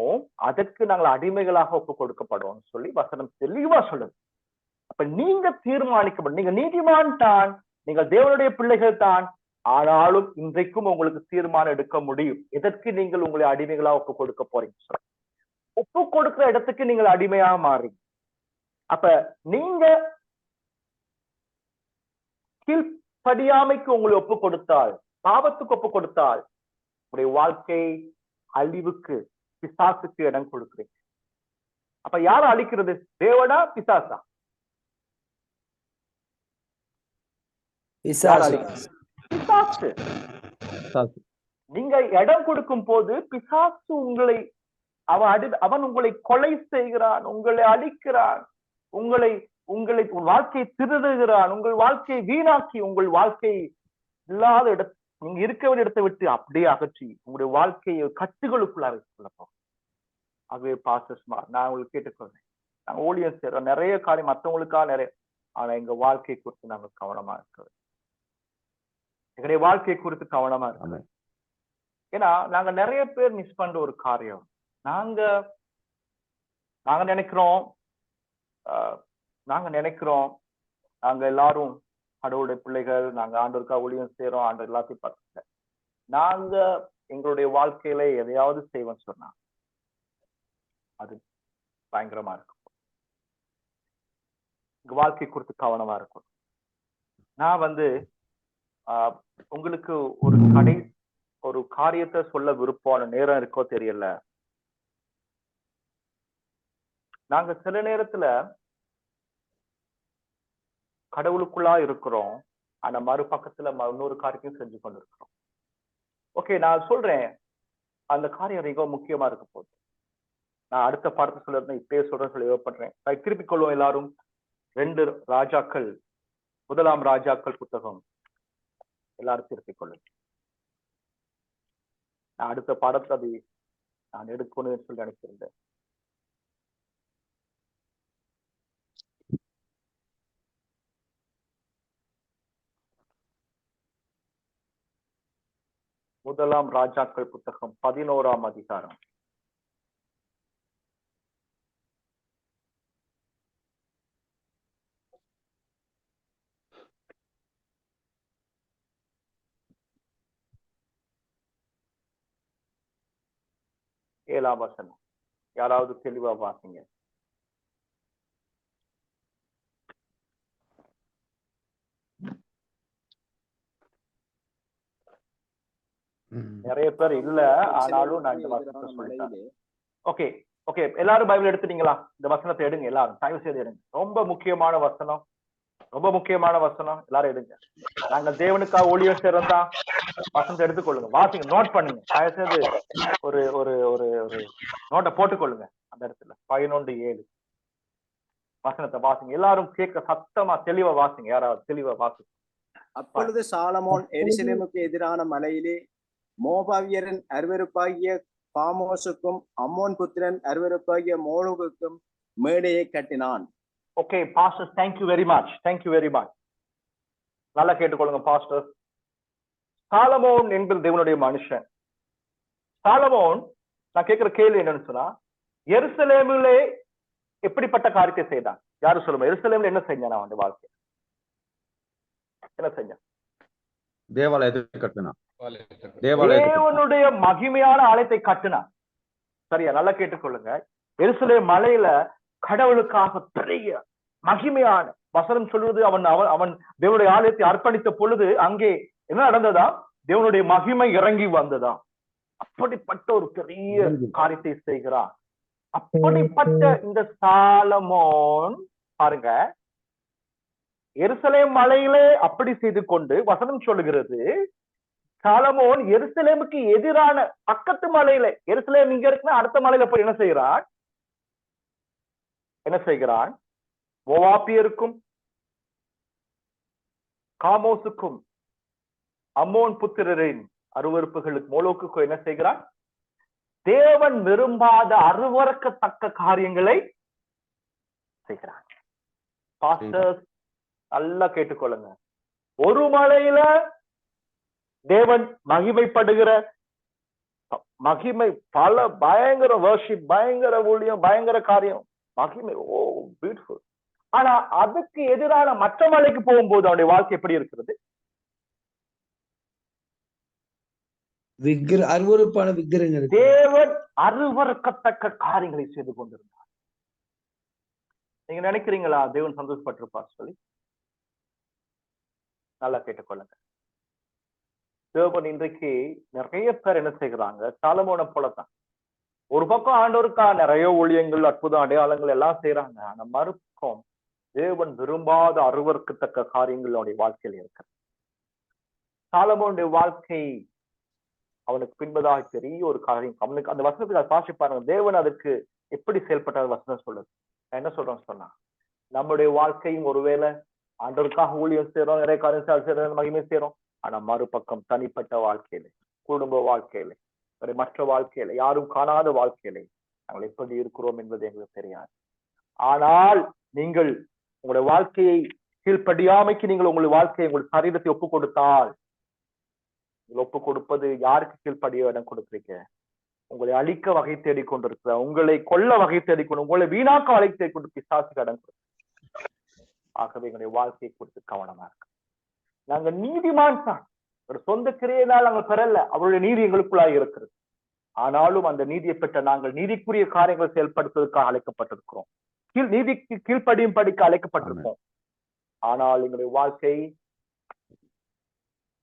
அதற்கு நாங்கள் அடிமைகளாக ஒப்பு கொடுக்கப்படுவோம் சொல்லி வசனம் தெளிவா சொல்லுது. அப்ப நீங்க தீர்மானிக்கப்படும், நீங்க நீதிமான் தான், நீங்கள் தேவனுடைய பிள்ளைகள் தான். ஆனாலும் இன்றைக்கும் உங்களுக்கு தீர்மானம் எடுக்க முடியும், எதற்கு நீங்கள் உங்களை அடிமைகளா ஒப்பு கொடுக்க போறீங்க. ஒப்பு கொடுக்கிற இடத்துக்கு நீங்கள் அடிமையா மாறீங்க. அப்ப நீங்க கீழ்ப்படியாமைக்கு உங்களை ஒப்பு கொடுத்தால், பாவத்துக்கு ஒப்பு கொடுத்தால், உங்களுடைய வாழ்க்கை அழிவுக்கு, பிசாசுக்கு இடம் கொடுக்கிறீங்க. அப்ப யார அழிக்கிறது, தேவனா பிசாசா? பிசாசு. நீங்க இடம் கொடுக்கும் போது பிசாசு உங்களை அவன் உங்களை கொலை செய்கிறான், உங்களை அழிக்கிறான், உங்களை வாழ்க்கையை திருடுகிறான், உங்கள் வாழ்க்கையை வீணாக்கி, உங்கள் வாழ்க்கை இல்லாத இடத்தை, நீங்க இருக்க வேண்டிய இடத்தை விட்டு அப்படியே அகற்றி உங்களுடைய வாழ்க்கையை கட்டுகளுக்குள்ள வைத்துள்ளப்போம். ஆகவே பாஸ்டர்ஸ்மார், நான் உங்களுக்கு கேட்டுக்கொள்றேன், நாங்க ஊழியம் செய்யறோம், நிறைய காரியம் மற்றவங்களுக்காக நிறைய, ஆனா எங்க வாழ்க்கை குறித்து நாங்க கவனமா இருக்கிறோம், எங்களுடைய வாழ்க்கை குறித்து கவனமா இருக்கிறோம். ஏன்னா நாங்க நிறைய பேர் மிஸ் பண்ற ஒரு காரியம், நாங்க நினைக்கிறோம் நாங்க எல்லாரும் கடவுளுடைய பிள்ளைகள், நாங்க ஆண்டவருக்காக ஊழியம் செய்யறோம், ஆண்டவர் எல்லாத்தையும் பார்த்து நாங்க எங்களுடைய வாழ்க்கையில எதையாவது செய்வோம் சொன்னா அது பயங்கரமா இருக்கும். எங்க வாழ்க்கை குறித்து கவனமா இருக்கும். நான் உங்களுக்கு ஒரு காரியத்தை சொல்ல விருப்பம், நேரம் இருக்கோ தெரியல. நாங்க சில நேரத்துல கடவுளுக்குள்ளா இருக்கிறோம், ஆனா மறுபக்கத்துல இன்னொரு காரியத்தையும் செஞ்சு கொண்டு இருக்கிறோம். ஓகே, நான் சொல்றேன், அந்த காரியம் மிக முக்கியமா இருக்க போகுது. நான் அடுத்த பாடத்தை சொல்லிருந்தேன், இப்பயே சொல்றேன் சொல்லி ஏற்படுறேன். திருப்பிக் கொள்வோம் எல்லாரும். 2 ராஜாக்கள், 1 ராஜாக்கள் புத்தகம் எல்லாரும் திருப்பிக் கொள்ளும். நான் அடுத்த பாடத்தை அதை நான் எடுக்கணும்னு சொல்லி நினைச்சிருந்தேன். முதலாம் ராஜாக்கள் புத்தகம் 11ஆம் அதிகாரம். ஏழாம் வசனம். யாராவது தெளிவா வாசிங்க. நிறைய பேர் இல்ல, ஆனாலும் நான் இந்த வசனத்தை சொல்லிட்டேன். ஓகே ஓகே, எல்லாரும் பைபிள் எடுத்துட்டீங்களா? இந்த வசனத்தை எடுங்க, எல்லாரும் தயவு செய்து எடுங்க. ரொம்ப முக்கியமான வசனம், ரொம்ப முக்கியமான வசனம், எல்லாரும் எடுங்க. நாங்க தேவனுக்காக ஊழியம் செய்யறதா, வசனத்தை எடுத்துக்கொள்ளுங்க, வாசிங்க, நோட் பண்ணுங்க. தயவு செய்து ஒரு ஒரு ஒரு ஒரு நோட்டை போட்டுக்கொள்ளுங்க. அந்த இடத்துல 11:7 வசனத்தை வாசிங்க. எல்லாரும் கேட்க சத்தமா தெளிவா வாசிங்க. யாராவது தெளிவா வாசிங்க. அப்பொழுது சாலமோன் எருசலேமுக்கு எதிரான மலையிலே மோபாவியரின் அருவருப்பாகிய பாமோசுக்கும் அம்மோன் புத்திரன் அருவருப்பாகிய மோலுகுக்கும் மேடையை கட்டினான். Okay pastor, thank you very much, thank you very much. நல்லா கேட்டுக்கொள்ளுங்க பாஸ்டர். சாலமோன் என்பது தேவனுடைய மனுஷன். சாலமோன், நான் கேட்கிற கேள்வி என்னன்னு சொன்னா, எருசலேமிலே எப்படிப்பட்ட காரியத்தை செய்தான்? யாரும் சொல்லுங்க, எருசலேம்ல என்ன செஞ்சான் அவன் வாழ்க்கை? என்ன செஞ்சான்? தேவாலயத்தை கட்டினான். தேவாலயத்தை கட்டினான். தேவனுடைய மகிமையான ஆலயத்தை கட்டினான். சரியா? நல்லா கேட்டுக்கொள்ளுங்க. எருசலேம் மலையில கடவுளுக்காக பெரிய மகிமையான வசனம் சொல்வது, அவன் அவன் அவன் தேவனுடைய ஆலயத்தை அர்ப்பணித்த பொழுது அங்கே என்ன நடந்ததா? தேவனுடைய மகிமை இறங்கி வந்ததா. அப்படிப்பட்ட ஒரு பெரிய காரியத்தை செய்கிறான். அப்படிப்பட்ட இந்த சாலமோன் பாருங்க, எருசலேம் மலையிலே அப்படி செய்து கொண்டு வசனம் சொல்லுகிறது, சாலமோன் எருசலேமுக்கு எதிரான பக்கத்து மலையில, எருசலேம் இங்க இருக்குன்னா அடுத்த மலையில போய் என்ன செய்கிறான்? என்ன செய்கிறான்? மோவாபியருக்கும் காமோசுக்கும் அம்மோன் புத்திரரின் அருவருப்புகளுக்கு மோலோக்குக்கும் என்ன செய்கிறான்? தேவன் விரும்பாத அருவருக்கத்தக்க காரியங்களை செய்கிறான். பாஸ்டர்ஸ் நல்லா கேட்டுக்கொள்ளுங்க. ஒரு மலையில தேவன் மகிமைப்படுகிற மகிமை, பல பயங்கர வர்ஷிப், பயங்கர ஊழியம், பயங்கர காரியம், மகிமை, ஓ பியூட்டிஃபுல். ஆனா அதுக்கு எதிரான மற்ற மலைக்கு போகும்போது அவனுடைய வாழ்க்கை எப்படி இருக்கிறது? அருவருப்பான விக்கிரங்கள், தேவன் அருவருக்கத்தக்க காரியங்களை செய்து கொண்டிருந்தார். நீங்க நினைக்கிறீங்களா தேவன் சந்தோஷப்பட்டிருப்பார் சொல்லி? நல்லா கேட்டுக்கொள்ளுங்க. தேவன் இன்றைக்கு நிறைய பேர் என்ன செய்கிறாங்க? சாலமோனை போலத்தான். ஒரு பக்கம் ஆண்டவருக்கா நிறைய ஊழியங்கள், அற்புத அடையாளங்கள் எல்லாம் செய்யறாங்க. ஆனா மறுபக்கம் தேவன் விரும்பாத அருவருக்கத்தக்க காரியங்கள் அவனுடைய வாழ்க்கையில் இருக்கிறது. சாலமோனுடைய வாழ்க்கை அவனுக்கு பின்பதாக பெரிய ஒரு காரியம். அவனுக்கு அந்த வசனத்துக்கு அதை பாசி பாருங்க. தேவன் அதற்கு எப்படி செயல்பட்ட வசனம் சொல்லுது. நான் என்ன சொல்றேன்னு சொன்னா, நம்முடைய வாழ்க்கையும் ஒருவேளை ஆண்டவருக்காக ஊழியம் செய்யறோம், நிறைய காரியம் செய்யறோம், மகிமை செய்யறோம். ஆனா மறுபக்கம் தனிப்பட்ட வாழ்க்கையில, குடும்ப வாழ்க்கையில, மற்ற வாழ்க்கையில, யாரும் காணாத வாழ்க்கையில நாங்கள் எப்படி இருக்கிறோம் என்பது எங்களுக்கு தெரியாது. ஆனால் நீங்கள் உங்களுடைய வாழ்க்கையை கீழ்ப்படியாமைக்கு நீங்கள் உங்களுடைய வாழ்க்கையை, உங்களுடைய சரீரத்தை ஒப்பு கொடுத்தால், ஒப்பு கொடுப்பது யாருக்கு கீழ்ப்படிய இடம் கொடுக்குறீங்க? உங்களை அழிக்க வகை தேடிக்கொண்டிருக்கிற, உங்களை கொல்ல வகை தேடிக்கொண்டு, உங்களை வீணாக்க வகை தேடிக்கொண்டு பிசாசுக்கு இடம் கொடுக்க. ஆகவே எங்களுடைய வாழ்க்கையை குறித்து கவனமா இருக்கு. நாங்க நீதிமான் தான், ஒரு சொந்த கிரையினால் நாங்கள் பெறல, அவருடைய நீதி எங்களுக்குள்ளாக இருக்கிறது. ஆனாலும் அந்த நீதியை பெற்ற நாங்கள் நீதிக்குரிய காரியங்களை செயல்படுத்துவதற்காக அழைக்கப்பட்டிருக்கிறோம். நீதிக்கு கீழ்ப்படியும் படிக்க அழைக்கப்பட்டிருக்கோம். ஆனால் எங்களுடைய வாழ்க்கை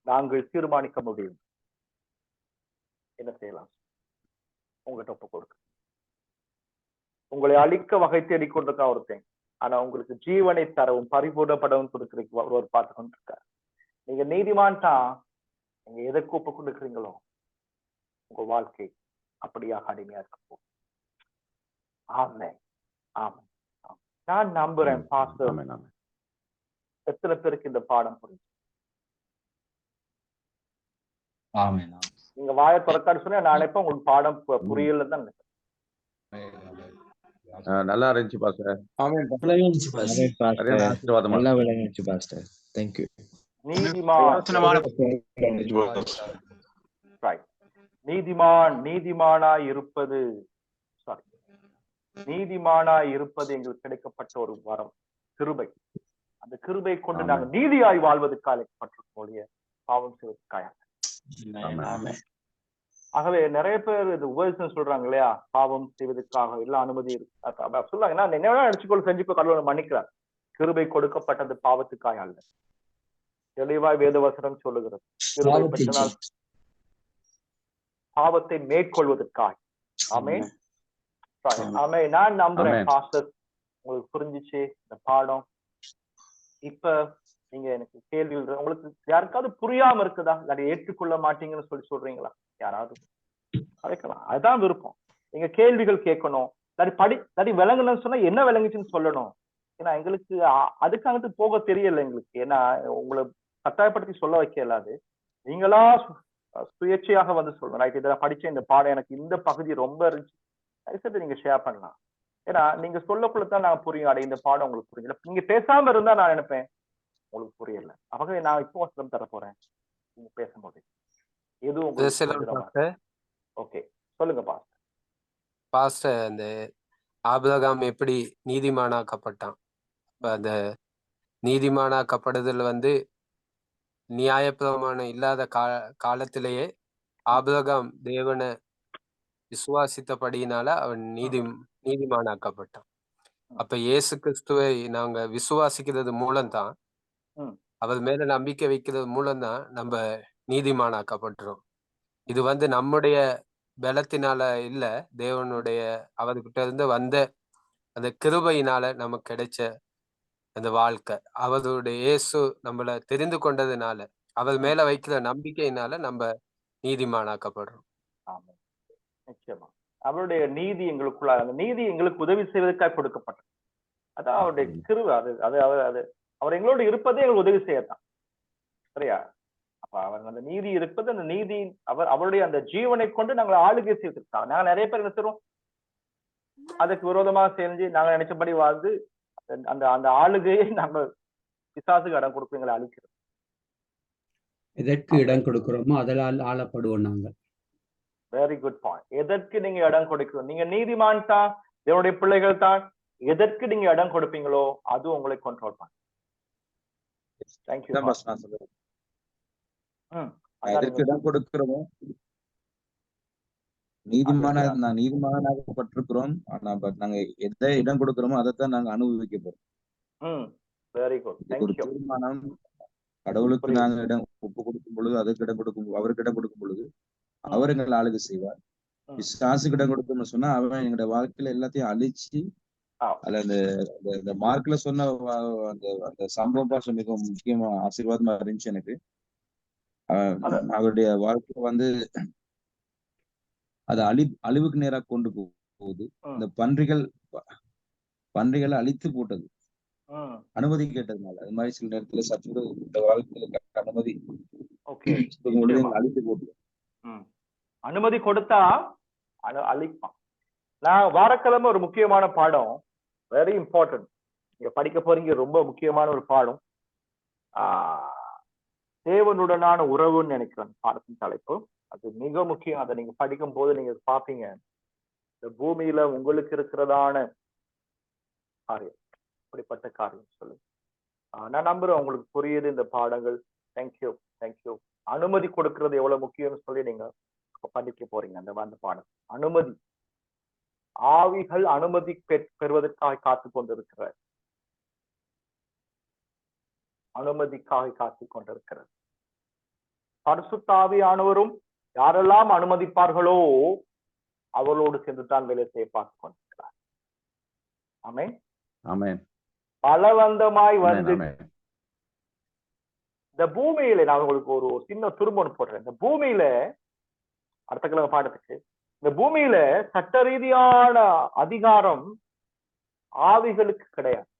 நாங்கள் தீர்மானிக்க முடியும். என்ன செய்யலாம்? உங்கள்கிட்ட ஒப்பு கொடுக்க. உங்களை அழிக்க வகை தேடிக்கொண்டிருக்கா ஒருத்தன், ஆனா உங்களுக்கு ஜீவனை தரவும் பரிபூர்ணப்படவும் கொடுக்குறீங்க ஒருவர் பார்த்து கொண்டிருக்காரு. நீங்க நீதிமான் தான். நீங்க எதற்கு ஒப்பு கொடுக்குறீங்களோ உங்க வாழ்க்கை அப்படியாக அடிமையா இருக்க போகும். ஆமென், ஆமென். நான் நம்புறேன் பாஸ்டர், எத்தனை பேருக்கு இந்த பாடம் புரிஞ்சு? நீங்க வாயை திறக்கான்னு சொன்னா நான் நினைப்பேன் உங்களுக்கு பாடம் புரியல தான் நினைப்பேன். நல்லா இருந்துச்சு பாஸ்டர். நல்லா விளங்கிச்சு பாஸ்டர். Thank you. நீதிமானாய் இருப்பது எங்களுக்கு கிடைக்கப்பட்ட ஒரு வரம், கிருபை. அந்த கிருபை கொண்டு நாங்கள் நீதியாய் வாழ்வதற்கு அழைக்கப்பட்டிருக்கோம், பாவம் செய்வதற்காக. ஆகவே நிறைய பேர் இது உபதேசம் சொல்றாங்க இல்லையா, பாவம் செய்வதற்காக எல்லாம் அனுமதி இருக்கு சொல்றாங்க. என்ன வேணா அடிச்சுக்கொள்ள செஞ்சுக்கோ, கடவுளை மன்னிக்கிறார். கிருபை கொடுக்கப்பட்டது பாவத்துக்காக அல்ல. தெளிவாய் வேதவசனம் சொல்லுகிறது, கிருபை பெற்றால் பாவத்தை மேற்கொள்வதற்காக. ஆமென், ஆமென். நான் நம்புறேன் பாஸ்டர் உங்களுக்கு புரிஞ்சிச்சு இந்த பாடம். இப்ப நீங்க எனக்கு கேள்விகள், உங்களுக்கு யாருக்காவது புரியாம இருக்குதா, அதை ஏற்றுக்கொள்ள மாட்டீங்கன்னு சொல்லி சொல்றீங்களா? யாராவது அழைக்கலாம், அதுதான் விருப்பம். நீங்க கேள்விகள் கேட்கணும், இல்லாட்டி விளங்கணும்னு சொன்னா என்ன விளங்குச்சுன்னு சொல்லணும். ஏன்னா எங்களுக்கு அதுக்கு அங்கிட்டு போக தெரியல எங்களுக்கு. ஏன்னா உங்களை கட்டாயப்படுத்தி சொல்ல வைக்கல, அது நீங்களா சுயேட்சையாக வந்து சொல்லணும். ரைட், இதை படிச்ச இந்த பாடம் எனக்கு இந்த பகுதி ரொம்ப இருந்துச்சு, நீங்க ஷேர் பண்ணலாம். ஏன்னா நீங்க சொல்லக்குள்ளதான் நான் புரியும், அடைய இந்த பாடம் உங்களுக்கு புரியல. நீங்க பேசாம இருந்தா நான் நினைப்பேன் உங்களுக்கு புரியல. ஆகவே நான் இப்போ வசனம் தர போறேன், நீங்க பேசும்போது எதுவும் ஓகே சொல்லுங்க பாஸ்டர். பாஸ்டர், அந்த ஆபிரகாம் எப்படி நீதிமானாக்கப்பட்டான்? அந்த நீதிமானாக்கப்படுதல் நியாயப்பிரமாணம் இல்லாத காலத்திலேயே ஆபிரகாம் தேவனை விசுவாசித்தபடியினால அவன் நீதிமானாக்கப்பட்டான். அப்ப இயேசு கிறிஸ்துவை நாங்க விசுவாசிக்கிறது மூலம்தான், அவர் மேல நம்பிக்கை வைக்கிறது மூலம்தான் நம்ம நீதிமானாக்கப்பட்டுறோம். இது நம்முடைய பலத்தினால இல்ல, தேவனுடைய அவர்கிட்ட இருந்து வந்த அந்த கிருபையினால நமக்கு கிடைச்ச அந்த வாழ்க்கை. அவருடைய இயேசு நம்மள தெரிந்து கொண்டதுனால, அவர் மேல வைக்கிற நம்பிக்கையினால நம்ம நீதிமானாக்கப்படுறோம். ஆமா, நிச்சயமா அவருடைய நீதி எங்களுக்குள்ள, அந்த நீதி எங்களுக்கு உதவி செய்வதற்காக கொடுக்கப்பட்டது. அதான் அவருடைய கிருபை. அது அது அது அவர் எங்களோடு இருப்பதே எங்களுக்கு உதவி செய்யத்தான். சரியா? அப்ப அவர் அந்த நீதி இருப்பது, அந்த நீதி அவருடைய அந்த ஜீவனை கொண்டு நாங்கள் ஆளுகை செய்திருக்காங்க. நாங்க நிறைய பேர் என்ன செய்றோம், அதுக்கு விரோதமாக செஞ்சு நாங்க நினைச்சபடி வாழ்ந்து அந்த அந்த ஆளுகையை நாங்கள் பிசாசுக்கு இடம் கொடுத்து எங்களை அழிக்கிறோம். எதற்கு இடம் கொடுக்கிறோமோ அதனால் ஆளப்படுவோம் நாங்கள். Very good point. எதற்கு நீங்க இடம் கொடுக்கணும்? நீங்க நீதிமான் தான், தேவனுடைய பிள்ளைகள் தான். எதற்கு நீங்க இடம் கொடுப்பீங்களோ அது உங்களை கண்ட்ரோல் பண்ணும். தேங்க்யூ. எதற்கு இடம் கொடுக்கிறோமோ, நான் நீதிமானாகப்பட்டிருக்கிறோம். ஆனா நாங்க எதை இடம் கொடுக்கிறோமோ அதைத்தான் நாங்க அனுபவிக்க போறோம். Very good. ஒரு தீர்மானம். கடவுளுக்கு நாங்க இடம் ஒப்பு கொடுக்கும் பொழுது, அதுக்கு இடம் கொடுக்கும், அவருக்கு இடம் கொடுக்கும் பொழுது அவர் எங்களை ஆளுகை செய்வார். பிசாசுக்கு இடம் கொடுக்கணும்னு சொன்னா அவன் எங்களுடைய வாழ்க்கையில எல்லாத்தையும் அழிச்சு, அதுல அந்த மார்க்ல சொன்ன அந்த சம்பவம் பாசம் மிக முக்கியமா ஆசீர்வாதமா இருந்துச்சு எனக்கு. அவருடைய வாழ்க்கை அது அழிவுக்கு நேராக கொண்டு போகுது. இந்த பன்றிகளை அழித்து போட்டது, அனுமதி கேட்டதுனால. அது மாதிரி சில நேரத்துல சற்று இந்த வாழ்க்கையில அனுமதி அழித்து போட்டு அனுமதி கொடுத்தா அழிப்பான். நான் வாரக்கிழமை ஒரு முக்கியமான பாடம், வெரி இம்பார்ட்டன்ட், நீங்க படிக்க போறீங்க, ரொம்ப முக்கியமான ஒரு பாடம். தேவனுடனான உறவுன்னு நினைக்கிறேன் பாடத்தின் தலைப்பு. அது மிக முக்கியம். அதை நீங்க படிக்கும் போது நீங்க பாப்பீங்க, இந்த பூமியில உங்களுக்கு இருக்கிறதான காரியம், அப்படிப்பட்ட காரியம் சொல்லு. நான் நம்புறேன் உங்களுக்கு புரியுது இந்த பாடங்கள். Thank you, thank you. அனுமதி கொடுக்கறது எவ்வளவு முக்கியம்னு சொல்லி நீங்க படிக்க போறீங்க அந்த பாடம். அனுமதி, ஆவிகள் அனுமதி பெறுவதற்காக காத்து கொண்டிருக்கிற, அனுமதிக்காக காத்து கொண்டிருக்கிறது. பரிசுத்த ஆவியானவரும் யாரெல்லாம் அனுமதிப்பார்களோ அவர்களோடு சேர்ந்து தான் வேலை செய்ய பார்த்து கொண்டிருக்கிறார். ஆமென், ஆமென். பலவந்தமாய் வந்து இந்த பூமியில, நான் உங்களுக்கு ஒரு சின்ன துரும்பு போடுறேன். இந்த பூமியில, அடுத்த கிழமை பாடத்துக்கு, இந்த பூமியில சட்ட ரீதியான அதிகாரம் ஆவிகளுக்கு கிடையாது.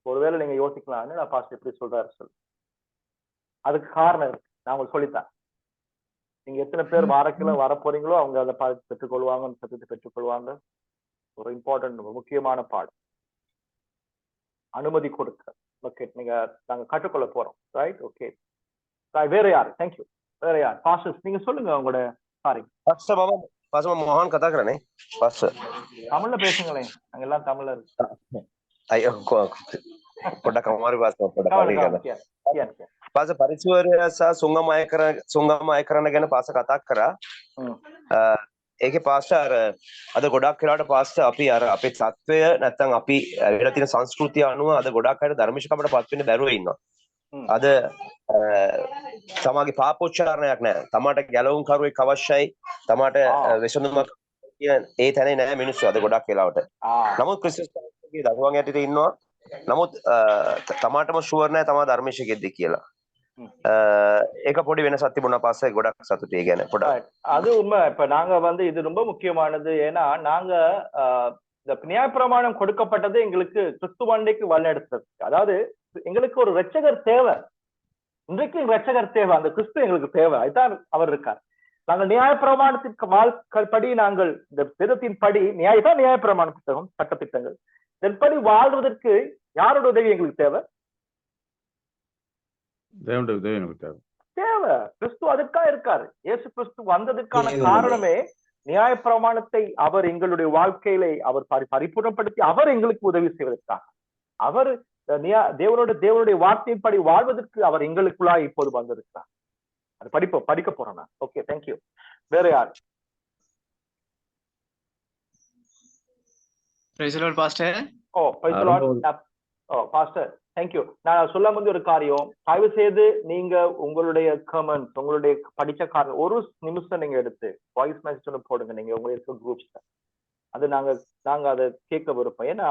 ஒருவேளை நீங்க யோசிக்கலாம், என்ன பாஸ்டர் எப்படி சொல்றாரு சொல்லு. அதுக்கு காரணம் இருக்கு, நான் உங்களுக்கு சொல்லித்தரேன். நீங்க எத்தனை பேர் வாரக்கிழமை வர போறீங்களோ அவங்க அதை பெற்றுக்கொள்வாங்க, சத்தத்தை பெற்றுக்கொள்வாங்க. ஒரு இம்பார்ட்டன்ட், முக்கியமான பாடம் அனுமதி கொடுக்க. ஓகே, நாங்க கற்றுக்கொள்ள போறோம். Right, okay. வேற யாரு? தேங்க்யூ. வேற யார்? பாஸ்டர்ஸ் நீங்க சொல்லுங்க உங்களோட. சாரி பாஸ்டர் மாமா, பாஸ்டர் மோகன் கதாக்குறேனே பாஸ்டர். தமிழ்ல பேசுங்களேன், நாங்க எல்லாம் தமிழ்ல இருக்கு. ஐயோ පොඩක් අමාරු පාස්ටර් පොඩක් පාස පරිචවරයා සහ සුංගම අය කරන ගැන පාස කතා කරා. ඒකේ පාස්ටර් අද ගොඩක් වෙලාවට පාස්ටර් අපි අපේ තත්වය නැත්නම් අපි වෙලා තියෙන සංස්කෘතිය අනුව අද ගොඩක් අය ධර්මිෂකමකට පත් වෙන්න බැරුව ඉන්නවා. අද තමාගේ පාපෝච්චාරණයක් නැහැ. තමාට ගැලවුම් කරුවෙක් අවශ්‍යයි. තමාට විසඳුමක් ඒ තැනේ නැහැ මිනිස්සු අද ගොඩක් වෙලාවට. නමුත් ක්‍රිස්තුස් ගේ දරුවන් යටිතේ ඉන්නවා. නමුත් තමාටම ෂුවර් නැහැ තමා ධර්මිෂකෙක්ද කියලා. ඒක පොඩි වෙනසක් තිබුණා. පාස්සේ ගොඩක් සතුටුයි ගැන පොඩක්. அது உண்மை. இப்ப நாங்க இது ரொம்ப முக்கியமானது. ஏன்னா நாங்க இந்த நியாயப்பிரமாணம் கொடுக்கப்பட்டது எங்களுக்கு கிறிஸ்துவாண்டைக்கு வழிநடத்துறது. அதாவது எங்களுக்கு ஒரு இரட்சகர் தேவை. இன்றைக்கு இரட்சகர் தேவை, அந்த கிறிஸ்து எங்களுக்கு தேவை. அதுதான் அவர் இருக்கார். நாங்கள் நியாயப்பிரமாணத்திற்கு வாழ்க்கைப்படி, நாங்கள் இந்த வேதத்தின் படி நியாயப்பிரமாண புத்தகம், சட்டத்திட்டங்கள், இதன்படி வாழ்வதற்கு யாரோட உதவி எங்களுக்கு தேவை? தேவனுடைய உதவி எங்களுக்கு தேவை. கிறிஸ்து அதுக்காக இருக்காரு. இயேசு கிறிஸ்து வந்ததுக்கான காரணமே நியாயப்பிரமாணத்தை அவர் எங்களுடைய வாழ்க்கையில அவர் பரிபூர்ணப்படுத்தி அவர் எங்களுக்கு உதவி செய்வதற்காக. அவர் தேவனுடைய வார்த்தையின்படி வாழ்வதற்கு அவர் எங்களுக்குள்ளா இப்போது வந்திருக்கிறார். அது படிக்க போறேன் நான். Okay, thank you. வேற யார்? பாஸ்டர். Pastor, thank you. நான் சொல்ல வந்து ஒரு காரியம், தயவு செய்து நீங்க உங்களுடைய கமெண்ட்ஸ், உங்களுடைய படிச்ச காரணம் ஒரு நிமிஷம் நீங்க எடுத்து வாய்ஸ் மெசேஜ் ஒன்று போடுங்க நீங்க உங்களுக்கு குரூப்ஸ்ல. அது நாங்க அதை கேட்க விருப்பம். ஏன்னா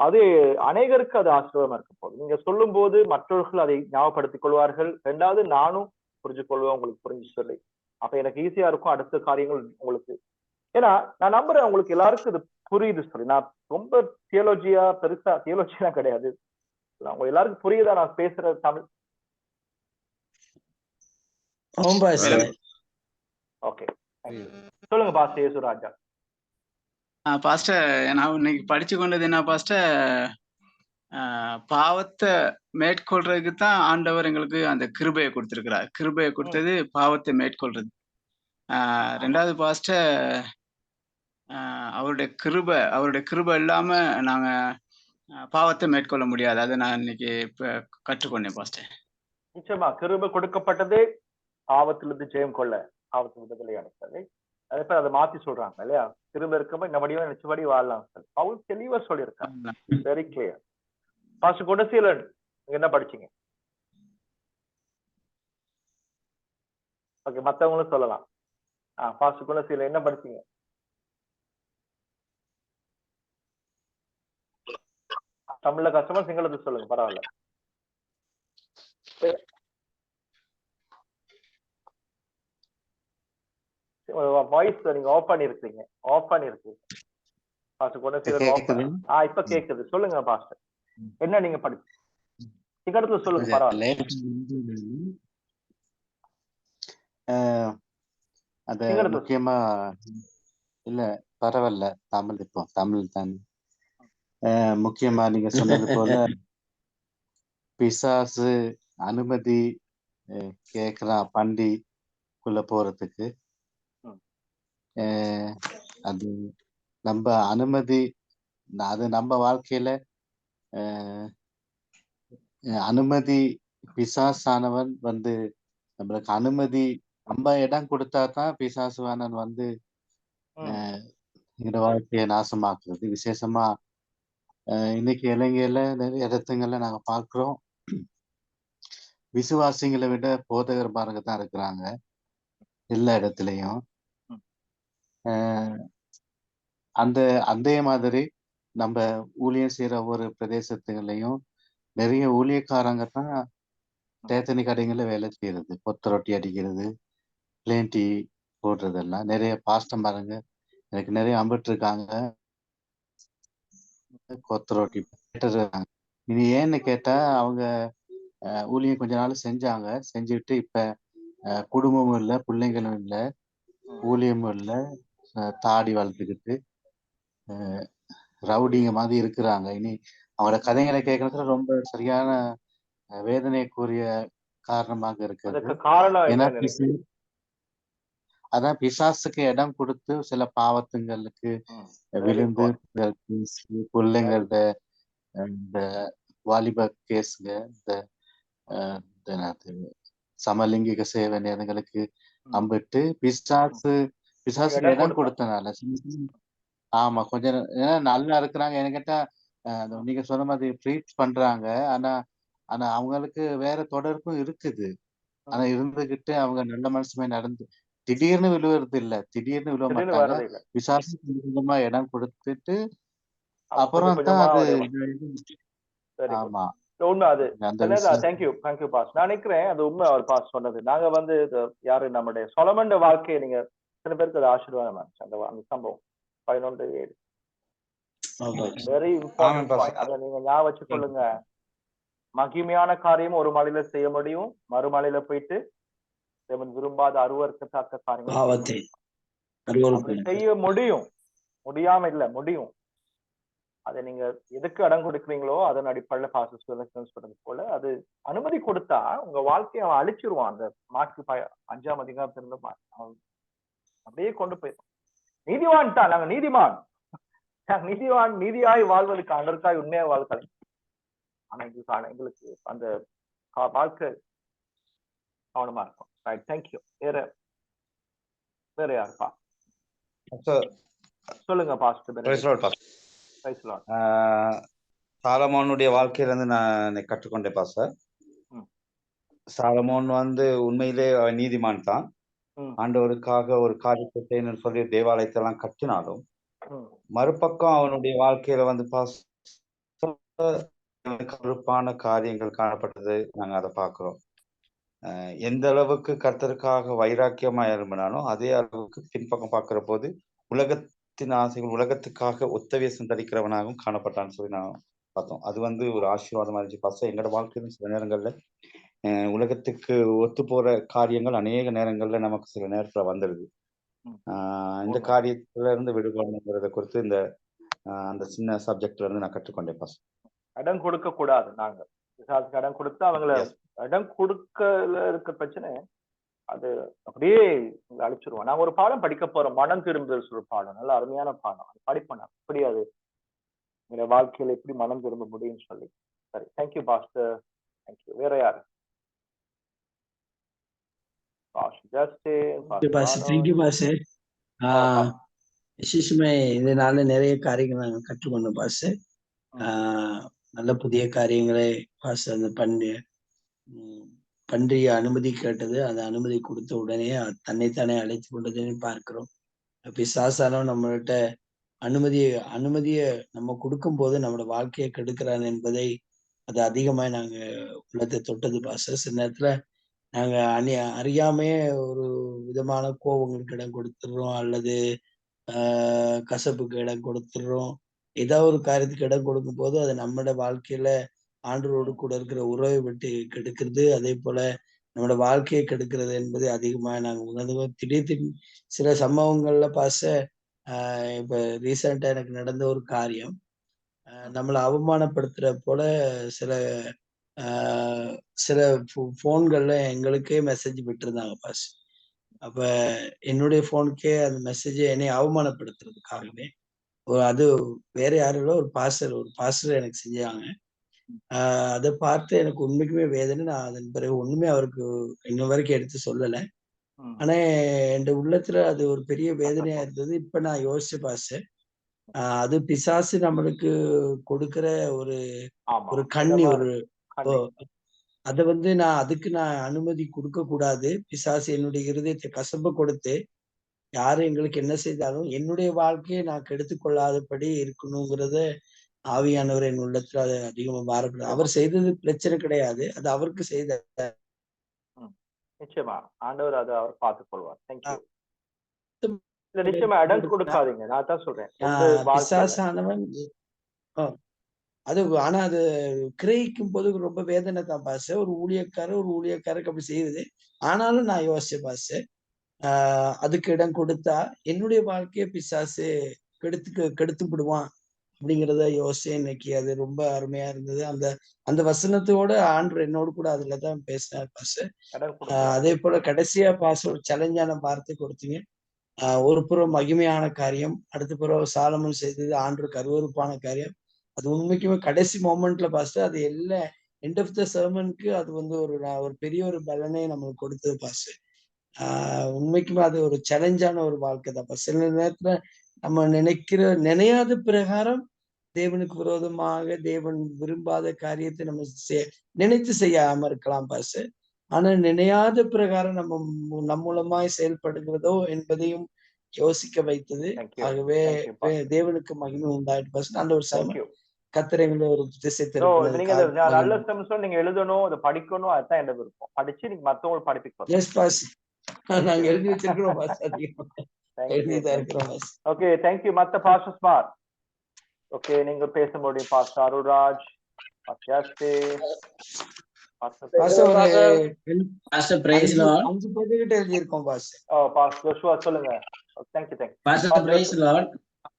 அது அநேகருக்கு அது ஆசீர்வாதமா இருக்க போகுது. நீங்க சொல்லும் போது மற்றவர்கள் அதை ஞாபகப்படுத்திக் கொள்வார்கள். ரெண்டாவது நானும் புரிஞ்சு கொள்வேன், உங்களுக்கு புரிஞ்சு சொல்லி. அப்ப எனக்கு ஈஸியா இருக்கும் அடுத்த காரியங்கள் உங்களுக்கு. ஏன்னா நான் நம்புறேன் உங்களுக்கு எல்லாருக்கும் இது புரியுது சொல்லி. நான் ரொம்ப பெருசா தியோலஜியா கிடையாது. உங்க எல்லாருக்கும் புரியுதா நான் பேசுற தமிழ்? ஓகே, சொல்லுங்க பாஸ்டர் யேசுராஜா. பாஸ்டர், நான் இன்னைக்கு படிச்சு கொண்டது என்ன பாஸ்டர், பாவத்தை மேற்கொள்றதுக்கு தான் ஆண்டவர் எங்களுக்கு அந்த கிருபையை கொடுத்திருக்கிறார். கிருபையை கொடுத்தது பாவத்தை மேற்கொள்றது. ரெண்டாவது பாஸ்டர், அவருடைய கிருபை இல்லாம நாங்க பாவத்தை மேற்கொள்ள முடியாது. அதை நான் இன்னைக்கு கற்றுக்கொண்டேன் பாஸ்டர். நிச்சயமா கிருபை கொடுக்கப்பட்டதே பாவத்திலிருந்து ஜெயம் கொள்ள, பாவத்து விடுதலை அடைத்தது. அதே பேர் அதை மாத்தி சொல்றாங்க இல்லையா, திரும்ப இருக்கப்ப இந்த வடிவம் நினைச்சபடி வாழலாம். அவங்க தெளிவா சொல்லியிருக்காங்க, வெரி கிளியர். பாஸ்டர் குணசீலன், நீங்க என்ன படிச்சீங்க? ஓகே, மத்தவங்களும் சொல்லலாம். பாஸ்டர் குணசீலன் என்ன படிச்சீங்க? தமிழ்ல கஷ்டமா சிங்களத்துல சொல்லுங்க, பரவாயில்ல. வாய்ஸ் நீங்க ஆஃப் பண்ணிருக்கீங்க. பாஸ்டர் குணசீலன் இப்ப கேக்குது. சொல்லுங்க பாஸ்டர், என்ன நீங்க படிச்சு சிங்களத்துல சொல்லுங்க, பரவாயில்ல. அது முக்கியமா இல்ல, பரவாயில்ல. தமிழ் தான். முக்கியமா நீங்க சொன்னது போல பிசாசு அனுமதி கேட்கலாம் பண்டிக்குள்ள போறதுக்கு. அது நம்ம அனுமதி, அது நம்ம வாழ்க்கையில அனுமதி, பிசாசானவன் வந்து நம்மளுக்கு அனுமதி, நம்ம இடம் கொடுத்தா தான் பிசாசுவானன் வந்து எங்களோட வாழ்க்கையை நாசமாக்குறது. விசேஷமா இன்னைக்கு இலங்கையில நிறைய இடத்துங்கள்ல நாங்க பாக்குறோம், விசுவாசிகளை விட போதகர்மாரங்க தான் இருக்கிறாங்க எல்லா இடத்துலயும். அதே மாதிரி நம்ம ஊழியம் செய்யற ஒவ்வொரு பிரதேசத்துகளையும் நிறைய ஊழியக்காரங்க தான் தேத்தனி கடைகள்ல வேலை செய்யறது, கொத்த ரொட்டி அடிக்கிறது, பிளேன் டீ போடுறதெல்லாம். நிறைய பாஸ்டர்மாரங்க எனக்கு நிறைய அம்பிட்டு இருக்காங்க, கொத்த ரொட்டி இருக்காங்க. இனி ஏன்னு கேட்டா அவங்க ஊழியம் கொஞ்ச நாள் செஞ்சுட்டு இப்ப குடும்பமும் இல்லை, பிள்ளைங்களும் இல்லை, ஊழியமும் இல்லை, தாடி வளர்த்துக்கிட்டு ரவுடிங்க மாதிரி இருக்கிறாங்க. இனி அவங்களோட கதைகளை கேட்கறதுல ரொம்ப சரியான வேதனைக்குரிய காரணமாக இருக்கிறது. ஏன்னா அதான் பிசாசுக்கு இடம் கொடுத்து சில பாவத்துங்களுக்கு விழுந்து பிள்ளைங்களோட இந்த வாலிப கேஸுங்க, இந்த சமலிங்கிக சேவை நேரங்களுக்கு அம்பிட்டு பிசாசுக்கு இடம் கொடுத்தனால ஆமா கொஞ்சம் ஏன்னா நல்லா இருக்கிறாங்க. என்ன கேட்டா நீங்க சொன்ன மாதிரி ட்ரீட் பண்றாங்க. ஆனா அவங்களுக்கு வேற தொடர்பும் இருக்குது. ஆனா இருந்துகிட்டு அவங்க நல்ல மனசுமே நடந்து திடீர்னு விழுவுறது இல்ல, திடீர்னு விழுவ மாட்டாங்க. பிசாசு கொஞ்சமா இடம் கொடுத்துட்டு அப்புறம் தான் அது. ஆமா, உண்மை அது. Thank you boss. நான் நினைக்கிறேன் அது உண்மை அவர் பாஸ் சொன்னது. நாங்க வந்து யாரு நம்முடைய சொலமன் வாழ்க்கையை நீங்க சில பேருக்கு அது ஆசீர்வாதமா இருந்துச்சு அந்த சம்பவம் 11:7. Very important point. அதை நீங்க ஞாபகம் வச்சுக்கொள்ளுங்க. மகிமையான காரியம் ஒரு மலையில செய்ய முடியும், மறுமலையில போயிட்டு விரும்பாத அருவருக்கத்தக்க காரியங்கள் செய்ய முடியும். முடியாம இல்ல, முடியும். அதை நீங்க எதுக்கு இடம் கொடுக்குறீங்களோ அதன் அடிப்படையில பாசஸ் சொல்றது போல அது அனுமதி கொடுத்தா உங்க வாழ்க்கையை அவன் அழிச்சிருவான். அந்த மார்க் 5ஆம் அதிகாரத்திலிருந்து அவன் அப்படியே கொண்டு போயிடும். நீதிவான் தான், நாங்க நீதிமான் நீதியாய் வாழ்வதற்கு அதற்காய் உண்மையா வாழ்க்கை ஆனா எங்களுக்கு அந்த வாழ்க்கை கவனமா இருக்கும். Right, thank you. வேற யாருப்பா? சொல்லுங்க பாஸ்டர். சாலமோனுடைய வாழ்க்கையில இருந்து நான் கற்றுக்கொண்டேன் பாஸ்டர். சாலமோன் உண்மையிலே நீதிமான் தான். ஆண்டவருக்காக ஒரு காரியத்தை செய்யணும்னு சொல்லி தேவாலயத்தை எல்லாம் கட்டினாலும் மறுபக்கம் அவனுடைய வாழ்க்கையில கருப்பான காரியங்கள் காணப்பட்டது. நாங்க அதை பார்க்கிறோம். எந்த அளவுக்கு கர்த்தருக்காக வைராக்கியமா எழும்பினாலும் அதே அளவுக்கு பின்பக்கம் பார்க்கிற போது உலகத்தின் ஆசைகள், உலகத்துக்காக ஒத்தவேசம் தரிக்கிறவனாகவும் காணப்பட்டான்னு சொல்லி நான் பார்த்தோம். அது ஒரு ஆசீர்வாதமா இருந்துச்சு பாஸ்டர். எங்களோட வாழ்க்கையிலும் சில நேரங்கள்ல உலகத்துக்கு ஒத்து போற காரியங்கள் அநேக நேரங்கள்ல நமக்கு சில நேரத்துல வந்துடுது. இந்த காரியத்துல இருந்து விடுபடணுங்கிறத குறித்து அந்த சின்ன சப்ஜெக்ட்ல இருந்து நான் கற்றுக்கொண்டேன் பாஸ்டர். இடம் கொடுக்க கூடாது. நாங்க இடம் கொடுத்து அவங்கள இடம் கொடுக்கல இருக்க பிரச்சனை அது அப்படியே அழிச்சிருவோம். நாங்க ஒரு பாடம் படிக்க போறோம், மனம் திரும்புதல் சொல்ற பாடம். நல்ல அருமையான பாடம். அது படிப்போம். அப்படி அது எங்க வாழ்க்கையில எப்படி மனம் திரும்ப முடியும்னு சொல்லி. சரி, தேங்க்யூ பாஸ்டர். தேங்க்யூ. வேற யாரு? விசேஷமே இதனால நிறைய காரியங்கள் நாங்கள் கற்றுக்கொண்டோம் பாஸ்டர். நல்ல புதிய காரியங்களை பாஸ்டர் அந்த பன்றிய அனுமதி கேட்டது, அந்த அனுமதி கொடுத்த உடனே தன்னைத்தானே அழைத்து கொண்டதுன்னு பார்க்கிறோம். பிசாசானவன் நம்மள்கிட்ட அனுமதியை நம்ம கொடுக்கும் போது நம்மளோட வாழ்க்கையை கெடுக்கிறான் என்பதை அது அதிகமாக நாங்க உள்ளத்தை தொட்டது பாஸ்டர். சில நேரத்துல நாங்க அறியாமையே ஒரு விதமான கோபங்களுக்கு இடம் கொடுத்துடுறோம், அல்லது கசப்புக்கு இடம் கொடுத்துடுறோம். ஏதாவது ஒரு காரியத்துக்கு இடம் கொடுக்கும் போது அது நம்மளோட வாழ்க்கையில ஆண்டவரோடு கூட இருக்கிற உறவை விட்டு கெடுக்கிறது, அதே போல நம்மளோட வாழ்க்கையை கெடுக்கிறது என்பதை அதிகமாக நாங்கள் உணர்ந்தோம். திடீர்னு சில சம்பவங்கள்ல இப்ப ரீசெண்டா எனக்கு நடந்த ஒரு காரியம், நம்மளை அவமானப்படுத்துற போல சில போன்கள்ல எங்களுக்கே மெசேஜ் விட்டுருந்தாங்க பாஸ். அப்ப என்னுடைய போனுக்கே அந்த மெசேஜை என்னை அவமானப்படுத்துறதுக்காகவே அது வேற யாரும் இல்லை, ஒரு பாஸ்டர் எனக்கு செஞ்சாங்க. அதை பார்த்து எனக்கு உண்மைக்குமே வேதனை. நான் அதன் பிறகு ஒண்ணுமே அவருக்கு இன்னும் வரைக்கும் எடுத்து சொல்லலை. ஆனா என் உள்ளத்துல அது ஒரு பெரிய வேதனையா இருந்தது. இப்ப நான் யோசிச்சு பாஸ்டர், அது பிசாசு நம்மளுக்கு கொடுக்கிற ஒரு கண்ணி, அதை நான் அனுமதி கொடுக்க கூடாது. பிசாசு என்னுடைய இருதயத்தை கசப்ப கொடுத்து யாரு எங்களுக்கு என்ன செய்தாலும் என்னுடைய வாழ்க்கையை நான் கெடுத்துக் கொள்ளாதபடி இருக்கணுங்கிறத ஆவியானவர் என் உள்ளத்துல அதை அதிகமா மாறப்படும். அவர் செய்தது பிரச்சனை கிடையாது, அது அவருக்கு செய்த. நிச்சயமா ஆண்டவர் அதை அவர் பார்த்துக் கொள்வார். நிச்சயமா இடம் கொடுக்காதீங்க. நான் தான் சொல்றேன், பிசாசானவன் அது. ஆனா அது கிரகிக்கும் போது ரொம்ப வேதனை தான் பாச. ஒரு ஊழியக்காரருக்கு அப்படி செய்யுது. ஆனாலும் நான் யோசிச்சேன் பாச, அதுக்கு இடம் கொடுத்தா என்னுடைய வாழ்க்கையை பிசாசு கெடுத்து விடுவான் அப்படிங்கிறத யோசிச்சேன். இன்னைக்கு அது ரொம்ப அருமையா இருந்தது. அந்த வசனத்தோட ஆண்டவர் என்னோடு கூட அதுலதான் பேசினார் பாச. அதே போல கடைசியா பாச ஒரு சேலஞ்சான வார்த்தை கொடுத்தீங்க. ஒரு புறம் மகிமையான காரியம், அடுத்த புறம் சாலமன் செய்தது ஆண்டவருக்கு அருவருப்பான காரியம். அது உண்மைக்குமே கடைசி மொமெண்ட்ல பாஸ்டர் அது எல்லாம் எண்ட் ஆஃப் த சர்மனுக்கு அது ஒரு பெரிய ஒரு பலனை நம்மளுக்கு கொடுத்தது பாஸ்டர். உண்மைக்குமே அது ஒரு சேலஞ்சான ஒரு வாழ்க்கை தான் பாஸ்டர். சில நேரத்துல நம்ம நினையாத பிரகாரம் தேவனுக்கு விரோதமாக தேவன் விரும்பாத காரியத்தை நம்ம நினைத்து செய்யாம இருக்கலாம் பாஸ்டர். ஆனா நினையாத பிரகாரம் நம்ம மூலமாய் செயல்படுகிறதோ என்பதையும் யோசிக்க வைத்தது. ஆகவே தேவனுக்கு மகிமை உண்டாயிட்டு பாஸ்டர். அந்த ஒரு கத்திரைங்கள ஒரு திசை நீங்க எழுதணும், அதை படிக்கணும், அதுதான் என்ன விருப்பம். படிச்சு நீங்க மத்தவங்க படிப்பிக்கணும். எஸ் பாஸ், நாங்க எழுதி வச்சிருக்கிறோம் பாஸ். எழுதிதான் இருக்கிறோம் பாஸ். Okay, thank you. மத்த பாஸ்டர்ஸ் பார் ஓகே, நீங்க பேச முடியும். பாஸ்டர் அருள்ராஜ்,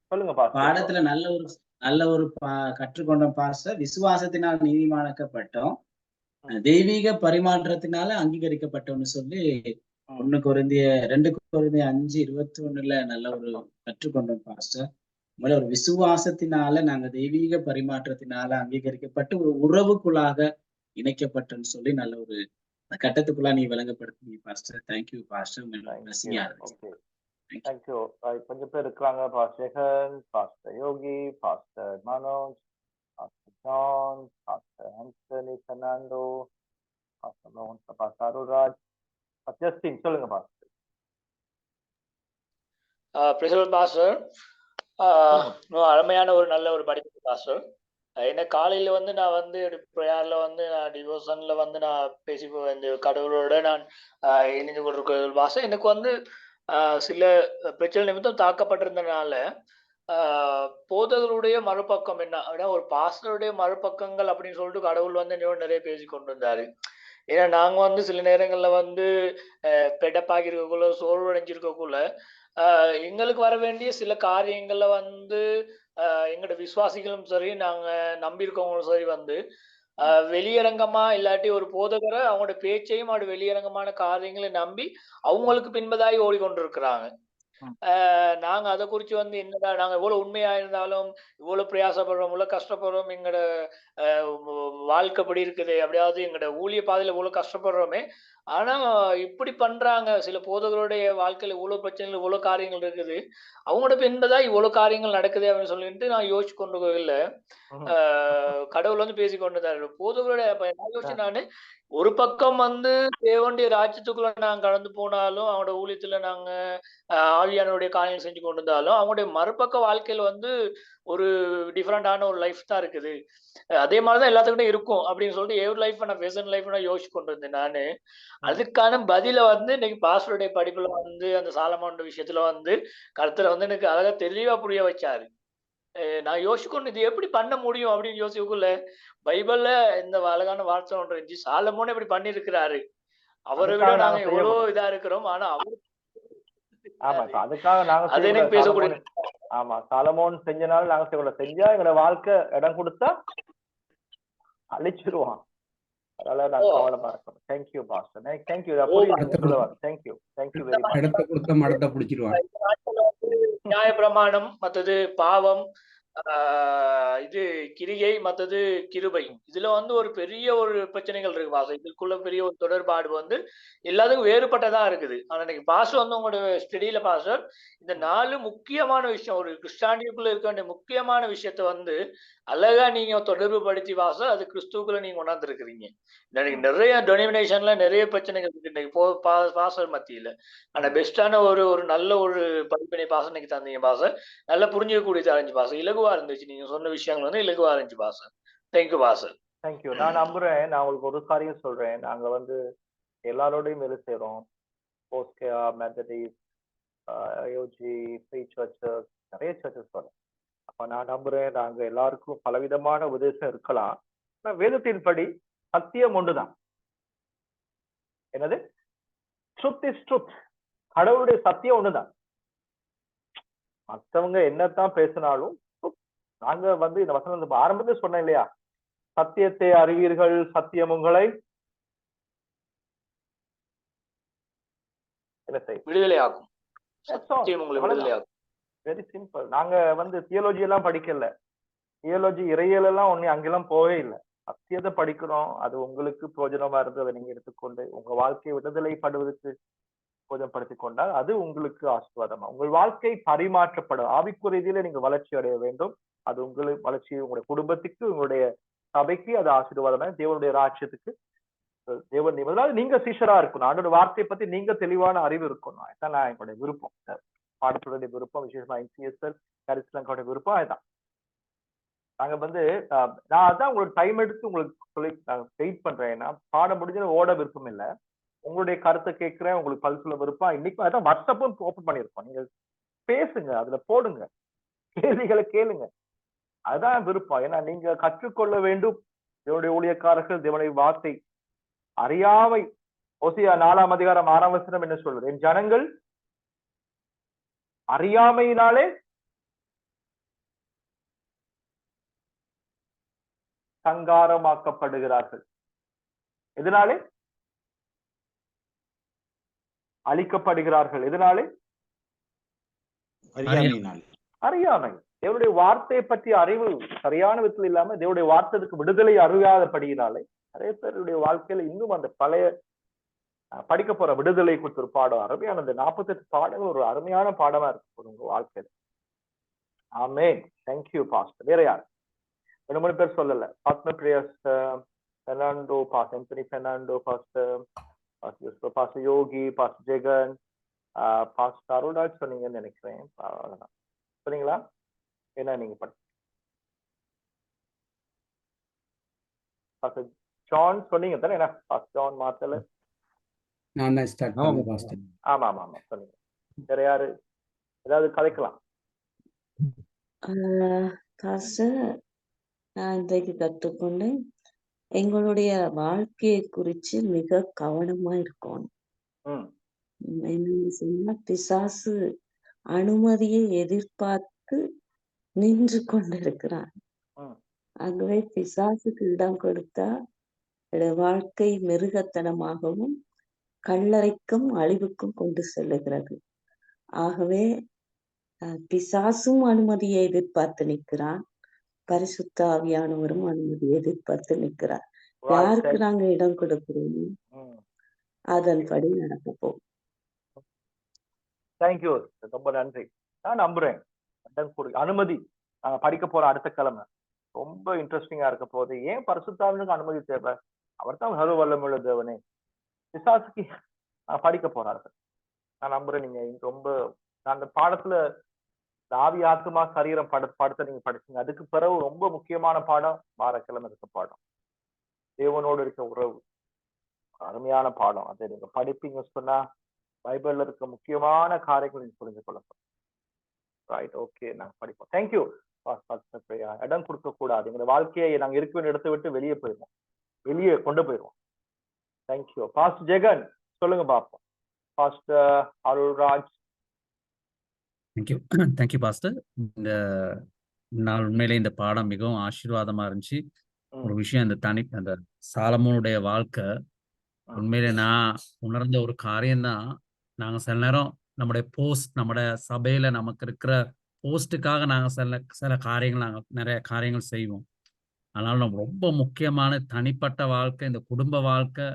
சொல்லுங்க. பாடத்துல நல்ல ஒரு கற்றுக்கொண்டோம் பாஸ்டர். விசுவாசத்தினால் நீதிமானாக்கப்பட்டோம், தெய்வீக பரிமாற்றத்தினால அங்கீகரிக்கப்பட்டோம்னு சொல்லி 2 கொரிந்தியர் 5:21 நல்ல ஒரு கற்றுக்கொண்டோம் பாஸ்டர். முதல்ல ஒரு விசுவாசத்தினால நாங்க தெய்வீக பரிமாற்றத்தினால அங்கீகரிக்கப்பட்டு ஒரு உறவுக்குள்ளாக இணைக்கப்பட்டோன்னு சொல்லி நல்ல ஒரு கட்டத்துக்குள்ள நீ விளங்கப்படுத்தி பாஸ்டர். Thank you pastor. தேங்க்யூ. கொஞ்சம் பேர் இருக்கிறாங்க. Pastor Jegan, pastor Yogi, pastor Manoj, pastor John, pastor Antony Fernando, pastor மோகன், பாஸ்டர் அருள்ராஜ், ஜஸ்டின். சொல்லுங்க பாஸ்டர். பாஸ்டர் அருமையான ஒரு நல்ல ஒரு படிப்பு பாஸ்டர். என்ன காலையில வந்து நான் வந்து ப்ரேயர்ல வந்து நான் டிவோஷன்ல வந்து நான் பேசி இந்த கடவுளோட நான் இணைந்து கொண்டிருக்க பாஸ்டர். எனக்கு வந்து சில பிரச்சனை நிமித்தம் தாக்கப்பட்டிருந்தனால போதகருடைய மறுபக்கம் என்ன அப்படின்னா ஒரு பாஸ்டருடைய மறுபக்கங்கள் அப்படின்னு சொல்லிட்டு கடவுள் வந்து என்னோட நிறைய பேசி கொண்டு இருந்தாரு. ஏன்னா நாங்க வந்து சில நேரங்கள்ல வந்து பெடப்பாகி இருக்கக்குள்ள சோர்வடைஞ்சிருக்கக்குள்ள எங்களுக்கு வர வேண்டிய சில காரியங்கள்ல வந்து எங்களோட விசுவாசிகளும் சரி நாங்க நம்பியிருக்கவங்களும் சரி வந்து வெளியரங்கமா இல்லாட்டி ஒரு போதகரை அவங்களோட பேச்சையும் அவங்களோட வெளியரங்கமான காரியங்களை நம்பி அவங்களுக்கு பின்பதாய் ஓடிக்கொண்டிருக்கிறாங்க. நாங்க அதை குறிச்சு வந்து என்னடா நாங்க எவ்வளவு உண்மையா இருந்தாலும் இவ்வளவு பிரயாசப்படுறோம், இவ்வளவு கஷ்டப்படுறோம், எங்களோட வாழ்க்கைப்படி இருக்குது, அப்படியாவது எங்களோட ஊழிய பாதையில இவ்வளவு கஷ்டப்படுறோமே, ஆனா இப்படி பண்றாங்க. சில போதகருடைய வாழ்க்கையில இவ்வளவு பிரச்சனைகள் இவ்வளவு காரியங்கள் இருக்குது, அவங்களோட பின்பதான் இவ்வளவு காரியங்கள் நடக்குது அப்படின்னு சொல்லிட்டு நான் யோசிச்சு கொண்டு இல்ல கடவுள் வந்து பேசி கொண்டுதான் போதகருடைய நான் யோசிச்சு நானு ஒரு பக்கம் வந்து தேவனுடைய ராஜ்யத்துக்குள்ள நாங்க கடந்து போனாலும் அவங்களோட ஊழியத்துல நாங்க ஆவியானுடைய காரியங்கள் செஞ்சு கொண்டு இருந்தாலும் அவங்களுடைய மறுபக்க வாழ்க்கையில வந்து ஒரு டிஃப்ரெண்டான ஒரு லைஃப் தான் இருக்குது. அதே மாதிரிதான் எல்லாத்துக்கிட்டும் இருக்கும் அப்படின்னு சொல்லிட்டு எவ்ரி லைஃப் நான் வெசன் லைஃப் நான் யோசிச்சு கொண்டு இருந்தேன் நானு. அதுக்கான பதில வந்து இன்னைக்கு பாஸ்டருடைய படிப்புல வந்து அந்த சாலமோன் விஷயத்துல வந்து கருத்துல வந்து எனக்கு அழகா தெளிவா புரிய வச்சாரு. நான் யோசிக்கொண்டு இது எப்படி பண்ண முடியும் அப்படின்னு யோசிக்கக்குள்ள பைபிள்ல இந்த அழகான வார்த்தை ஒன்று இருந்துச்சு. சாலமோன் இப்படி பண்ணிருக்கிறாரு, அவரை விட நாங்க எவ்வளவு இதா இருக்கிறோம், ஆனா அவரு அதுக்காக நாங்க அது எனக்கு பேசக்கூடிய ஆமா சாலமோன் செஞ்சனால நாங்க செய்யக்கூடாது. செஞ்சா எங்களோட வாழ்க்கை இடம் கொடுத்தா அழிச்சிருவான். அதனால நாங்க கவனமா இருக்கணும். Thank you pastor. Thank you. Thank you. Thank you very much. இடத்தை கொடுத்த மடத்தை பிடிச்சிருவாங்க. நியாய பிரமாணம், மற்றது பாவம், இது கிரியை, மற்றது கிருபை, இதுல வந்து ஒரு பெரிய ஒரு பிரச்சனைகள் இருக்கு பாசம். இதுக்குள்ள பெரிய ஒரு தொடர்பாடு வந்து எல்லாத்துக்கும் வேறுபட்டதா இருக்குது. ஆனா இன்னைக்கு பாஸ்டர் வந்து உங்களோட ஸ்டடியில பாஸ்டர் இந்த 4 முக்கியமான விஷயம், ஒரு கிறிஸ்டானியக்குள்ள இருக்க வேண்டிய முக்கியமான விஷயத்த வந்து அழகா நீங்க தொடர்பு படுத்தி பாஸ்டர் அது கிறிஸ்துக்குள்ள நீங்க உணர்ந்துருக்கிறீங்க. இன்னைக்கு நிறைய டொமினேஷன்ல நிறைய பிரச்சனைகள் இருக்கு இன்னைக்கு பாஸ்டர் மத்தியில. ஆனா பெஸ்டான ஒரு நல்ல ஒரு படிப்பினை பாசம் இன்னைக்கு தந்தீங்க பாசர். நல்லா புரிஞ்சுக்கக்கூடிய அறிஞ்சு பாசம். இலகுவா இருந்துச்சு நீங்க சொன்ன விஷயங்கள் வந்து இலகுவா இருந்துச்சு பாசர். Thank you pastor. தேங்க்யூ. நான் நம்புறேன். நான் உங்களுக்கு ஒரு காரியம் சொல்றேன். நாங்க வந்து எல்லாரோடையும் வேலை செய்யறோம். போஸ்கேயா, மெத்தடிஸ்ட், ஐஓஜி, ஃப்ரீ சர்ச்சஸ், நிறைய சர்ச்சஸ் வரும். அப்ப நான் நம்புறேன் நாங்க எல்லாருக்கும் பலவிதமான உபதேசம் இருக்கலாம். ஆனா வேதத்தின் படி சத்தியம் ஒன்றுதான். என்னது? Truth is truth. கடவுளுடைய சத்தியம் ஒண்ணுதான். மற்றவங்க என்னத்தான் பேசினாலும் நாங்க வந்து இந்த வசனம் ஆரம்பத்தில் சொன்னேன் இல்லையா, சத்தியத்தை அறிவீர்கள், சத்தியம் உங்களை விடுதலையாகும். Very simple. நாங்க வந்து தியோலஜி எல்லாம் படிக்கல, தியோலஜி இறையியல் எல்லாம் ஒண்ணு அங்கெல்லாம் போவே இல்லை. சத்தியத்தை படிக்கிறோம். அது உங்களுக்கு பிரயோஜனமா இருந்து அதை நீங்க எடுத்துக்கொண்டு உங்க வாழ்க்கையை விடுதலைப்படுவதற்கு போதப்படுத்திக் கொண்டால் அது உங்களுக்கு ஆசீர்வாதமா. உங்கள் வாழ்க்கை பரிமாற்றப்படும். ஆவிக்குரிய ரீதியில நீங்க வளர்ச்சி அடைய வேண்டும். அது உங்களுக்கு வளர்ச்சி, உங்களுடைய குடும்பத்துக்கு, உங்களுடைய சபைக்கு அது ஆசீர்வாதமா, தேவனுடைய ராஜ்யத்துக்கு தேவன் முதலாவது நீங்க சீஷரா இருக்கணும். ஆண்டோட வார்த்தையை பத்தி நீங்க தெளிவான அறிவு இருக்கணும். அதுதான் நான் என்னுடைய விருப்பம், பாடத்துடைய விருப்பம், விசேஷமா NCSL கரிஸ்லங்கோட விருப்பம். அதுதான் நாங்க வந்து நான் அதான் உங்களுக்கு டைம் எடுத்து உங்களுக்கு சொல்லி வெயிட் பண்றேன். ஏன்னா பாடம் முடிஞ்சது ஓட விருப்பம் இல்லை. உங்களுடைய கருத்தை கேட்கிறேன், உங்களுக்கு பதில் சொல்ல விருப்பம். இன்னைக்கு அதான் வாட்ஸ்அப்பும் ஓப்பன் பண்ணியிருக்கோம். நீங்க பேசுங்க, அதுல போடுங்க, கேள்விகளை கேளுங்க. அதுதான் விருப்பம். ஏன்னா நீங்க கற்றுக்கொள்ள வேண்டும். தேவனுடைய ஊழியக்காரர்கள் தேவனுடைய வார்த்தை அறியாமை. ஓசியா 4ஆம் அதிகாரம் 6ஆம் வசனம் என்ன சொல்றது? என் ஜனங்கள் அறியாமையினாலே சங்காரமாக்கப்படுகிறார்கள். எதனாலே அழிக்கப்படுகிறார்கள்? எதனாலே? அறியாமை. அறியாமை. தேவனுடைய வார்த்தையை பற்றி அறிவு சரியான விதத்தில் இல்லாம தேவனுடைய வார்த்தைக்கு விடுதலை அறியாதபடியினாலே நிறைய பேருடைய வாழ்க்கையில இன்னும் அந்த பழைய படிக்க போற விடுதலை குறித்த ஒரு பாடம் அருமையான அந்த 48 பாடங்கள் ஒரு அருமையான பாடமா இருக்கு உங்க வாழ்க்கையில. ஆமென். Thank you pastor. வேற யார்? 2-3 பேர் சொல்லல. பாஸ்டர் பிரியஸ் Fernando, pastor Anthony Fernando, pastor Yogi, pastor Jegan, pastor Arulraj சொன்னீங்கன்னு நினைக்கிறேன். அவ்வளவுதான் சொன்னீங்களா? என்ன நீங்க பாஸ்டர் ஜான் சொன்னீங்க தானே? என்ன பாஸ்டர் ஜான் மாத்தல? நான் தான் ஸ்டார்ட் பண்ணேன் பாஸ்டர். ஆமா ஆமா ஆமா சொன்னீங்க. வேற யாரு ஏதாவது கதைக்கலாம்? பாஸ்டர், நான் இன்றைக்கு கற்றுக்கொண்டேன், எங்களுடைய வாழ்க்கையை குறித்து மிக கவனமா இருக்கணும். என்னன்னு சொன்னா, பிசாசு அனுமதியை எதிர்பார்த்து நின்று கொண்டிருக்கிறான். ஆகவே பிசாசுக்கு இடம் கொடுத்தா வாழ்க்கை மிருகத்தனமாகவும் கல்லறைக்கும் அழிவுக்கும் கொண்டு செல்லுகிறது. ஆகவே பிசாசும் அனுமதியை எதிர்பார்த்து நிற்கிறான், பரிசுத்த ஆவியானவரும் அனுமதியை எதிர்பார்த்து நிற்கிறார். யாருக்கு நாங்க இடம் கொடுக்கிறோமோ அதன்படி நடக்க போகும். தேங்க்யூ, ரொம்ப நன்றி. நான் நம்புறேன் அனுமதி நாங்க படிக்க போற அடுத்த கிழமை ரொம்ப இன்ட்ரெஸ்டிங்கா இருக்க போகுது. ஏன் பரிசுத்தாவினுக்கு அனுமதி தேவை? அவர் தான் சர்வ வல்லமையுள்ள தேவனே. பிசாசுக்கு படிக்க போறார்கள். நான் நம்புறேன் நீங்க ரொம்ப அந்த பாடத்துல ஆவி ஆத்மா சரீரம் பாடத்தை நீங்க படிச்சீங்க. அதுக்கு பிறகு ரொம்ப முக்கியமான பாடம் வாரக்கிழமை இருக்க பாடம், தேவனோடு இருக்க உறவு. அருமையான பாடம். அதை நீங்க படிப்பீங்க சொன்னா பைபிள்ல இருக்க முக்கியமான காரியங்கள் நீங்க புரிஞ்சு கொள்ளப்படும். ரைட், ஓகே, நாங்க படிப்போம். தேங்க்யூ. இடம் கொடுக்க கூடாது. எங்க வாழ்க்கையை நாங்க இருக்க வேண்டிய இடத்தை விட்டு வெளியே போயிடுவோம், வெளியே கொண்டு போயிடுவோம். தேங்க்யூ. பாஸ்டர் ஜெகன் சொல்லுங்க பாப்போம். பாஸ்டர் அருள்ராஜ். Thank you pastor. இந்த நாள் உண்மையிலே இந்த பாடம் மிகவும் ஆசீர்வாதமா இருந்துச்சு. ஒரு விஷயம், அந்த சாலமோனுடைய வாழ்க்கை உண்மையிலே நான் உணர்ந்த ஒரு காரியம்தான். நாங்க சில நேரம் நம்முடைய சபையில நமக்கு இருக்கிற போஸ்ட்டுக்காக நாங்க சில காரியங்கள் நிறைய காரியங்கள் செய்வோம். அதனால நம்ம ரொம்ப முக்கியமான தனிப்பட்ட வாழ்க்கை, இந்த குடும்ப வாழ்க்கை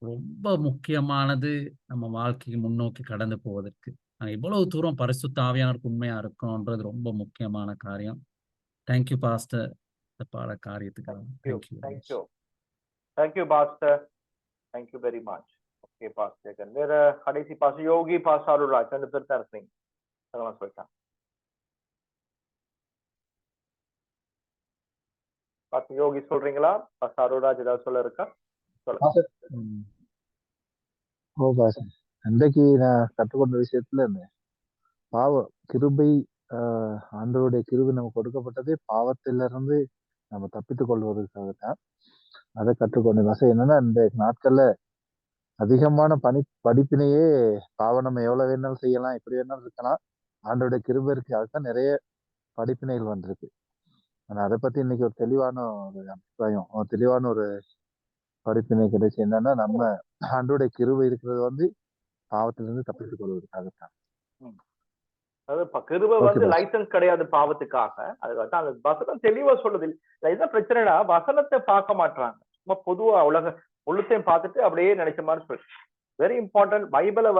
ரொம்ப முக்கியமானது. நம்ம வாழ்க்கைக்கு முன்னோக்கி கடந்து போவதற்கு நாங்க இவ்வளவு தூரம் பரிசுத்த ஆவியானவருக்கு உண்மையா இருக்கணும்ன்றது ரொம்ப முக்கியமான காரியம். தேங்க்யூ பாஸ்டர், இந்த பாட காரியத்துக்காக. Thank you pastor. Thank you very much. Okay pastor. வேற கடைசி பாஸ்டர் யோகி, பாஸ்டர் அருள்ராஜ் 2 பேர் தான் இருக்கீங்க. அதெல்லாம் சொல்லிட்டாங்க. பாஸ்டர் யோகி சொல்றீங்களா? பாஸ்டர் அருள்ராஜ் ஏதாவது சொல்ல இருக்கா? சொல்லுங்க. அன்றைக்கு நான் கற்றுக்கொண்ட விஷயத்துல இந்த கிருபை, ஆண்டவருடைய கிருபை நமக்கு கொடுக்கப்பட்டதே பாவத்திலிருந்து நம்ம தப்பித்துக் கொள்வதற்காகத்தான். அதை கற்றுக்கொண்ட வாசம் என்னன்னா, இந்த நாட்கள்ல அதிகமான படிப்பினையே பாவம் நம்ம எவ்வளவு வேணாலும் செய்யலாம், எப்படி வேணாலும் இருக்கலாம், ஆண்டோட கிருபை இருக்கு, அதுதான் நிறைய படிப்பினைகள் வந்திருக்கு. ஆனா அதை பத்தி இன்னைக்கு ஒரு தெளிவான ஒரு அபிப்பிராயம், தெளிவான ஒரு படிப்பினை கிடைச்சு. என்னன்னா, நம்ம ஆண்டோட கிருபை இருக்கிறது பாவத்திலிருந்து தப்பித்துக் கொள்வதற்காகத்தான். கிருபை லைசன்ஸ் கிடையாது பாவத்துக்காக. அது அந்த வசனம் தெளிவா சொல்லுது. இதுதான் பிரச்சனைனா, வசனத்தை பார்க்க மாட்டாங்க. சும்மா பொதுவா உள்ளத்தையும் பார்த்துட்டு அப்படியே நினைச்ச மாதிரி சொல்லு. Very important. பைபிளை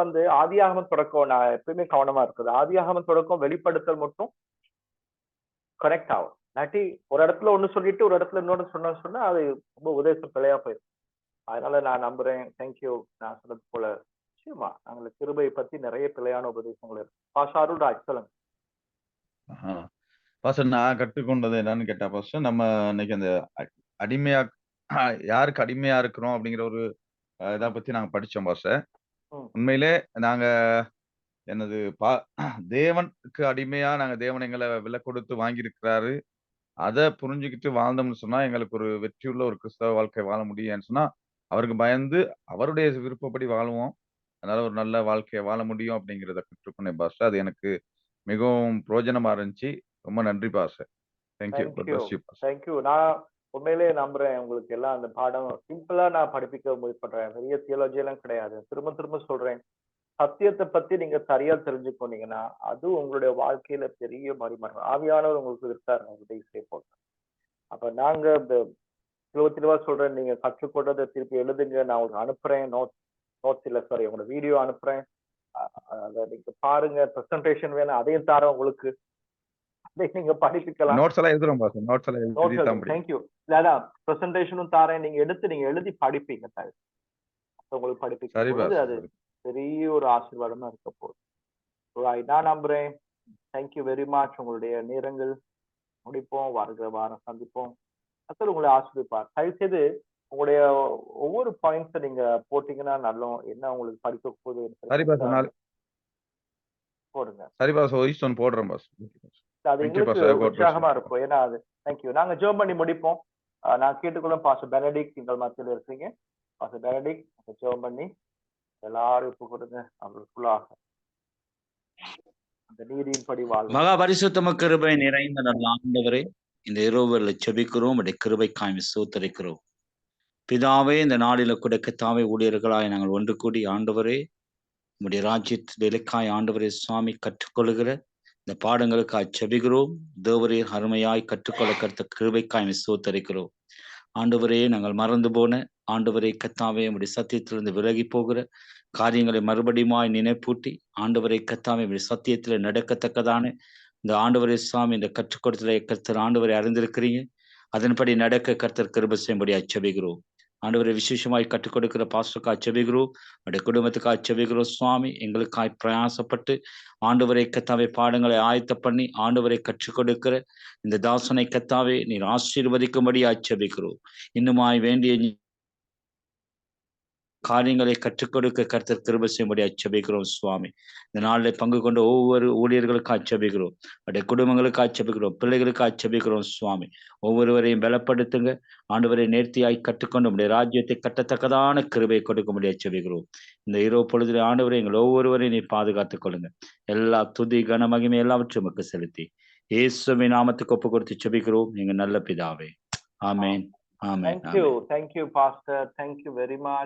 ஆதியாகமம் தொடக்கம் நான் எப்பயுமே கவனமா இருக்குது. ஆதியாகமம் தொடக்கம் வெளிப்படுத்தல் மட்டும் கனெக்ட் ஆகும். இல்லாட்டி ஒரு இடத்துல ஒண்ணு சொல்லிட்டு ஒரு இடத்துல இன்னொன்னு சொன்னா அது ரொம்ப உபதேசம் பிழையா போயிடும். அதனால நான் நம்புறேன். தேங்க்யூ. நான் சொன்னது போல நிச்சயமா நாங்களுக்கு கிருபையை பத்தி நிறைய பிழையான உபதேசங்கள் இருக்கு. பாஸ்டர் அருள்ராஜ் சொல்லுங்க. பாஸ்டர், நான் கற்றுக்கொண்டது என்னன்னு கேட்டா பாஸ்டர், நம்ம இன்னைக்கு அந்த அடிமையா யாருக்கு அடிமையா இருக்கிறோம் அப்படிங்கிற ஒரு இதை பத்தி நாங்க படிச்சோம் பாஸ்டர். உண்மையிலே நாங்க தேவனுக்கு அடிமையா நாங்க தேவன் எங்களை விலை கொடுத்து வாங்கியிருக்கிறாரு. அதை புரிஞ்சுக்கிட்டு வாழ்ந்தோம்னு சொன்னா எங்களுக்கு ஒரு வெற்றியுள்ள ஒரு கிறிஸ்தவ வாழ்க்கை வாழ முடியும்னு சொன்னா அவருக்கு பயந்து அவருடைய விருப்பப்படி வாழுவோம். அதனால ஒரு நல்ல வாழ்க்கையை வாழ முடியும் அப்படிங்கிறத கற்றுக்கொண்டேன் பாஸ்டர். அது எனக்கு மிகவும் பிரயோஜனமா இருந்துச்சு. ரொம்ப நன்றி பாஸ்டர். தேங்க்யூ. நான் உண்மையிலே நம்புறேன் உங்களுக்கு எல்லாம் அந்த பாடம் சிம்பிளா நான் படிப்பிக்க முயற்சி பண்றேன். பெரிய தியாலஜி எல்லாம் கிடையாது. திரும்ப திரும்ப சொல்றேன், சத்தியத்தை பத்தி நீங்க சரியா தெரிஞ்சுக்கொண்டீங்கன்னா அது உங்களுடைய வாழ்க்கையில பெரிய மறுமாற்றம். ஆவியானவர் உங்களுக்கு இருக்காரு, உங்களுடைய இசை போட்டு. அப்ப நாங்க இந்த தெளிவா சொல்றேன், நீங்க கற்றுக்கொண்டதை திருப்பி எழுதுங்க, நான் உங்களுக்கு அனுப்புறேன். நோட்ஸ் இல்ல, சாரி, உங்களோட வீடியோ அனுப்புறேன். அதை நீங்க பாருங்க. பிரசன்டேஷன் வேணும், அதையும் தரேன் உங்களுக்கு. அதை நீங்க படிப்பிக்கலாம். நோட்ஸ் எல்லாம் எழுதுறோம் பாஸ். நோட்ஸ் எல்லாம் எழுதி தான் முடியும். தேங்க்யூ. இல்ல பிரசன்டேஷனும் தாரேன், நீங்க எடுத்து நீங்க எழுதி படிப்பீங்க. உங்களுக்கு படிப்பிக்கும் போது அது பெரிய ஒரு ஆசீர்வாதமா இருக்க போகுது. நான் நம்புறேன். Thank you very much. உங்களுடைய நேரங்கள் முடிப்போம், வருகிற வாரம் சந்திப்போம். அசல் உங்களை ஆசீர்வதிப்பார். தயவு செய்து உங்களுடைய ஒவ்வொரு பாயிண்ட்ஸை நீங்க போட்டீங்கன்னா நல்லோம். என்ன உங்களுக்கு படிக்க போகுது போடுங்க. சரி பாஸ், ஒயிஸ்டோன் போடுறேன் பாஸ். அது எங்களுக்கு உற்சாகமா இருக்கும். ஏன்னா அது தேங்க்யூ. நாங்க ஜெபம் பண்ணி முடிப்போம். நான் கேட்டுக்கொள்ளும் பாஸ்டர் பெனடிக்ட் எங்கள் மத்தியில் இருக்கீங்க. பாஸ்டர் பெனடிக்ட் ஜெபம் பண்ணி எல்லாரும் ஒப்பு கொடுங்க. அவங்களுக்குள்ளாக அந்த நீதியின்படி வாழ்வு. மகா பரிசுத்தம கிருபை நிறைந்த நல்ல ஆண்டவரே, இந்த இரவுல செபிக்கிறோம், உடைய கிருபைக்காய் ஸ்தோத்திரிக்கிறோம். பிதாவே, இந்த நாளில கூட கர்த்தாவே ஊழியர்களாய் நாங்கள் ஒன்று கூடி ஆண்டவரே உடைய ராஜ்யத் வேலைக்காய் ஆண்டவரே சுவாமி கற்றுக்கொள்கிற இந்த பாடங்களுக்காய் செபிக்கிறோம். தேவரே அருமையாய் கற்றுக்கொள்ள கருத்த கிருபைக்காய் ஸ்தோத்திரிக்கிறோம். ஆண்டவரே, நாங்கள் மறந்து போன ஆண்டவரே கர்த்தாவே உடைய சத்தியத்திலிருந்து விலகி போகிற காரியங்களை மறுபடியுமாய் நினைப்பூட்டி ஆண்டவரை கர்த்தாவே உடைய சத்தியத்துல நடக்கத்தக்கதான இந்த ஆண்டவரே சுவாமி இந்த கற்றுக் கொடுத்தலை கர்த்தர் ஆண்டவரை அறிந்திருக்கிறீங்க. அதன்படி நடக்க கர்த்தர் கிருபை செய்யும்படி அச்சபிக்கிறோம். ஆண்டவரை விசேஷமாய் கற்றுக் கொடுக்கிற பாஸ்டருக்காய் செபிக்கிறோம், அவருடைய குடும்பத்துக்காய் செபிக்கிறோம். சுவாமி, எங்களுக்காய் பிரயாசப்பட்டு ஆண்டவரை கர்த்தாவே பாடங்களை ஆயத்த பண்ணி ஆண்டவரை கற்றுக் கொடுக்கிற இந்த தாசனை கர்த்தாவே நீர் ஆசீர்வதிக்கும்படி ஆச்சபிக்கிறோம். இன்னுமாய் வேண்டிய காரியங்களை கற்றுக் கொடுக்க கர்த்தர் கிருபை செய்யும்படி அச்சபிக்கிறோம். சுவாமி, இந்த நாளில் பங்கு கொண்ட ஒவ்வொரு ஊழியர்களுக்கு அச்சபிக்கிறோம், அவருடைய குடும்பங்களுக்கு அச்சபிக்கிறோம், பிள்ளைகளுக்கு அச்சபிக்கிறோம். சுவாமி, ஒவ்வொருவரையும் பலப்படுத்துங்க. ஆண்டவரை நேர்த்தியாய் கற்றுக்கொண்டு உடைய ராஜ்யத்தை கட்டத்தக்கதான கிருபை கொடுக்கும்படி அச்சபிக்கிறோம். இந்த இரவு பொழுதில் ஆண்டவரை எங்கள் ஒவ்வொருவரையும் நீ பாதுகாத்துக் கொள்ளுங்க. எல்லா துதி கன மகிமை எல்லாவற்றும் உமக்கு செலுத்தி இயேசுவின் நாமத்துக்கு ஒப்பு கொடுத்து செபிக்கிறோம் எங்க நல்ல பிதாவே. ஆமென். ஆமென். Thank you, pastor. Thank you very much.